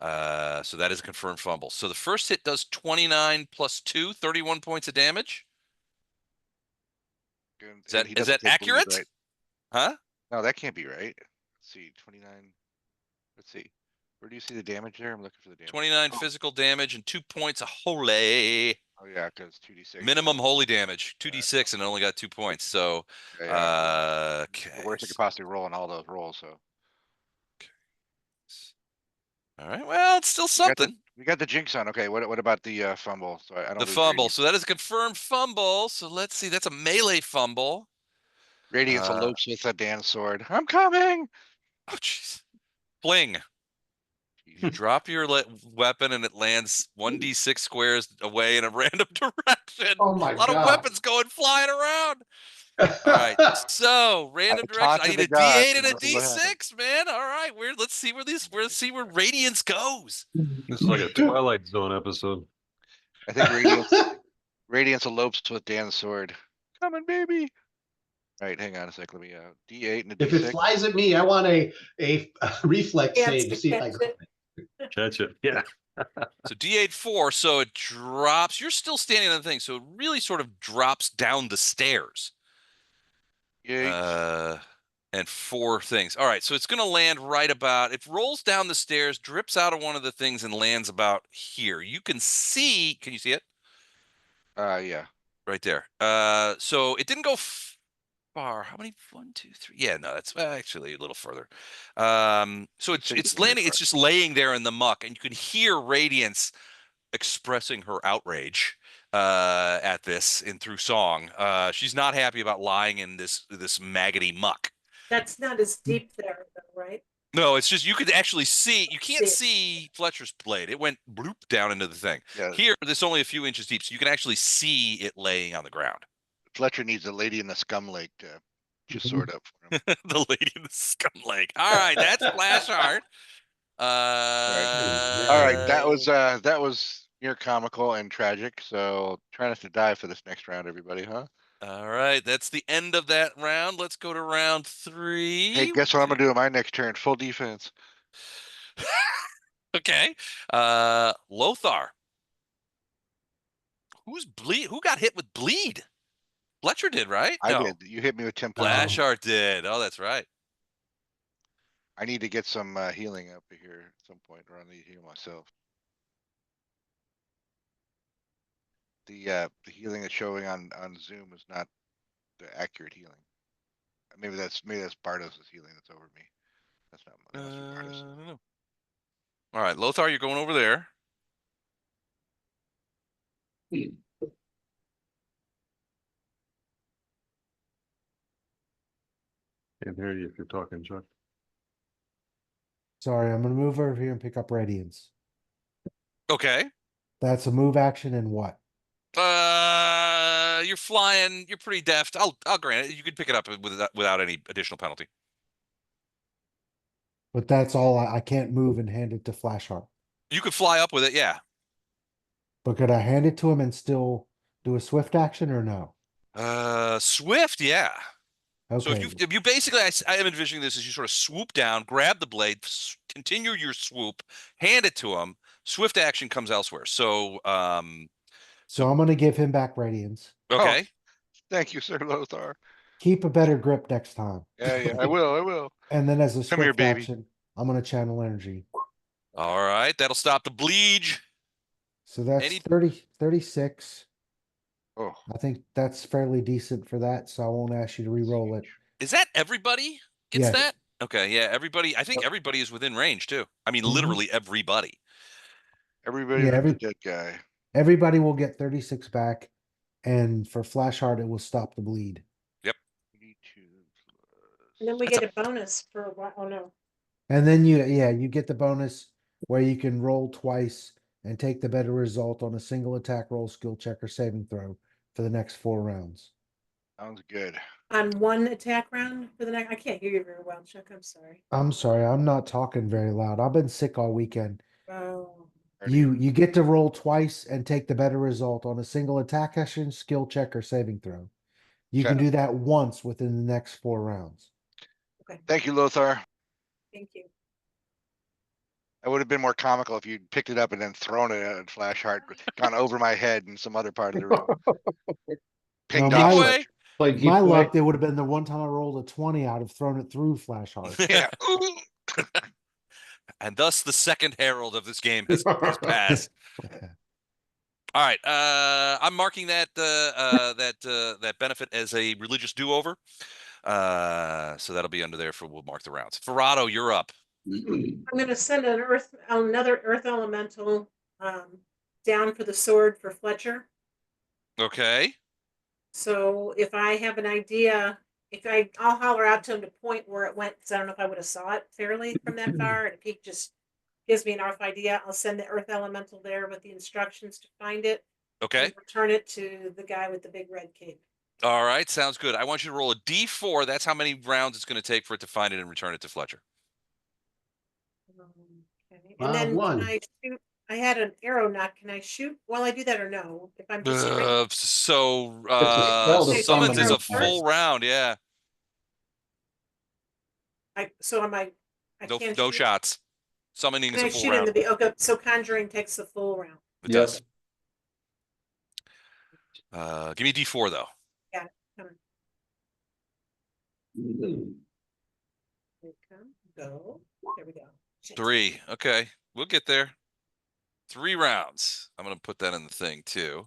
So that is a confirmed fumble. So the first hit does 29 plus 2, 31 points of damage. Is that accurate? Bleed, right? Huh? No, that can't be right. Let's see, 29. Let's see. Where do you see the damage there? I'm looking for the damage. 29 physical damage and 2 points of holy. Oh yeah, because 2d6. Minimum holy damage, 2d6, and it only got 2 points. So, okay. The worst I could possibly roll on all those rolls. So. Okay. All right. Well, it's still something. We got the jinx on. Okay. What about the fumble? So I don't. The fumble. So that is a confirmed fumble. So let's see. That's a melee fumble. Radiance elopes with a Dan sword. I'm coming. Oh, jeez. Fling. You drop your weapon and it lands 1d6 squares away in a random direction. Oh my God. A lot of weapons going flying around. All right. So random direction. I taunted need the a gods D8 and and a nothing but happened. D6, man. All right. Let's see where Radiance goes. This is like a Twilight Zone episode. I think Radiance elopes with Dan's sword. Coming, baby. Right, hang on a sec. Let me D8 and a If it D6. flies at me, I want a reflex Chance save to to see if I catch got it. it. Catch it. Yeah. So D8 4, so it drops. You're still standing on the thing, so it really sort of drops down the stairs. Yikes. And 4 things. All right, so it's going to land right about. It rolls down the stairs, drips out of one of the things, and lands about here. You can see. Can you see it? Yeah. Right there. So it didn't go far. How many? 1, 2, 3. Yeah, no, that's actually a little further. So Six it's is very landing. far. It's just laying there in the muck, and you can hear Radiance expressing her outrage at this in through song. She's not happy about lying in this maggoty muck. That's not as deep there, though, right? No, it's just you could actually see. You can't See it. see Fletcher's blade. It went bloop down into the thing. Yeah. Here, this only a few inches deep, so you can actually see it laying on the ground. Fletcher needs a lady in the scum lake to just sword up for him. The lady in the scum lake. All right, that's Flash Art. All right, that was near comical and tragic. So try not to die for this next round, everybody, huh? All right, that's the end of that round. Let's go to round 3. Hey, guess what I'm gonna do in my next turn? Full defense. Okay. Lothar. Who got hit with bleed? Fletcher did, right? I No. did. You hit me with 10 points. Flash Art did. Oh, that's right. I need to get some healing up here at some point, or I need to heal myself. The healing that's showing on Zoom is not the accurate healing. Maybe that's Bardos' healing that's over me. That's not that must be Bardos. I don't know. All right, Lothar, you're going over there. Can't hear you if you're talking, Chuck. Sorry, I'm gonna move over here and pick up Radiance. Okay. That's a move action and what? You're flying. You're pretty deft. I'll grant it. You can pick it up without any additional penalty. But that's all. I can't move and hand it to Flashheart. You could fly up with it. Yeah. But could I hand it to him and still do a swift action or no? Swift. Yeah. So Okay. if you basically, I am envisioning this as you sort of swoop down, grab the blade, continue your swoop, hand it to him. Swift action comes elsewhere. So So I'm gonna give him back Radiance. okay. Thank you, Sir Lothar. Keep a better grip next time. Yeah, I will. And then as a Come here, swift baby. action, I'm gonna channel energy. All right, that'll stop the bleed. So that's Any- 36. Oh, I think that's fairly decent for that, so I won't ask you to re-roll it. Is that everybody gets Yes. that? Okay, yeah, everybody. I think everybody is within range too. I mean, literally everybody. everybody Yeah, but the dead guy. everybody will get 36 back, and for Flashheart, it will stop the bleed. Yep. And then we That's get a bonus for a while. Oh, no. And then you get the bonus where you can roll twice and take the better result on a single attack roll, skill check, or saving throw for the next 4 rounds. Sounds good. On one attack round for the next. I can't hear you very well, Chuck. I'm sorry. I'm sorry, I'm not talking very loud. I've been sick all weekend. Oh. You get to roll twice and take the better result on a single attack action, skill check, or saving throw. You can Okay. do that once within the next 4 rounds. Okay. Thank you, Lothar. Thank you. It would have been more comical if you'd picked it up and then thrown it at Flashheart, gone over my head in some other part of the room. Pinged No, off my- Fletcher. Play My keep away. luck, it would have been the one time I rolled a 20, I'd have thrown it through Flashheart. Yeah. And thus the second herald of this game has passed. All right, I'm marking that that benefit as a religious do-over. So that'll be under there for we'll mark the rounds. Ferrado, you're up. I'm going to send another earth elemental down for the sword for Fletcher. Okay. So if I have an idea, I'll holler out to him to point where it went because I don't know if I would have saw it fairly from that far. And if he just gives me an rough idea, I'll send the earth elemental there with the instructions to find it. Okay. And return it to the guy with the big red cape. All right, sounds good. I want you to roll a D4. That's how many rounds it's going to take for it to find it and return it to Fletcher. Okay. And then can One. I shoot? I had an arrow knot. Can I shoot while I do that or no? If I'm just straight. It's a spell to Okay, summons summon is your a full first. round. Yeah, So am I no, can't no shoot. shots. Summoning Can is I a full shoot in round. the okay? So conjuring takes the full round. It Yep. does. Give me a D4 though. Got it. Coming. Here it come. Go. There we go. Shit. 3. Okay, we'll get there. 3 rounds. I'm going to put that in the thing too.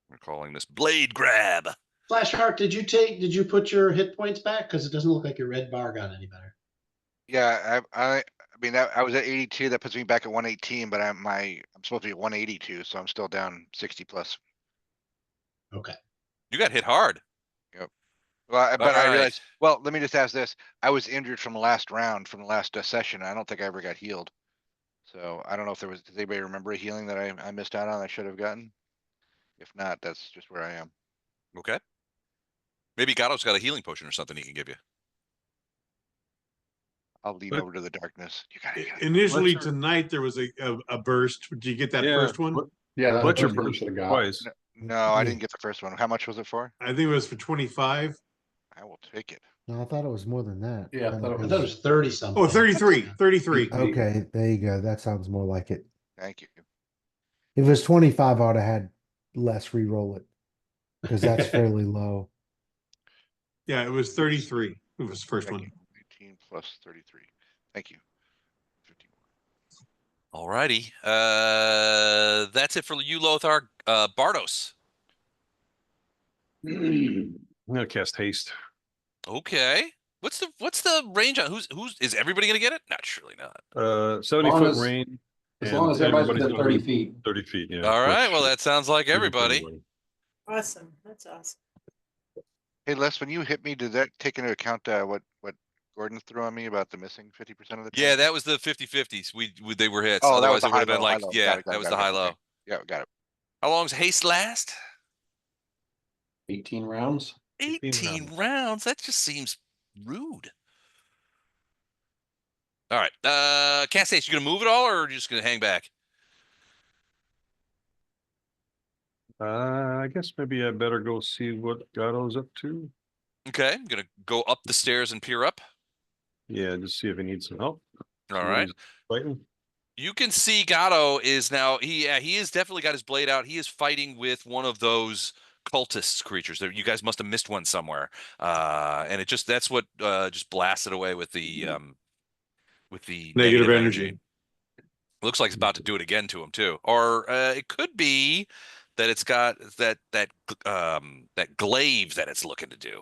We're calling this blade grab. Flashheart, did you put your hit points back? Because it doesn't look like your red bar got any better. Yeah, I mean, I was at 82. That puts me back at 118, but I'm supposed to be at 182, so I'm still down 60 plus. Okay. You got hit hard. Well, but I right. realized. Well, let me just ask this: I was injured from the last round, from the last session. I don't think I ever got healed. So I don't know if there was. Does anybody remember a healing that I missed out on? I should have gotten. If not, that's just where I am. Okay. Maybe Gatto's got a healing potion or something he can give you. I'll lean But- over to the darkness. You got it. Initially Fletcher- tonight, there was a burst. Did you get that Yeah, first one? Yeah, that's Fletcher the first burst should have got. twice. No, I didn't get the first one. How much was it for? I think it was for 25. I will take it. No, I thought it was more than that. Yeah, I thought it I thought it was- was 30 something. Oh, 33. 33. Okay, there you go. That sounds more like it. Thank you. If it was 25, I would have had less re-roll it because that's fairly low. Yeah, it was 33. It was the first Thank one. you. 18 plus 33. Thank you. 50 more. Alrighty. That's it for you, Lothar. Bardos. I'm gonna cast haste. Okay. What's the range on who's is everybody gonna get it? Not surely not. 70 long foot as- range. As and long as everybody's within gonna 30 be feet. 30 feet, yeah. All right. which Well, that sounds like isn't for everybody. Awesome. That's awesome. Hey, Les, when you hit me, did that take into account what Gordon threw on me about the missing 50% of the time? Yeah, that was the 50-50s. They were hits. Oh, that was Otherwise, the it would have been high-low, like, high-low. yeah, Got it, that was got the it, high okay. low. Yeah, got it. How long's haste last? 18 rounds. 18 rounds. That just seems rude. All right. Cast haste. You gonna move it all, or are you just gonna hang back? I guess maybe I better go see what Gatto's up to. Okay. I'm gonna go up the stairs and peer up. Yeah, just see if he needs some help. All right. Somebody's fighting. You can see Gatto is now he has definitely got his blade out. He is fighting with one of those cultists creatures. You guys must have missed one somewhere. And that's what just blasted away with the negative energy. Looks like it's about to do it again to him too. Or it could be that it's got that glaive that it's looking to do.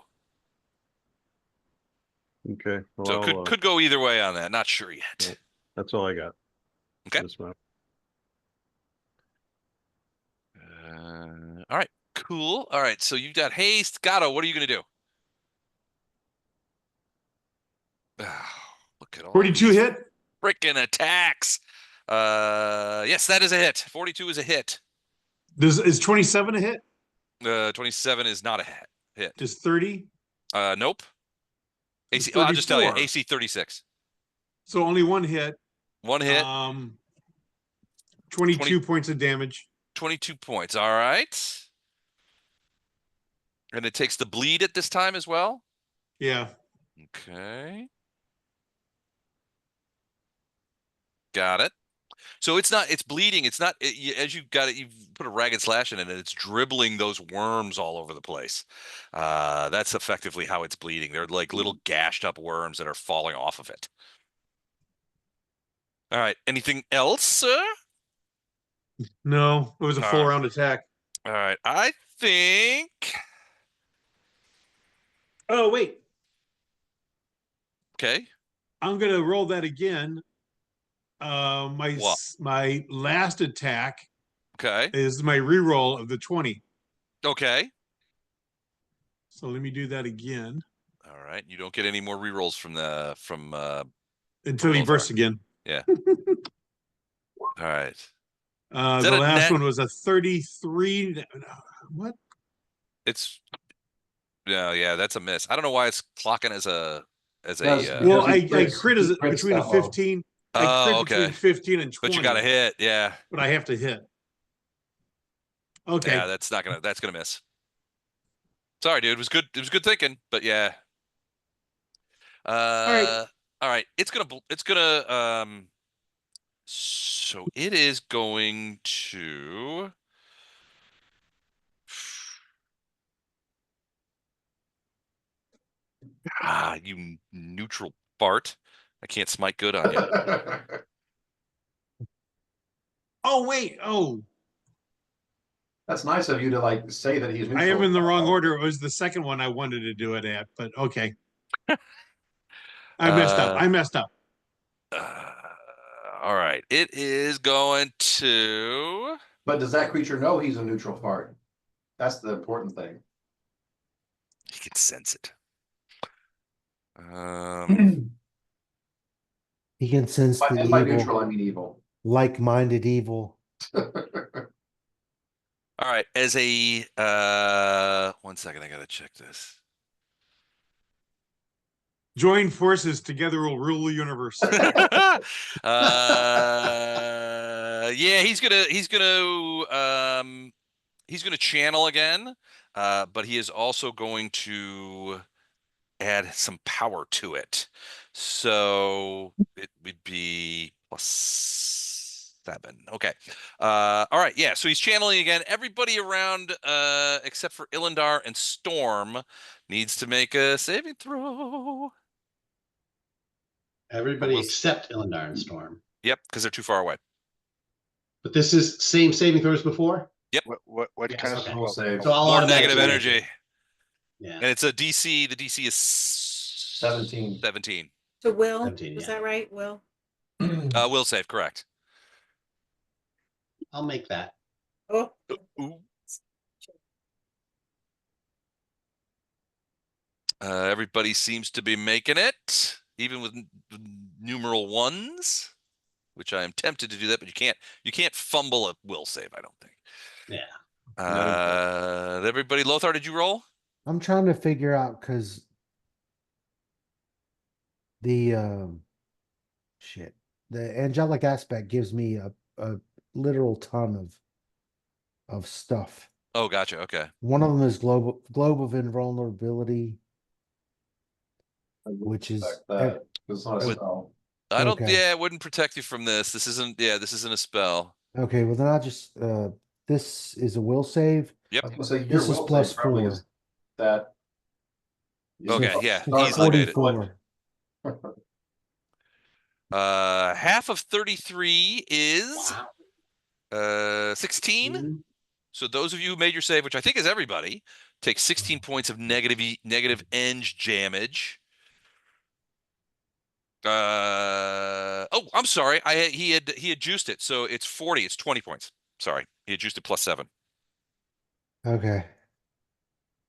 Okay. Well, So it could go either way on that. Not sure yet. Yeah. That's all I got. Okay. This one. All right. Cool. All right. So you've got haste. Gatto, what are you going to do? Look at all 42 these hit. frickin' attacks. Yes, that is a hit. 42 is a hit. Is 27 a hit? 27 is not a hit. Is 30? Nope. So AC. I'll just tell you. 34. AC 36. So only one hit. One hit. 22 points of damage. 22 points. All right. And it takes the bleed at this time as well. Yeah. Okay. Got it. So it's bleeding. It's not, as you got it, you've put a ragged slash in it and it's dribbling those worms all over the place. That's effectively how it's bleeding. They're like little gashed up worms that are falling off of it. All right. Anything else, sir? No, it was a All full right. round attack. All right. I think. Oh, wait. Okay. I'm going to roll that again. What? My last attack Okay. is my reroll of the 20. Okay. So let me do that again All right. You don't get any more rerolls from until he Lothar. bursts again. Yeah. All right. Is that The a last net? one was a 33. What? It's yeah, that's a miss. I don't know why it's clocking as a Does Well, because he I crits, crit he is crits between a that low. 15. I Oh, crit okay. between 15 and 20. But you got to hit, yeah. But I have to hit. Okay. Yeah, that's gonna miss. Sorry, dude. It was good thinking, but yeah. right. All right. It's gonna so it is going to you neutral fart. I can't smite good on you. Oh, wait. Oh, That's nice of you to like say that he's neutral. I am in the wrong order. It was the second one I wanted to do it at, but okay. I messed up. I messed up. All right. It is going to But does that creature know he's a neutral fart? That's the important thing. he can sense it. He can sense the And by evil, neutral, I mean evil. like-minded evil. All right, as a 1 second, I gotta check this. Join forces together will rule the universe. Yeah, he's gonna channel again, but he is also going to add some power to it. So it would be +7. Okay. All right, yeah. So he's channeling again. Everybody around except for Ilindar and Storm needs to make a saving throw. Everybody except Ilindar and Storm. Yep, because they're too far away. But this is same saving throws before? Yep. What Yes, kind okay. of We'll save. So I'll More automatically negative make it. energy. Yeah. And it's a DC. The DC is 17. 17. So Will, 17, was yeah. that right? Will? Will save, correct. I'll make that. Oh, Ooh. Everybody seems to be making it, even with numeral ones, which I am tempted to do that, but you can't fumble a will save, I don't think. Yeah. Everybody, Lothar, did you roll? I'm trying to figure out because the shit, the angelic aspect gives me a literal ton of stuff. Oh, gotcha. Okay. One of them is globe of invulnerability, which is That. It's not a With- spell. I don't. Okay. Yeah, it wouldn't protect you from this. This isn't. Yeah, this isn't a spell. okay. Well, then I just this is a will save. Yep. I was gonna say your This is will plus save probably 4. is that. Okay, yeah, So easily made it. 44. Half of 33 is 16. Mhm. So those of you who made your save, which I think is everybody, take 16 points of negative eng damage. Oh, I'm sorry. He had juiced it, so it's 40. It's 20 points. Sorry, he had juiced it +7. Okay.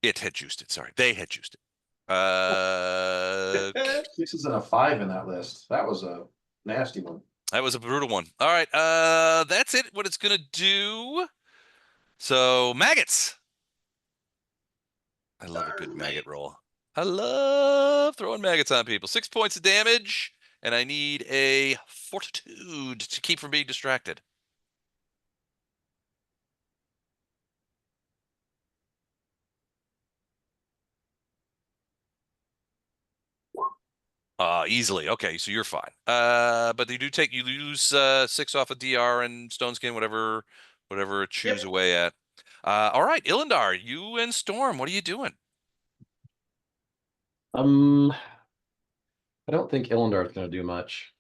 It had juiced it. Sorry, they had juiced it. 6 and a 5 in that list. That was a nasty one. That was a brutal one. All right, that's it. What it's gonna do. So maggots. I love a good maggot roll. I love throwing maggots on people. 6 points of damage, and I need a fortitude to keep from being distracted. Easily. Okay, so you're fine. But you lose 6 off of DR and Stone Skin, whatever it chews away at. All right, Ilindar, you and Storm, what are you doing? I don't think Illindar's gonna do much.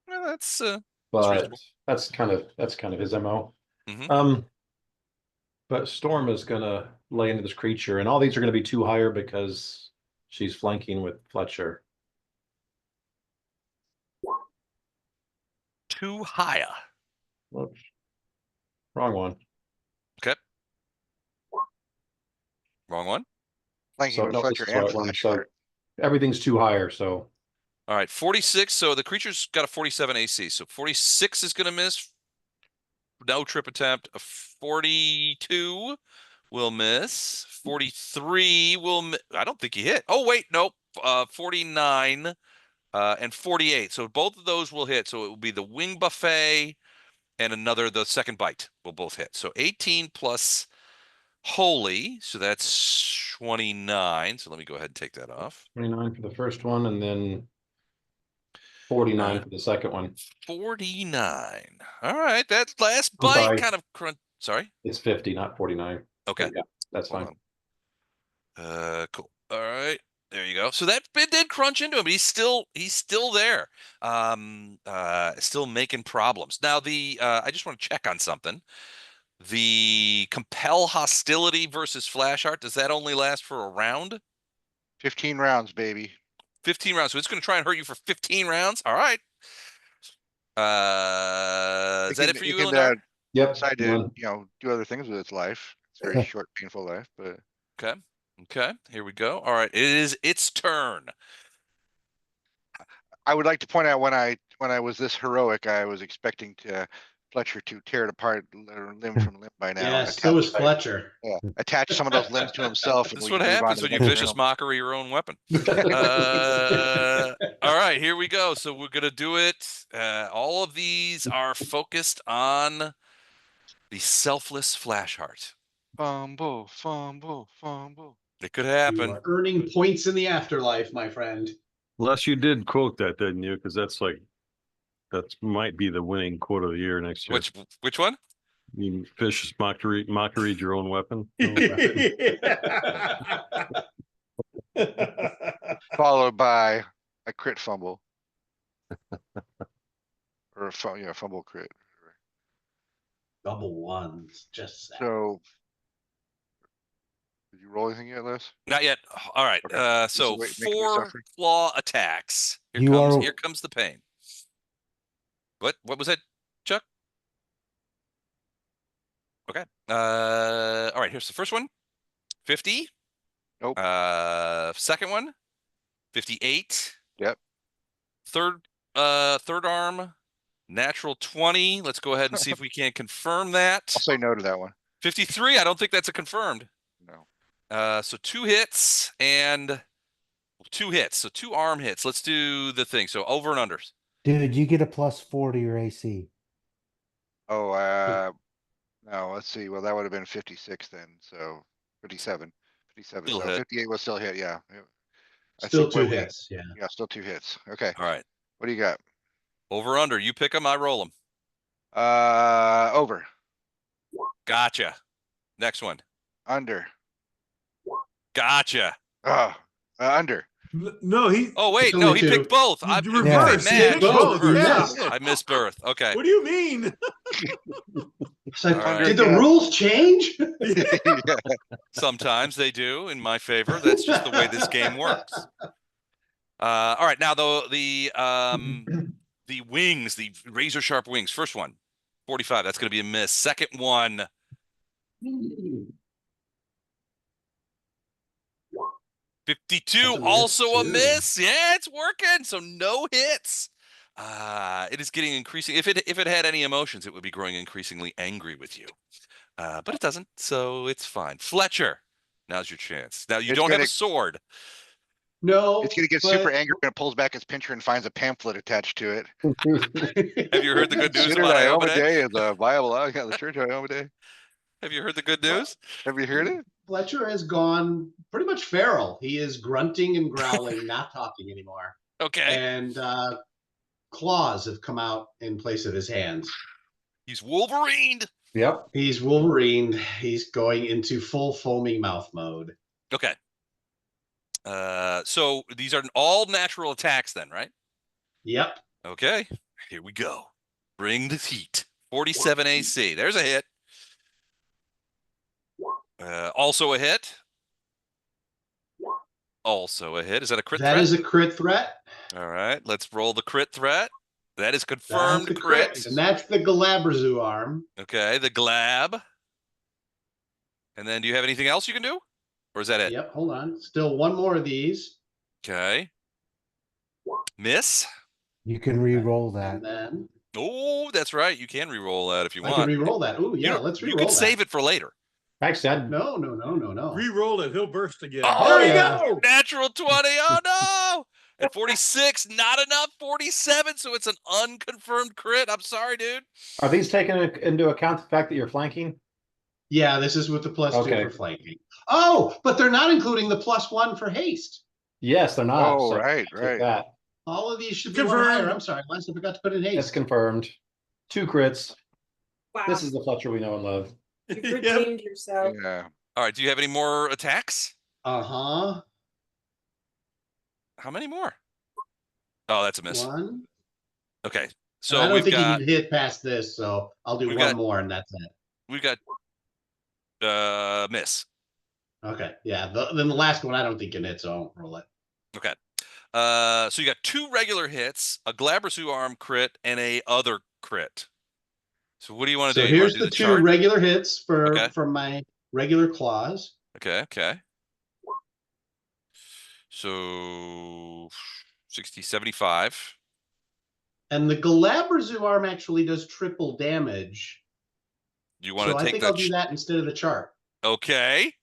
Well, that's But reasonable. that's kind of his MO. Mhm. But Storm is gonna lay into this creature, and all these are gonna be too higher because she's flanking with Fletcher. Too higher. Whoops. Wrong one. Okay. Wrong one. flanking with no, Fletcher this is and right one. Flash So Fart. everything's too higher, so All right, 46. So the creature's got a 47 AC. So 46 is going to miss. No trip attempt. A 42 will miss. 43 will. I don't think he hit. Oh wait, nope. 49 and 48. So both of those will hit. So it will be the wing buffet and the second bite will both hit. So 18 plus holy. So that's 29. So let me go ahead and take that off. 29 for the first one, and then 49 Uh, for the second one. 49. All right, that last I'm bite sorry. kind of sorry. It's 50, not 49. Okay. But yeah, that's Hold fine. on. Cool. All right. There you go. So that bit did crunch into him, but he's still there. Still making problems. Now I just want to check on something. The compel hostility versus flash art, does that only last for a round? 15 rounds, baby. 15 rounds. So it's going to try and hurt you for 15 rounds. All right. Is that it for you, can Illandar? Yep. decide to, one. do other things with its life. It's a very short, painful life, but Okay. Okay. Here we go. All right. It is its turn. I would like to point out when I was this heroic, I was expecting Fletcher to tear it apart limb from limb by now. Yes, and so was attach, Fletcher. attach some of those limbs to himself, and This is we what can move on happens to the when you next vicious round. mockery your own weapon. All right, here we go. So we're gonna do it. All of these are focused on the selfless flash heart. Fumble, fumble, fumble. It could You happen. are earning points in the afterlife, my friend. Les, you did quote that, didn't you? Because that might be the winning quote of the year next year. Which one? You vicious mockery your own weapon. Followed by a crit fumble. Or a fumble crit. Double ones, just that. So, did you roll anything yet, Les? Not yet. All right. Okay. So making me 4 suffer. claw attacks. Here comes the pain. What was that, Chuck? Okay. All right, here's the first one. 50. Nope. Second one. 58. Yep. Third arm. Natural 20. Let's go ahead and see if we can confirm that. I'll say no to that one. 53. I don't think that's a confirmed. No. So 2 hits and 2 hits. So 2 arm hits. Let's do the thing. So over and unders. Dude, you get a +4 to your AC. Oh, no, let's see. Well, that would have been 56 then. So 57. 57. Still So hit. 58 was still hit. Yeah. I Still think 2 hits. Yeah. Yeah, still 2 hits. Okay. All right. What do you got? Over under. You pick them, I roll them. Over. Gotcha. Next one. Under. Gotcha. Under. No, he Oh wait, It's no, only he two. picked both. I reversed. okay, He match. picked both. Reversed. Yeah. I missed birth. Okay. What do you mean? It's like, All right. did the rules change? Yeah. Sometimes they do in my favor. That's just the way this game works. All right, now the wings, the razor sharp wings. First one, 45. That's going to be a miss. Second one, 52. Also a miss. Yeah, it's working. So no hits. It is getting increasing. If it had any emotions, it would be growing increasingly angry with you. But it doesn't, so it's fine. Fletcher, now's your chance. Now you don't have a sword. No. It's gonna get super angry when it pulls back its pincher and finds a pamphlet attached to it. Have you heard the good news Considered about Ioma Ioma Day as a viable outcome of the Church of Ioma Day. Have you heard the good news? Have you heard it? Fletcher has gone pretty much feral. He is grunting and growling, not talking anymore. Okay. And claws have come out in place of his hands. He's Wolverined. Yep. He's Wolverine. He's going into full foaming mouth mode. Okay. So these are all natural attacks then, right? Yep. Okay. Here we go. Bring the heat. 47 AC. There's a hit. Also a hit. Also a hit. Is that a crit threat? That is a crit threat. All right. Let's roll the crit threat. That is confirmed That's the crit. And that's the Galabrazu arm. Okay. The glab. And then do you have anything else you can do? Or is that it? Yep. Hold on. Still one more of these. Okay. Miss. You can re-roll that. And then Oh, that's right. You can re-roll that if you I can want. re-roll that. Oh, yeah, let's You re-roll can that. save it for later. Actually, I'd No. Re-roll it, he'll burst again. Oh, There you no! Natural 20. Oh, no! At 46, not enough. 47, so it's an unconfirmed crit. I'm sorry, dude. Are these taking into account the fact that you're flanking? Yeah, this is with the +2 Okay. for flanking. Oh, but they're not including the +1 for haste. Yes, they're not. Oh, So right, take right. that. All of these should be one Confirmed. higher. I'm sorry, Lance, I forgot to put in It's haste. confirmed. 2 crits. Wow. This is the Fletcher we know and love. You've Yep. redeemed yourself. Yeah. All right, do you have any more attacks? Uh-huh. How many more? Oh, that's a miss. One. Okay, And so I don't we've think got you can hit past this, so I'll do we've one got- more and that's it. we've got miss. Okay, yeah. Then the last one I don't think can hit, so I won't roll it. Okay. So you got 2 regular hits, a Glabrezu arm crit, and a other crit. So what do you want to So do? You want here's to do the the 2 chart? regular hits Okay. for my regular claws. Okay. So 60, 75. And the Galabrezu arm actually does triple damage. You want So to I take think that? I'll do that instead of the chart. Okay.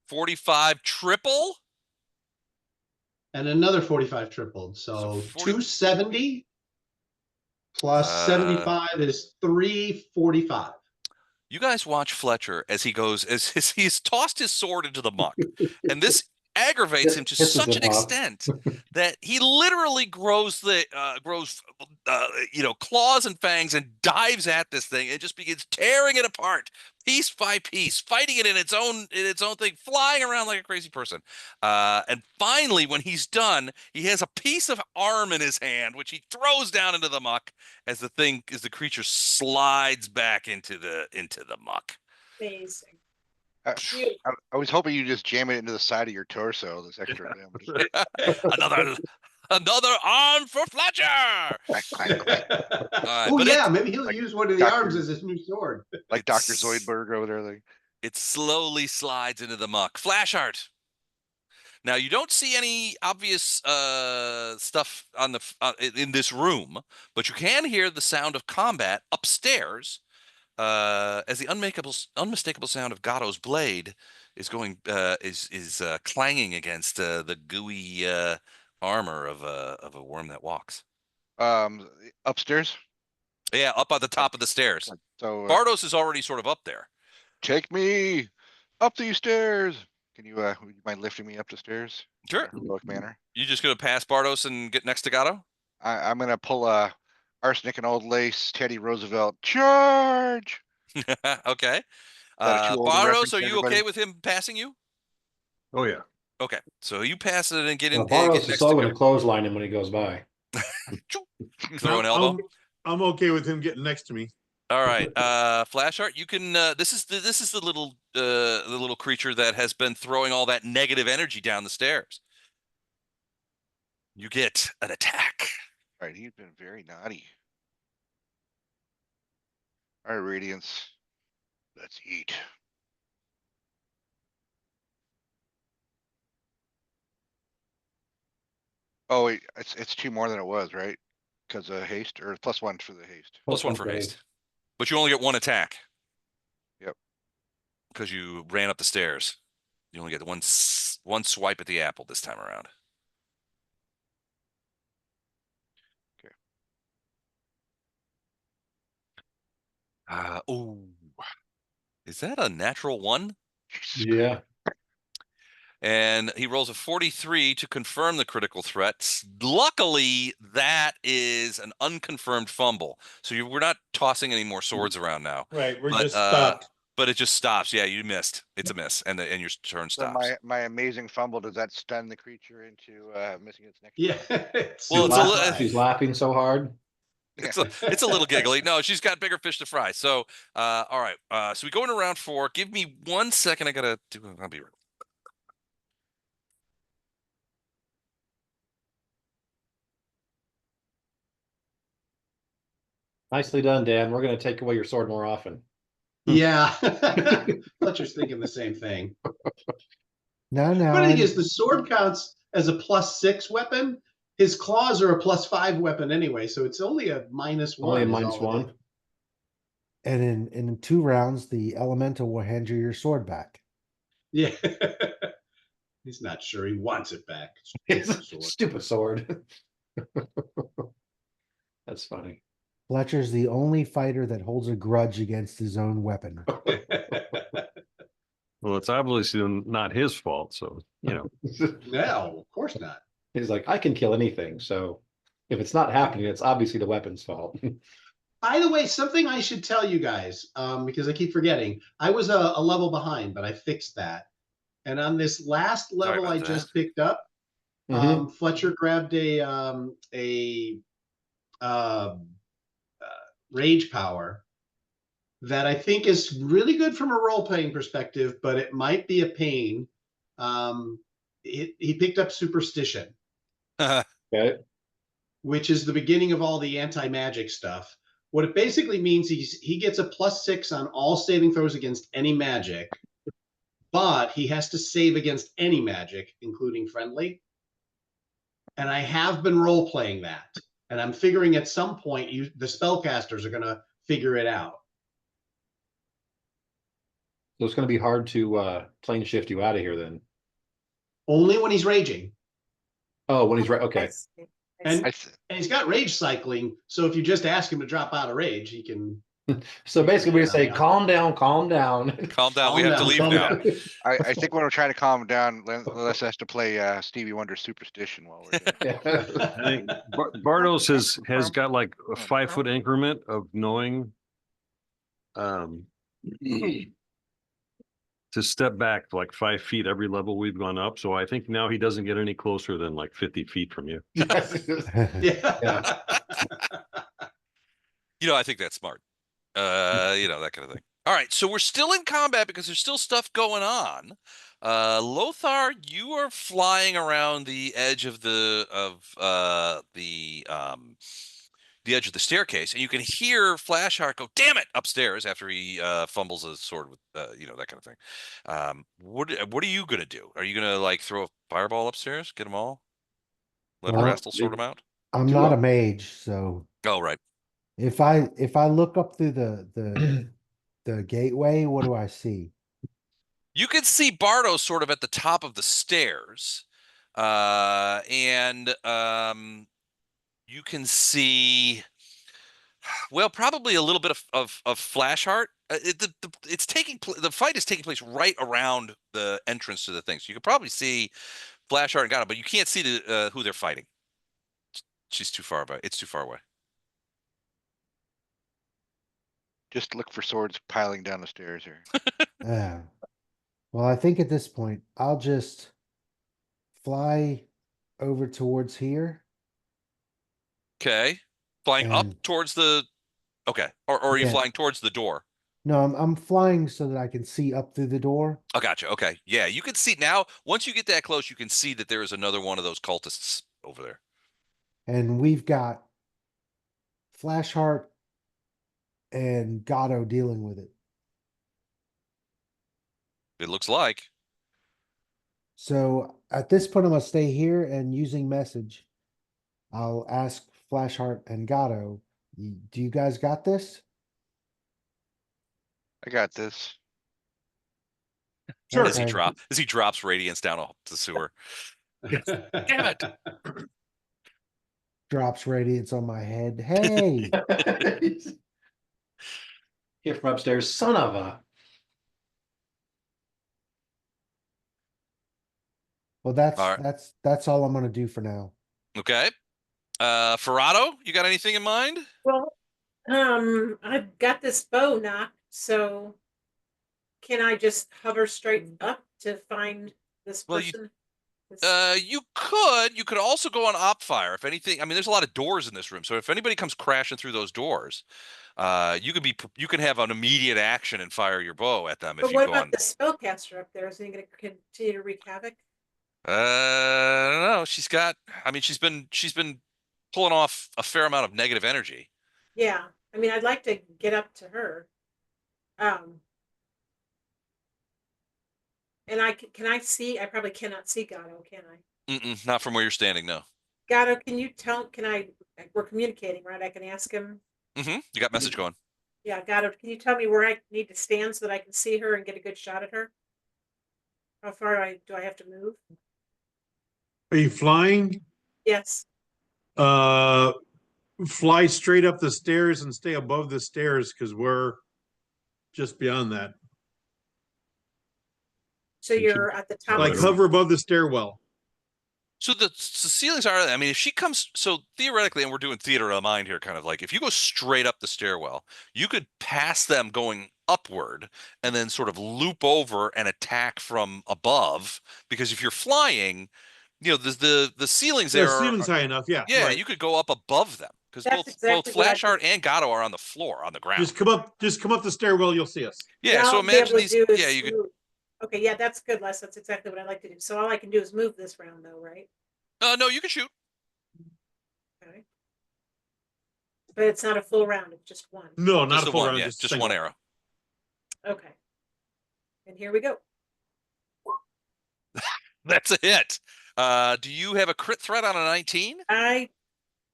45 triple. And another 45 tripled. So So 40 270 plus 75 is 345. You guys watch Fletcher as he goes, as he's tossed his sword into the muck. And this aggravates him to Pisses such him an off. extent that he literally grows claws and fangs and dives at this thing and just begins tearing it apart piece by piece, fighting it in its own thing, flying around like a crazy person. And finally, when he's done, he has a piece of arm in his hand, which he throws down into the muck as the creature slides back into the muck. Amazing. I, Beautiful. I was hoping you just jam it into the side of your torso. This extra damage. Another arm for Fletcher. Quack, quack, quack. Oh but yeah, maybe he'll like use one of the Dr. arms as his new sword. Like Dr. It's- Zoidberg over there. Like, It slowly slides into the muck. Flash art. Now you don't see any obvious stuff on in this room, but you can hear the sound of combat upstairs as the unmistakable sound of Gatto's blade is going is clanging against the gooey armor of a worm that walks. upstairs. Yeah, up on the top of the stairs. So Bardos is already sort of up there. take me up these stairs. Can you would you mind lifting me up the stairs? Sure. In a heroic manner. You just gonna pass Bardos and get next to Gatto? I'm gonna pull a Arsenic and Old Lace, Teddy Roosevelt, charge. Okay. That a too old a Bardos, reference are to you everybody? okay with him passing you? Oh, yeah. Okay, so you pass it and get in. Barros Get is next so to going to clothesline him when he goes by. throw an elbow. I'm okay with him getting next to me. All right, Flash Art. You can. This is the little creature that has been throwing all that negative energy down the stairs. You get an attack. All right, he's been very naughty. All right, Radiance. Let's eat. Oh wait, it's 2 more than it was, right? Because of haste or +1 for the haste. +1 for haste, but you only get 1 attack. Yep. Because you ran up the stairs. You only get one swipe at the apple this time around. Okay. Oh, is that a natural 1? Yeah. And he rolls a 43 to confirm the critical threat. Luckily, that is an unconfirmed fumble. So we're not tossing any more swords around now. Right, we're But, just stopped. But it just stops. Yeah, you missed. It's a miss, and your turn So stops. my amazing fumble, does that stun the creature into missing its next? Yeah. Well, it's a little. She's laughing so hard. It's a little giggly. No, she's got bigger fish to fry. So, all right. So we go into round 4. Give me 1 second. I'll be right. Nicely done, Dan. We're going to take away your sword more often. Yeah. Fletcher's thinking the same thing. No. But the thing is, the sword counts as a +6 weapon. His claws are a +5 weapon anyway, so it's only a -1. Only a is minus all it is. one. And in 2 rounds, the elemental will hand you your sword back. Yeah. He's not sure he wants it back. It's Stupid a sword. stupid sword. That's funny. Fletcher's the only fighter that holds a grudge against his own weapon. Well, it's obviously not his fault, so, you know. No, of course not. He's like, I can kill anything. So if it's not happening, it's obviously the weapon's fault. By the way, something I should tell you guys, because I keep forgetting. I was a level behind, but I fixed that. And on this last Sorry level about I that. just picked up, Mhm. Fletcher grabbed a rage power that I think is really good from a role playing perspective, but it might be a pain. He picked up superstition, Okay. which is the beginning of all the anti-magic stuff. What it basically means he gets a +6 on all saving throws against any magic, but he has to save against any magic, including friendly. And I have been role playing that, and I'm figuring at some point the spellcasters are going to figure it out. So it's going to be hard to plane shift you out of here then. Only when he's raging. Oh, when he's right. I Okay. see. I And, see. and he's got rage cycling, so if you just ask him to drop out of rage, he can. So basically, we say, Yeah. calm down, calm down. Calm down. Calm We have to down, leave calm now. down. I think when we're trying to calm him down, Les has to play Stevie Wonder's Superstition while we're doing it. Yeah. I think Bardos has got like a 5-foot increment of knowing to step back like 5 feet every level we've gone up. So I think now he doesn't get any closer than like 50 feet from you. Yeah. I think that's smart. That kind of thing. All right, so we're still in combat because there's still stuff going on. Lothar, you are flying around the edge of the edge of the staircase, and you can hear Flashheart go, "Damn it!" upstairs after he fumbles a sword with that kind of thing. What are you gonna do? Are you gonna like throw a fireball upstairs, get them all, let Well, Rastal sort them out? I'm Do not a- a mage, so Oh, right. if I look up through the gateway, what do I see? You can see Bardo sort of at the top of the stairs, and you can see, well, probably a little bit of Flashheart. The fight is taking place right around the entrance to the thing, so you can probably see Flashheart and Gato, but you can't see who they're fighting. She's too far away. It's too far away. Just look for swords piling down the stairs here. Well, I think at this point I'll just fly over towards here. Okay, flying up And towards the. Okay, or are you Yeah. flying towards the door? no, I'm flying so that I can see up through the door. Oh, gotcha. Okay. Yeah, you can see now. Once you get that close, you can see that there is another one of those cultists over there. And we've got Flashheart and Gatto dealing with it. It looks like. So at this point, I'm gonna stay here and using message. I'll ask Flashheart and Gatto, do you guys got this? I got this. Sure. As he Okay. drops Radiance down the sewer. Damn it. Drops radiance on my head. Hey, Here from upstairs, son of a. well, All right. that's all I'm gonna do for now. Okay. Ferrado, you got anything in mind? Well, I've got this bow knocked, so can I just hover straight up to find this Well, person? you could also go on Opfire. If anything, I mean, there's a lot of doors in this room, so if anybody comes crashing through those doors, you can have an immediate action and fire your bow at them if But you what go about on. the spellcaster up there? Is he going to continue to wreak havoc? I don't know. She's been pulling off a fair amount of negative energy. Yeah, I mean, I'd like to get up to her. And can I see? I probably cannot see Gato, can I? Not from where you're standing, no. Gato, can you tell, we're communicating, right? I can ask him. You got message going. Yeah, Gato, can you tell me where I need to stand so that I can see her and get a good shot at her? How far do I have to move? Are you flying? Yes. Fly straight up the stairs and stay above the stairs because we're just beyond that. So you're at the top. Like of the hover above the stairwell. So the ceilings are, I mean, if she comes, so theoretically, and we're doing theater of the mind here, kind of like if you go straight up the stairwell, you could pass them going upward and then sort of loop over and attack from above. Because if you're flying, the ceilings The there ceiling's high enough, yeah. yeah, Right. you could go up above them because That's both exactly what I Flashheart did. and Gato are on the floor, on the ground. Just come up the stairwell, you'll see us. Yeah, What so I'll be able imagine to these. do is Yeah, you could. move. Okay, yeah, that's good, Les. That's exactly what I like to do. So all I can do is move this round, though, right? No, you can shoot. Okay. But it's not a full round; it's just one. No, not Just a the full one, round, yeah, just just one arrow. Okay. And here we go. That's a hit. Do you have a crit threat on a 19? I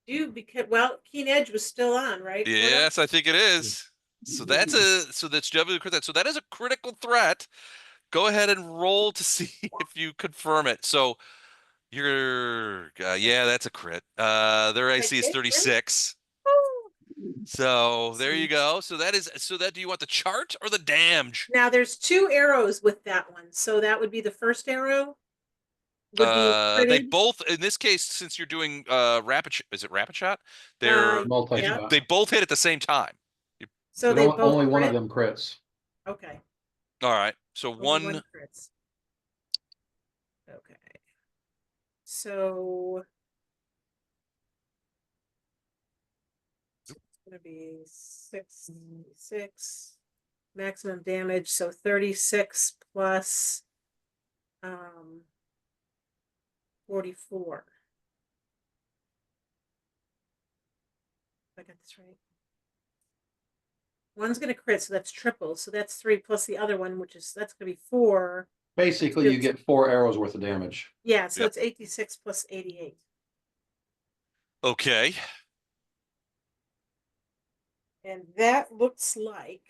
do because Keen Edge was still on, right? Yes, I think it is. So that's definitely a crit threat. So that is a critical threat. Go ahead and roll to see if you confirm it. So you're yeah, that's a crit. Their AC is 36. So there you go. So do you want the chart or the damage? Now there's 2 arrows with that one. So that would be the first arrow. Would be They critted. both, in this case, since you're doing is it rapid shot? Multi-shot. They both hit at the same time. So But they both only one of crit? them crits. Okay. All right. So Only one crits. Okay. So it's gonna be 66 maximum damage. So 36 plus 44. If I got this right. One's gonna crit, so that's triple. So that's 3 plus the other one, that's gonna be 4. Basically, you get 4 arrows worth of damage. Yeah, so Yep. it's 86 plus 88. Okay. And that looks like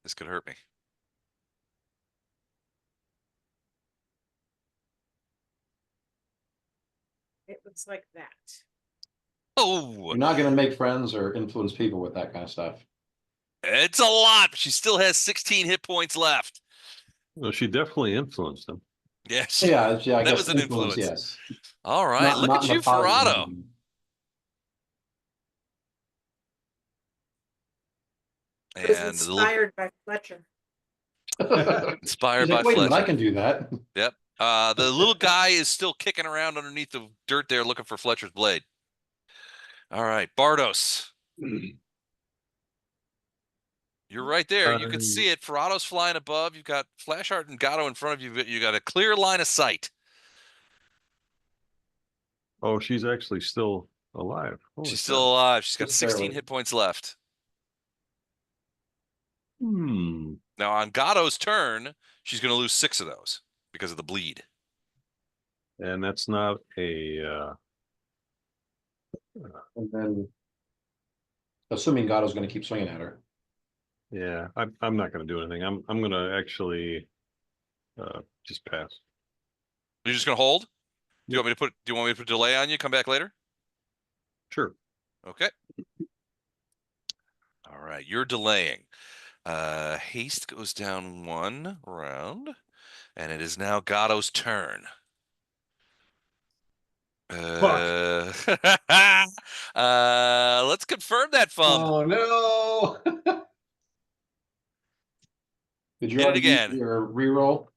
This could hurt me. it looks like that. Oh, You're not going to make friends or influence people with that kind of stuff. it's a lot. But she still has 16 hit points left. Well, she definitely influenced them. Yeah, Yeah, I that guess was an influence. yes. All right, look not at in you, a positive Ferrado. way. It was And inspired by Fletcher. inspired He's by like, wait a minute, I Fletcher. can do that. Yep. The little guy is still kicking around underneath the dirt there, looking for Fletcher's blade. All right, Bardos. You're right there. You can see it. Ferrado's flying above. You've got Flashheart and Gato in front of you. You got a clear line of sight. Oh, she's actually still alive. Holy She's cow. still alive. She's got Just 16 barely. hit points left. Hmm. Now on Gato's turn, she's going to lose 6 of those because of the bleed. And that's not a And then, assuming Gato's going to keep swinging at her. yeah, I'm not going to do anything. I'm going to actually just pass. You're just going to hold? Do you want me to put delay on you? Come back later? Sure. Okay. All right, you're delaying. Haste goes down 1 round, and it is now Gato's turn. Let's confirm that fumble. Oh no! Did you Hit it already use again. your reroll?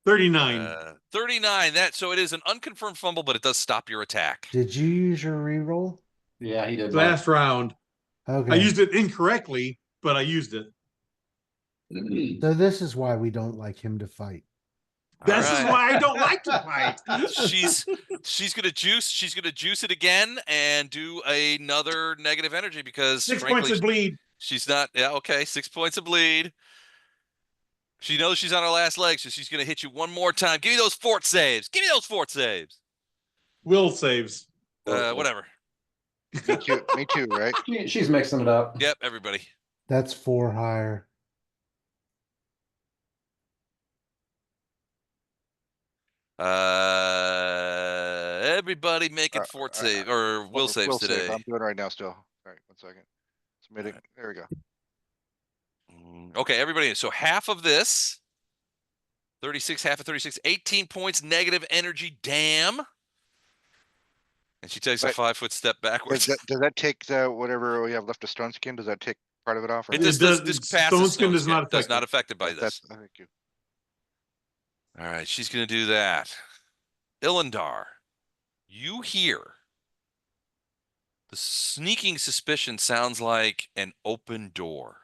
39. 39. So it is an unconfirmed fumble, but it does stop your attack. Did you use your reroll? Yeah, he did. Last round. Okay. I used it incorrectly, but I used it. So this is why we don't like him to fight. This All is right. why I don't like to fight. She's gonna juice it again and do another negative energy because 6 frankly points of bleed. she's not. Yeah, okay, 6 points of bleed. She knows she's on her last leg, so she's going to hit you one more time. Give me those fort saves. Give me those fort saves. Will saves. Whatever. Me too. Me too. Right. She's mixing it up. Yep, everybody. That's 4 higher. Everybody making fort save or will saves Will save. today. I'm doing right now still. All right, 1 second. Submitting. There we go. Okay, everybody. So half of this, 36, half of 36, 18 points negative energy. Damn. And she takes a Right. 5-foot step backwards. Does that take the whatever we have left of stone skin? Does that take part of it off? Or It no? just does- this Stone passes Skin does not does affect not it. affected by this. That's thank you. All right, she's going to do that. Illendar, you hear the sneaking suspicion sounds like an open door.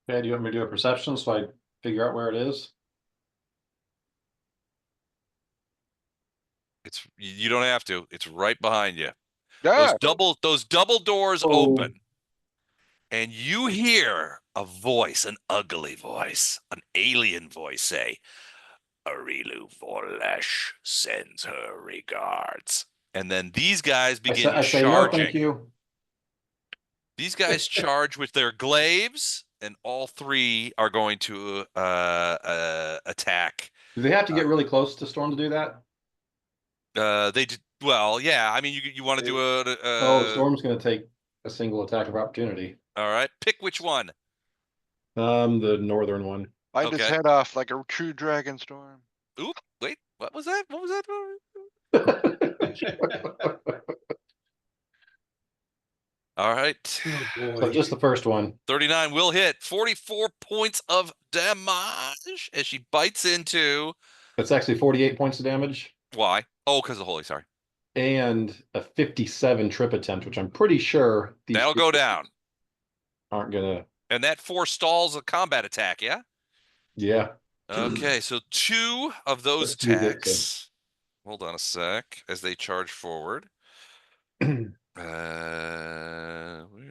Okay, do you want me to do a perception so I figure out where it is? It's you don't have to. It's right behind you. Yeah. Those double doors Oh. open. And you hear a voice, an ugly voice, an alien voice say, Areelu Vorlesh sends her regards. And then these guys begin I say no, thank charging. you. These guys charge with their glaives, and all three are going to attack. Do they have to get really close to Storm to do that? They did well, yeah. I mean, you want to do Oh, Storm's going to take a single attack of opportunity. all right. Pick which one. The northern one. Bite his Okay. head off like a true dragon storm. Oop, wait, what was that? What was that? All right. Oh boy. So just the first one. 39 will hit. 44 points of damage as she bites into. It's actually 48 points of damage Why? Oh, because of holy. Sorry. and a 57 trip attempt, which I'm pretty sure these That'll go down. aren't gonna. And that forestalls a combat attack, yeah? Yeah. Okay, so 2 of those Let's do this, attacks. Hold on a sec as they charge forward. Where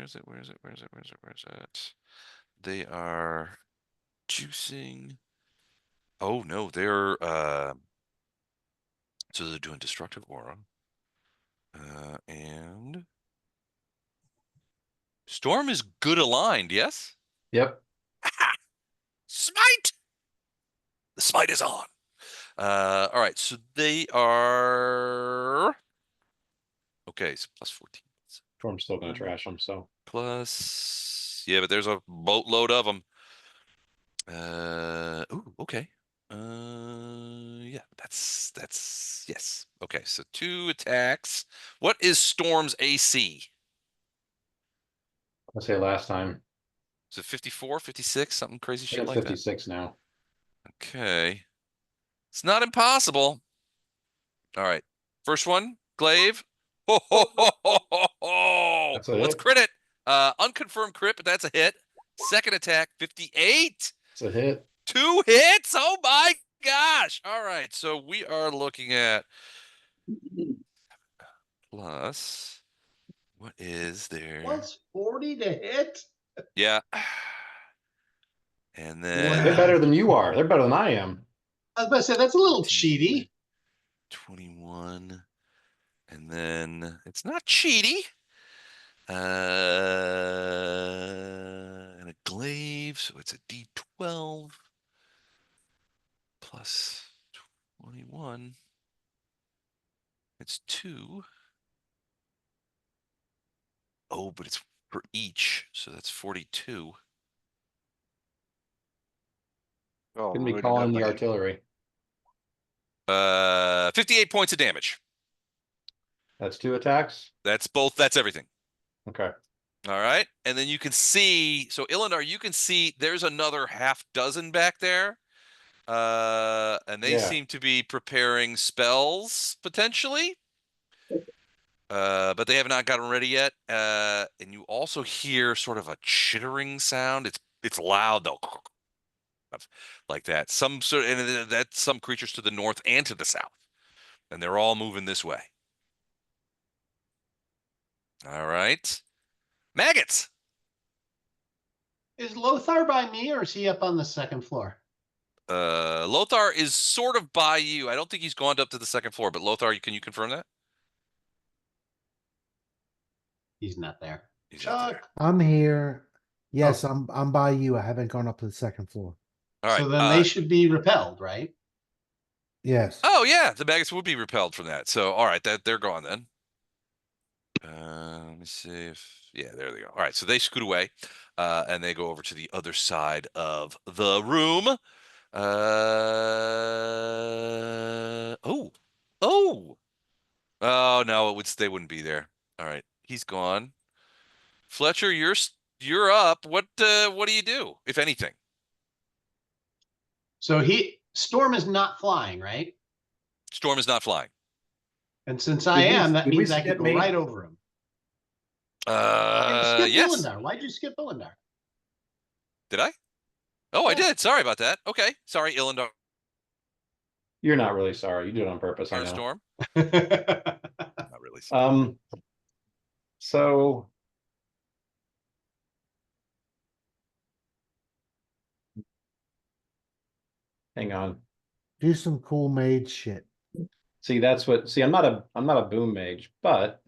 is it? Where is it? Where is it? Where is it? Where is it? They are juicing. Oh no, they're so they're doing destructive aura. And Storm is good aligned, yes? Yep. Smite! The smite is on. All right, so they are okay, so plus 14. Storm's still gonna trash them, so Plus, yeah, but there's a boatload of them. Ooh, okay. Yeah, that's yes. Okay, so 2 attacks. What is Storm's AC? I say last time. Is it 54, 56, something crazy I shit think it's like that? 56 now. Okay. It's not impossible. All right. First one, glaive. Ho, ho, ho, ho, ho, ho. That's a Let's hit. crit it. Unconfirmed crit, but that's a hit. Second attack, 58. It's a hit. 2 hits. Oh my gosh. All right. So we are looking at plus what is there? Plus 40 to hit. Yeah. And then They're better than you are. They're better than I am. I was about to say that's a little cheaty. 21. And then it's not cheaty. And a glaive, so it's a D12 plus 21. It's 2. Oh, but it's for each, so that's 42. Oh, Can be loading calling up the again. artillery. 58 points of damage. That's 2 attacks. That's both. That's everything. Okay. All right. And then you can see, so Illinois, you can see there's another half dozen back there. And they Yeah. seem to be preparing spells potentially. But they have not gotten ready yet. And you also hear sort of a chittering sound. It's loud though. Like that. Some sort and that's some creatures to the north and to the south. And they're all moving this way. All right. Maggots. Is Lothar by me or is he up on the second floor? Lothar is sort of by you. I don't think he's gone up to the second floor, but Lothar, can you confirm that? He's not there. He's not there. Chuck. I'm here. Yes, Oh. I'm by you. I haven't gone up to the second floor. All right. So then they should be repelled, right? Yes. Oh yeah, the maggots would be repelled from that. So all right, they're gone then. Let me see if there they go. All right, so they scoot away, and they go over to the other side of the room. Oh, oh no, they wouldn't be there. All right, he's gone. Fletcher, you're up. What do you do, if anything? So Storm is not flying, right? Storm is not flying. And since I am, that did we means I skip can go me? right over him. Skip Yes. Illendar. Why'd you skip Illendar? Did I? Oh, I Yeah. did. Sorry about that. Okay, sorry, Illendar. You're not really sorry. You did it on purpose. I know. Storm. Not really. So hang on. Do some cool mage shit. See, I'm not a boom mage, but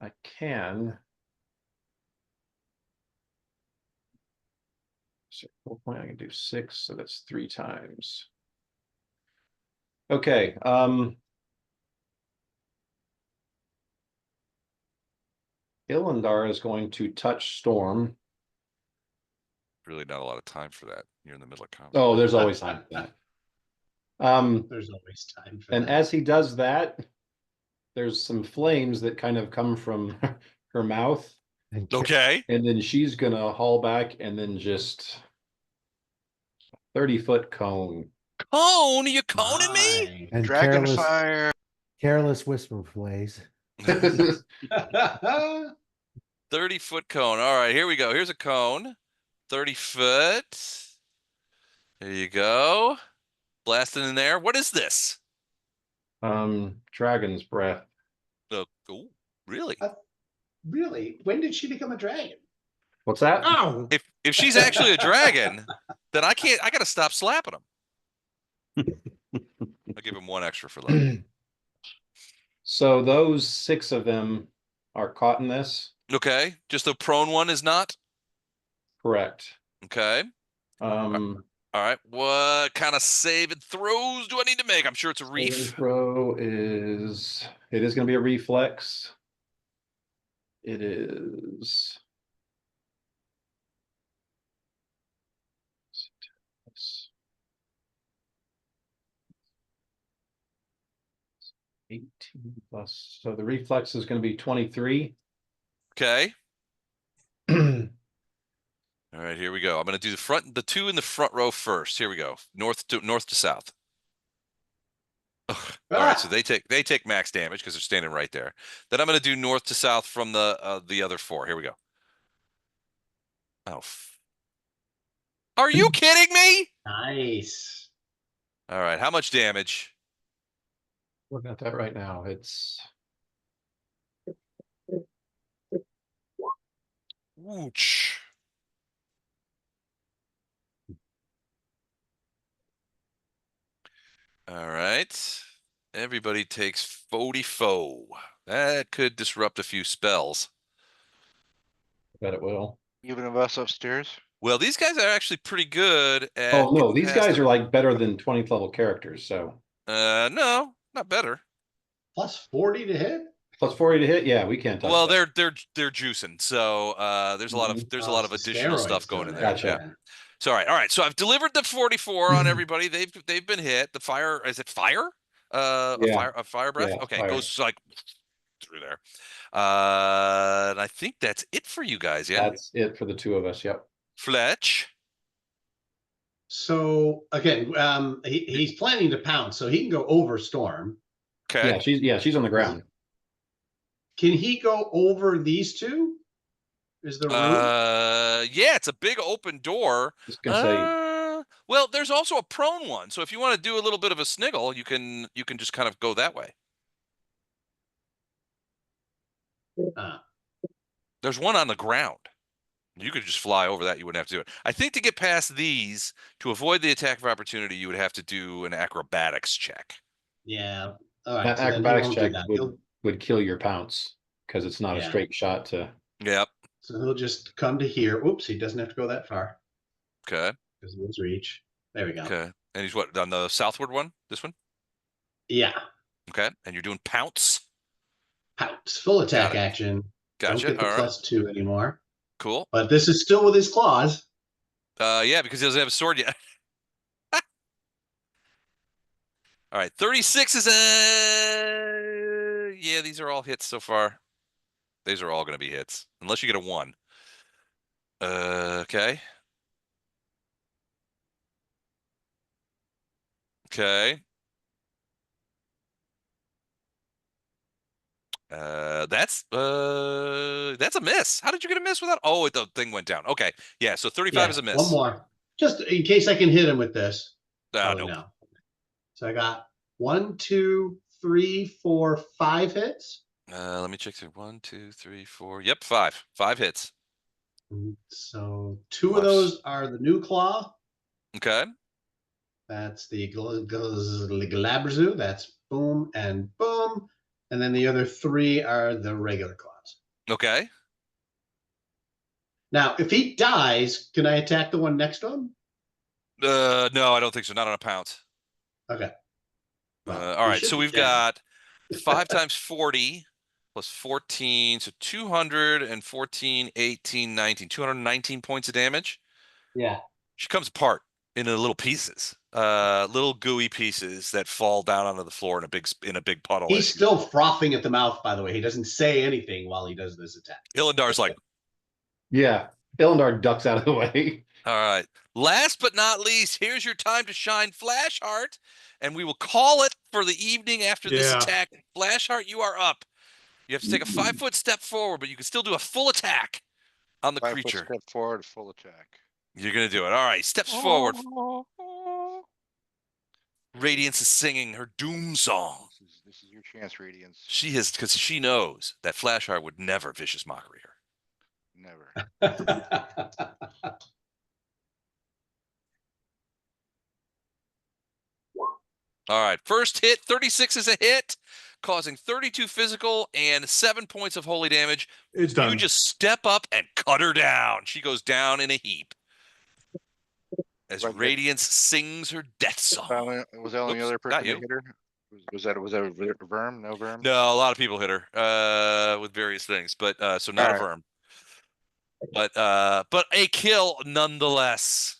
I can. So I can do 6, so that's 3 times. Okay. Illendar is going to touch Storm. Really not a lot of time for that. You're in the middle of combat. Oh, there's always time for that. There's always time for and that. as he does that, there's some flames that kind of come from her mouth. Okay. And then she's gonna haul back and then just 30-foot cone. Cone? Are you coning me? And Dragon fire. careless whisper plays. 30-foot cone. All right, here we go. Here's a cone. 30 foot. There you go. Blasting in there. What is this? Dragon's breath. Oh, really? Really? When did she become a dragon? What's that? Oh, If she's actually a dragon, then I gotta stop slapping him. I'll give him 1 extra for that. So those 6 of them are caught in this. Okay. Just the prone one is not? Correct. Okay. All right. What kind of save and throws do I need to make? I'm sure it's a saving reef. throw is going to be a reflex. It is 18 plus. So the reflex is going to be 23. Okay. All right, here we go. I'm going to do the 2 in the front row first. Here we go. North to south. All right, so they take max damage because they're standing right there. Then I'm going to do north to south from the other 4. Here we go. Oh, are you kidding me? nice. All right, how much damage? Looking at that right now. It's Wooch. All right. Everybody takes 44. That could disrupt a few spells. I bet it will. Even of us upstairs. Well, these guys are actually pretty good at. Oh no, these past guys the- are like better than 20th level characters. So No, not better. Plus 40 to hit? plus 40 to hit. Yeah, we can't touch Well, that. they're juicing, so there's a lot of It's the additional steroids stuff going in doing there. it. Gotcha. Yeah. So all right. So I've delivered the 44 on everybody. They've been hit. The fire, is it fire? Yeah. A fire breath. Yeah, Okay, fire. it goes like through there. And I think that's it for you guys. Yeah. That's it for the 2 of us. Yep. Fletch. So again, he's planning to pounce, so he can go over Storm. Okay. She's on the ground. Can he go over these 2? Is the room? Yeah, it's a big open door. Just gonna say Well, there's also a prone one. So if you want to do a little bit of a sniggle, you can just kind of go that way. There's one on the ground. You could just fly over that. You wouldn't have to do it. I think to get past these, to avoid the attack of opportunity, you would have to do an acrobatics check. Yeah. All right. That So then he acrobatics won't do check that. would kill your pounce because it's not a Yeah. straight shot to. Yep. So he'll just come to here. Oops, he doesn't have to go that far Okay. because of his reach. There we go. Okay. And he's what, on the southward one? This one? Yeah. Okay. And you're doing pounce. Pounce. Full Got attack it. action. Don't Gotcha. get the All right. +2 anymore. Cool. But this is still with his claws. Yeah, because he doesn't have a sword yet. All right. 36 is a. Yeah, these are all hits so far. These are all going to be hits, unless you get a 1. Okay. Okay. That's a miss. How did you get a miss without? Oh, the thing went down. Okay. Yeah, so 35 is a miss. One more. Just in case I can hit him with this. Probably Nope. no. So I got 1, 2, 3, 4, 5 hits. Let me check through. 1, 2, 3, 4. Yep, 5. 5 hits. So 2 of Loves. those are the new claw. Okay. That's the Glabrezu. That's boom and boom. And then the other 3 are the regular claws. Okay. Now, if he dies, can I attack the one next to him? No, I don't think so. Not on a pounce. Okay. Well, All he right. should So be we've dead. got 5 times 40 plus 14. So 214, 18, 19. 219 points of damage. Yeah. She comes apart into little pieces, little gooey pieces that fall down onto the floor in a big puddle. He's still frothing at the mouth, by the way. He doesn't say anything while he does this attack. Ilandar's like, Yeah, Ilendar ducks out of the way. all right. Last but not least, here's your time to shine, Flashheart, and we will call it for the evening after this Yeah. attack. Flashheart, you are up. You have to take a 5-foot step forward, but you can still do a full attack on the 5-foot creature. step forward, full attack. You're gonna do it. All right. Steps forward. Radiance is singing her doom song. This is your chance, Radiance. She is, because she knows that Flashheart would never vicious mockery her. Never. All right. First hit, 36 is a hit, causing 32 physical and 7 points of holy damage. It's done. You just step up and cut her down. She goes down in a heap as Right, Radiance sings her death song. Was that only Oops, other not person that you. hit her? Was that a verm? No verm? No, a lot of people hit her with various things, but so not a All right. verm. But a kill nonetheless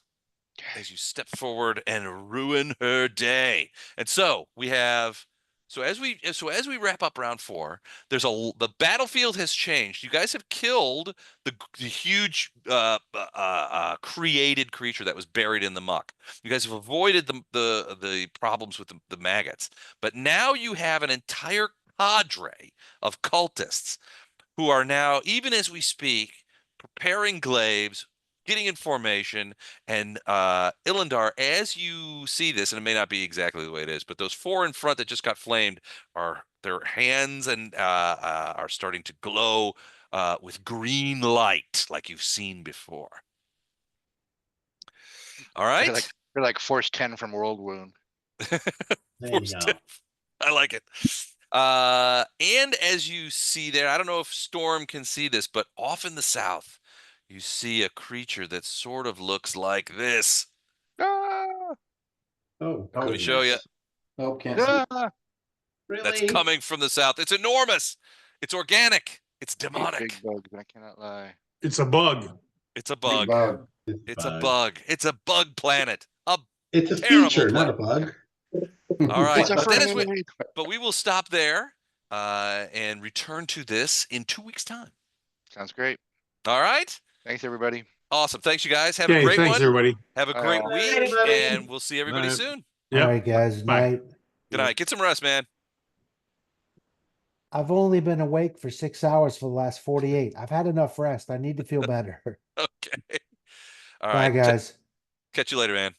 as you step forward and ruin her day. And so we have as we wrap up round 4, the battlefield has changed. You guys have killed the huge created creature that was buried in the muck. You guys have avoided the problems with the maggots. But now you have an entire cadre of cultists who are now, even as we speak, preparing glaives, getting in formation, and Ilandar, as you see this, and it may not be exactly the way it is, but those 4 in front that just got flamed their hands and are starting to glow with green light, like you've seen before. All right, They're like Force 10 from World Wound. There you go. I like it. And as you see there, I don't know if Storm can see this, but off in the south, you see a creature that sort of looks like this. Ah! Oh, Let me show you. Oh, can't see. Ah! really? That's coming from the south. It's enormous. It's organic. It's I hate demonic. big bugs, but I cannot lie. It's a bug. It's a Big bug. bug. It's a bug. It's a bug planet. A It's a terrible feature, not a planet. bug. All right, It's a but that is free. but we will stop there and return to this in 2 weeks' time. Sounds great. All right. Thanks, everybody. Awesome. Thanks, you guys. Have a Okay, great thanks, one. everybody. Have a Bye, great all. week, Bye, everybody. and we'll see everybody Bye. soon. Yep. All right, guys. Bye. Night. Good night. Get some rest, man. I've only been awake for 6 hours for the last 48. I've had enough rest. I need to feel better. Okay. All Bye, right. guys. Catch you later, man.